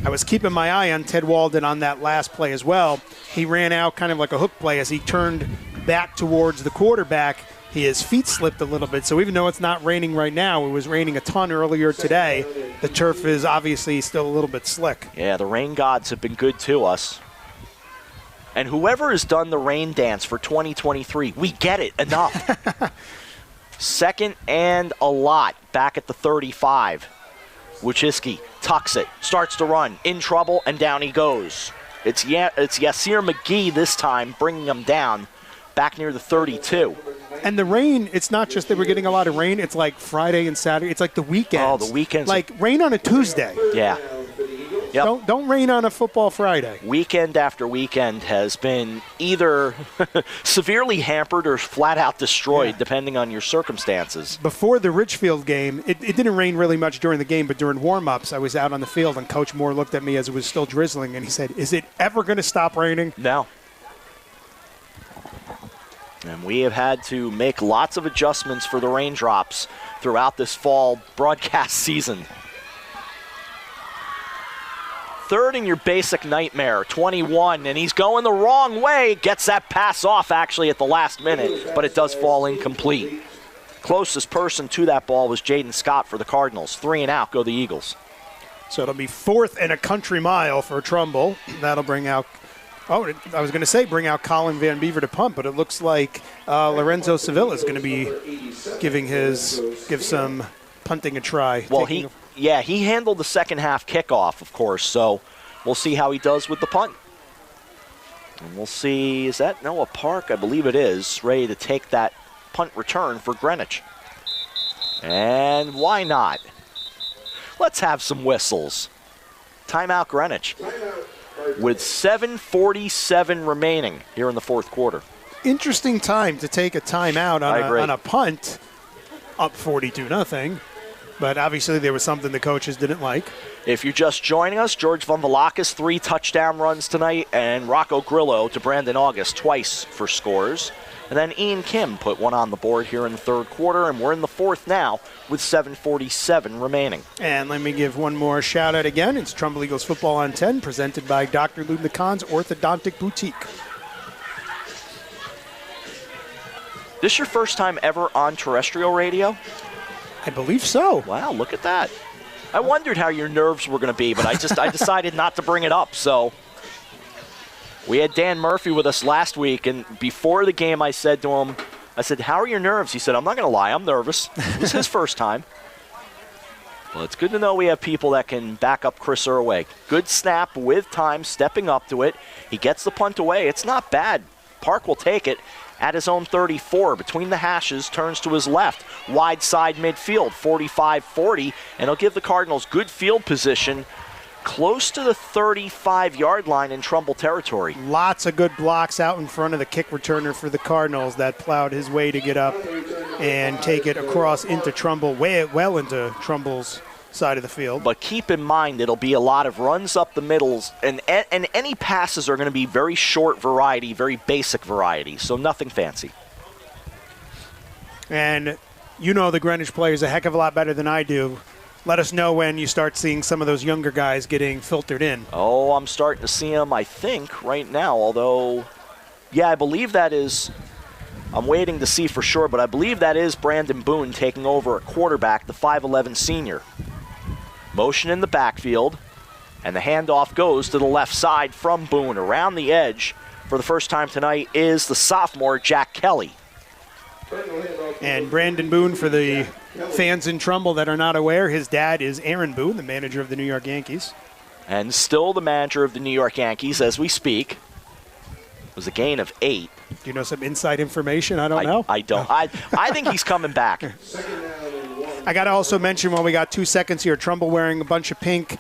I was keeping my eye on Ted Walden on that last play as well. He ran out kind of like a hook play as he turned back towards the quarterback. His feet slipped a little bit, so even though it's not raining right now, it was raining a ton earlier today. The turf is obviously still a little bit slick. Yeah, the rain gods have been good to us. And whoever has done the rain dance for 2023, we get it, enough. 2nd and a lot, back at the 35. Wojcicki tucks it, starts to run, in trouble, and down he goes. It's Yasir McGee this time, bringing him down, back near the 32. And the rain, it's not just that we're getting a lot of rain, it's like Friday and Saturday. It's like the weekends. Oh, the weekends. Like rain on a Tuesday. Yeah. Yep. Don't rain on a football Friday. Weekend after weekend has been either severely hampered or flat out destroyed, depending on your circumstances. Before the Richfield game, it didn't rain really much during the game, but during warm-ups, I was out on the field, and Coach Moore looked at me as it was still drizzling, and he said, "Is it ever going to stop raining?" No. And we have had to make lots of adjustments for the raindrops throughout this fall broadcast season. 3rd and your basic nightmare, 21, and he's going the wrong way. Gets that pass off actually at the last minute, but it does fall incomplete. Closest person to that ball was Jaden Scott for the Cardinals. 3 and out go the Eagles. So it'll be 4th and a country mile for Trumbull. That'll bring out, bring out Colin Van Beaver to punt, but it looks like Lorenzo Sevilla is going to be give some punting a try. Well, Yeah, he handled the second half kickoff, of course, so we'll see how he does with the punt. And we'll see, is that Noah Park? I believe it is, ready to take that punt return for Greenwich. And why not? Let's have some whistles. Timeout Greenwich with 7:47 remaining here in the fourth quarter. Interesting time to take a timeout on a punt up 42-0. But obviously there was something the coaches didn't like. If you're just joining us, George Vunvalakis, 3 touchdown runs tonight, and Rocco Grillo to Brandon August twice for scores. And then Ian Kim put one on the board here in the third quarter, and we're in the fourth now with 7:47 remaining. And let me give one more shout-out again. It's Trumbull Eagles Football on 10, presented by Dr. Lubna Khan's Orthodontic Boutique. This your first time ever on terrestrial radio? I believe so. Wow, look at that. I wondered how your nerves were going to be, but I decided not to bring it up. So we had Dan Murphy with us last week, and before the game I said to him, how are your nerves? He said, I'm not going to lie, I'm nervous. It was his first time. Well, it's good to know we have people that can back up Chris Irway. Good snap with time, stepping up to it. He gets the punt away. It's not bad. Park will take it. At his own 34, between the hashes, turns to his left. Wide side midfield, 45-40, and he'll give the Cardinals good field position close to the 35-yard line in Trumbull territory. Lots of good blocks out in front of the kick returner for the Cardinals that plowed his way to get up and take it across into Trumbull, well into Trumbull's side of the field. But keep in mind, it'll be a lot of runs up the middles, and any passes are going to be very short variety, very basic variety, so nothing fancy. And you know the Greenwich players a heck of a lot better than I do. Let us know when you start seeing some of those younger guys getting filtered in. Oh, I'm starting to see them, I think, right now, although, yeah, I believe that is... I'm waiting to see for sure, but I believe that is Brandon Boone taking over at quarterback, the 5'11 senior. Motion in the backfield, and the handoff goes to the left side from Boone. Around the edge for the first time tonight is the sophomore Jack Kelly. And Brandon Boone, for the fans in Trumbull that are not aware, his dad is Aaron Boone, the manager of the New York Yankees. And still the manager of the New York Yankees as we speak. It was a gain of 8. Do you know some inside information? I don't know. I don't. I think he's coming back. I got to also mention while we got 2 seconds here, Trumbull wearing a bunch of pink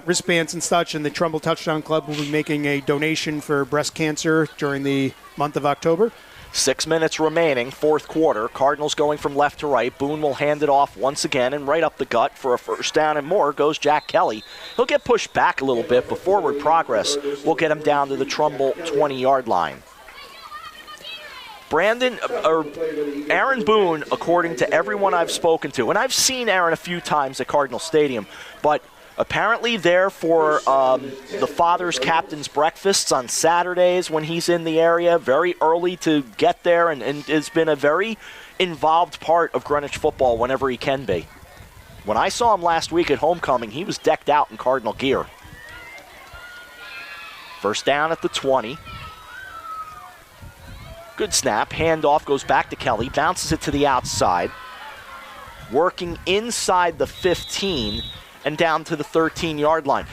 wristbands and such, and the Trumbull Touchdown Club will be making a donation for breast cancer during the month of October. 6 minutes remaining, fourth quarter. Cardinals going from left to right. Boone will hand it off once again, and right up the gut for a first down and more goes Jack Kelly. He'll get pushed back a little bit, but forward progress will get him down to the Trumbull 20-yard line. Aaron Boone, according to everyone I've spoken to, and I've seen Aaron a few times at Cardinal Stadium, but apparently there for the Father's Captain's Breakfasts on Saturdays when he's in the area, very early to get there, and has been a very involved part of Greenwich football whenever he can be. When I saw him last week at homecoming, he was decked out in Cardinal gear. First down at the 20. Good snap. Handoff goes back to Kelly. Bounces it to the outside. Working inside the 15 and down to the 13-yard line.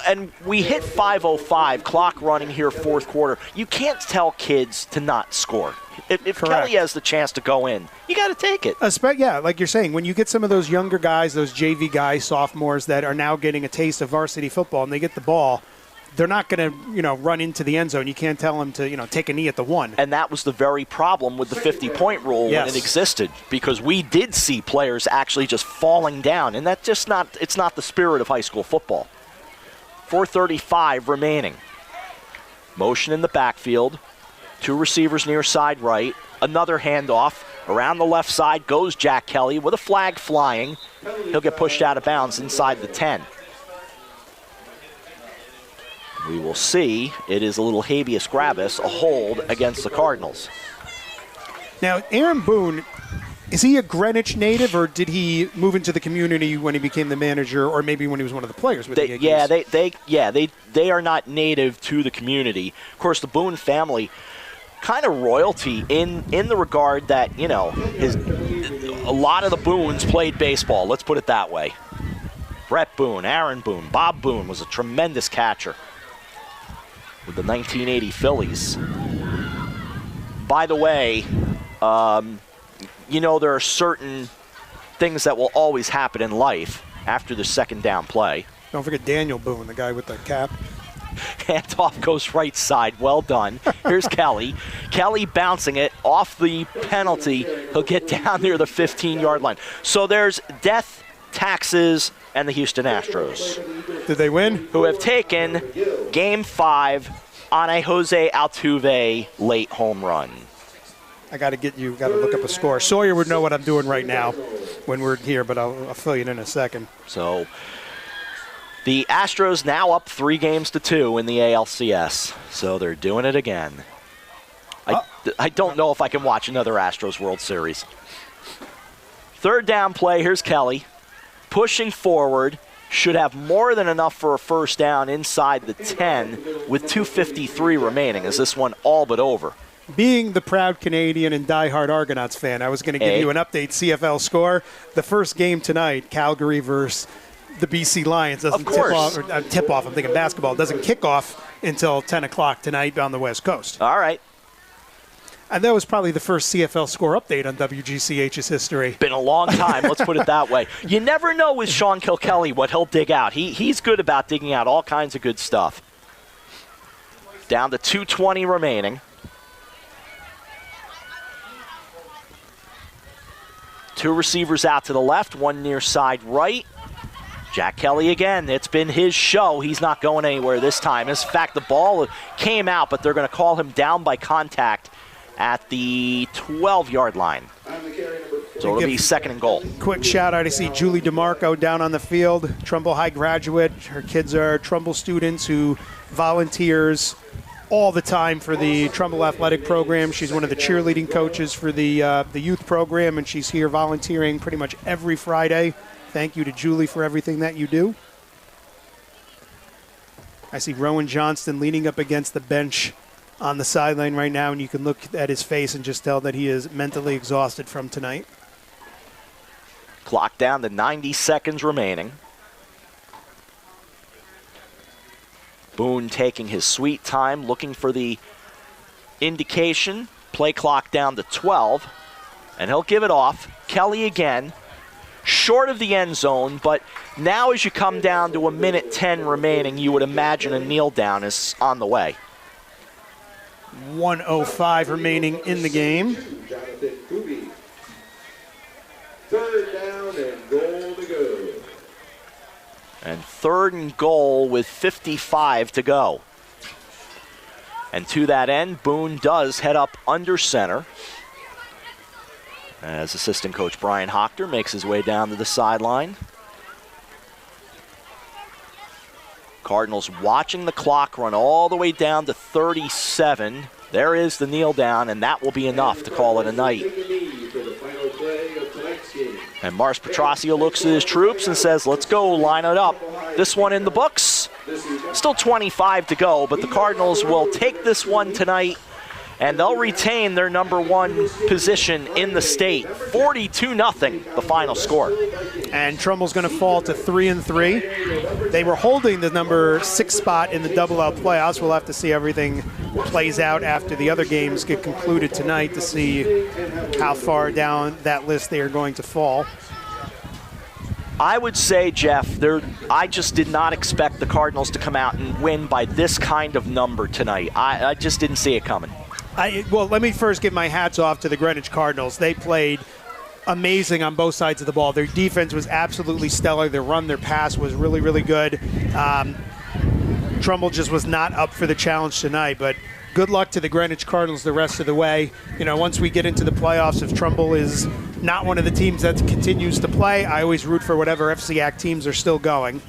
And we hit 5:05, clock running here, fourth quarter. You can't tell kids to not score. If Kelly has the chance to go in, you got to take it. Yeah, like you're saying, when you get some of those younger guys, those JV guys, sophomores that are now getting a taste of varsity football and they get the ball, they're not going to, run into the end zone. You can't tell them to, take a knee at the 1. And that was the very problem with the 50-point rule when it existed, because we did see players actually just falling down, and that's just it's not the spirit of high school football. 4:35 remaining. Motion in the backfield. 2 receivers near side right. Another handoff. Around the left side goes Jack Kelly with a flag flying. He'll get pushed out of bounds inside the 10. We will see. It is a little habeas grabus, a hold against the Cardinals. Now, Aaron Boone, is he a Greenwich native, or did he move into the community when he became the manager, or maybe when he was one of the players with the Yankees? They are not native to the community. Of course, the Boone family, kind of royalty in the regard that, a lot of the Boones played baseball. Let's put it that way. Brett Boone, Aaron Boone, Bob Boone was a tremendous catcher with the 1980 Phillies. By the way, there are certain things that will always happen in life after the second down play. Don't forget Daniel Boone, the guy with the cap. Handoff goes right side. Well done. Here's Kelly. Kelly bouncing it off the penalty. He'll get down near the 15-yard line. So there's death, taxes, and the Houston Astros. Did they win? Who have taken Game 5 on a Jose Altuve late home run. I got to look up a score. Sawyer would know what I'm doing right now when we're here, but I'll fill you in a second. So the Astros now up 3-2 in the ALCS. So they're doing it again. I don't know if I can watch another Astros World Series. Third down play, here's Kelly. Pushing forward, should have more than enough for a first down inside the 10 with 2:53 remaining. Is this one all but over? Being the proud Canadian and diehard Argonauts fan, I was going to give you an update CFL score. The first game tonight, Calgary versus the BC Lions, doesn't tip off. I'm thinking basketball. Doesn't kick off until 10 o'clock tonight on the West Coast. All right. And that was probably the first CFL score update on WGCH's history. Been a long time, let's put it that way. You never know with Sean Kilkelly what he'll dig out. He's good about digging out all kinds of good stuff. Down to 2:20 remaining. Two receivers out to the left, one near side right. Jack Kelly again. It's been his show. He's not going anywhere this time. In fact, the ball came out, but they're going to call him down by contact at the 12-yard line. So it'll be second and goal. Quick shout out. I see Julie DeMarco down on the field, Trumbull High graduate. Her kids are Trumbull students who volunteers all the time for the Trumbull athletic program. She's one of the cheerleading coaches for the youth program, and she's here volunteering pretty much every Friday. Thank you to Julie for everything that you do. I see Rowan Johnston leaning up against the bench on the sideline right now, and you can look at his face and just tell that he is mentally exhausted from tonight. Clock down to 90 seconds remaining. Boone taking his sweet time, looking for the indication. Play clock down to 12, and he'll give it off. Kelly again, short of the end zone, but now as you come down to 1:10 remaining, you would imagine a kneel down is on the way. 1:05 remaining in the game. Third down and goal to go. And third and goal with 55 to go. And to that end, Boone does head up under center as assistant coach Brian Hochter makes his way down to the sideline. Cardinals watching the clock run all the way down to 37. There is the kneel down, and that will be enough to call it a night. And Mars Petrosio looks at his troops and says, let's go, line it up. This one in the books. Still 25 to go, but the Cardinals will take this one tonight, and they'll retain their number one position in the state. 42-0, the final score. And Trumbull's going to fall to 3-3. They were holding the number 6 spot in the double-out playoffs. We'll have to see everything plays out after the other games get concluded tonight to see how far down that list they are going to fall. I would say, Jeff, I just did not expect the Cardinals to come out and win by this kind of number tonight. I just didn't see it coming. Well, let me first give my hats off to the Greenwich Cardinals. They played amazing on both sides of the ball. Their defense was absolutely stellar. Their run, their pass was really, really good. Trumbull just was not up for the challenge tonight, but good luck to the Greenwich Cardinals the rest of the way. You know, once we get into the playoffs, if Trumbull is not one of the teams that continues to play, I always root for whatever FCAC teams are still going.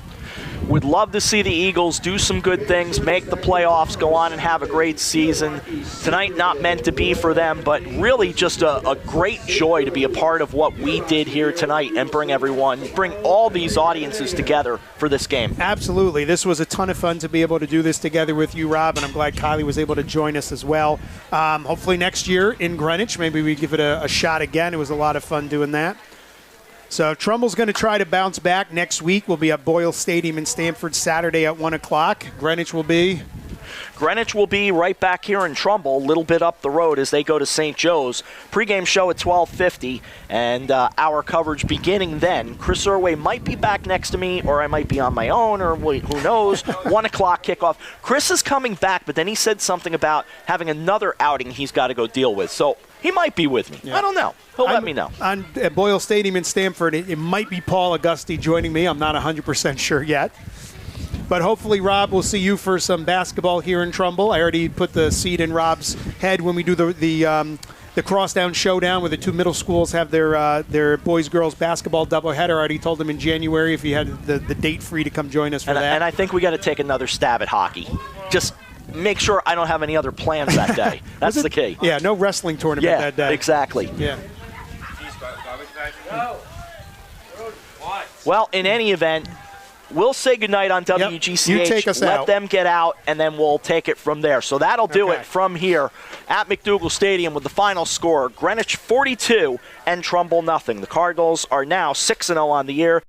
Would love to see the Eagles do some good things, make the playoffs, go on and have a great season. Tonight not meant to be for them, but really just a great joy to be a part of what we did here tonight and bring all these audiences together for this game. Absolutely. This was a ton of fun to be able to do this together with you, Rob, and I'm glad Kylie was able to join us as well. Hopefully next year in Greenwich, maybe we give it a shot again. It was a lot of fun doing that. So Trumbull's going to try to bounce back next week. We'll be at Boyle Stadium in Stamford Saturday at 1 o'clock. Greenwich will be right back here in Trumbull, a little bit up the road as they go to St. Joe's. Pre-game show at 12:50, and our coverage beginning then. Chris Irway might be back next to me, or I might be on my own, or who knows. 1 o'clock kickoff. Chris is coming back, but then he said something about having another outing he's got to go deal with. So he might be with me. Yeah. I don't know. He'll let me know. At Boyle Stadium in Stamford, it might be Paul Augusti joining me. I'm not 100% sure yet. But hopefully, Rob, we'll see you for some basketball here in Trumbull. I already put the seed in Rob's head when we do the Crosstown Showdown, where the two middle schools have their boys-girls basketball doubleheader. I already told him in January if he had the date free to come join us for that. And I think we got to take another stab at hockey. Just make sure I don't have any other plans that day. That's the key. Yeah, no wrestling tournament that day. Exactly. Yeah. Well, in any event, we'll say goodnight on WGCH. You take us Let out. them get out, and then we'll take it from there. So that'll do it from here at McDougal Stadium with the final score, Greenwich 42 and Trumbull nothing. The Cardinals are now 6-0 on the year.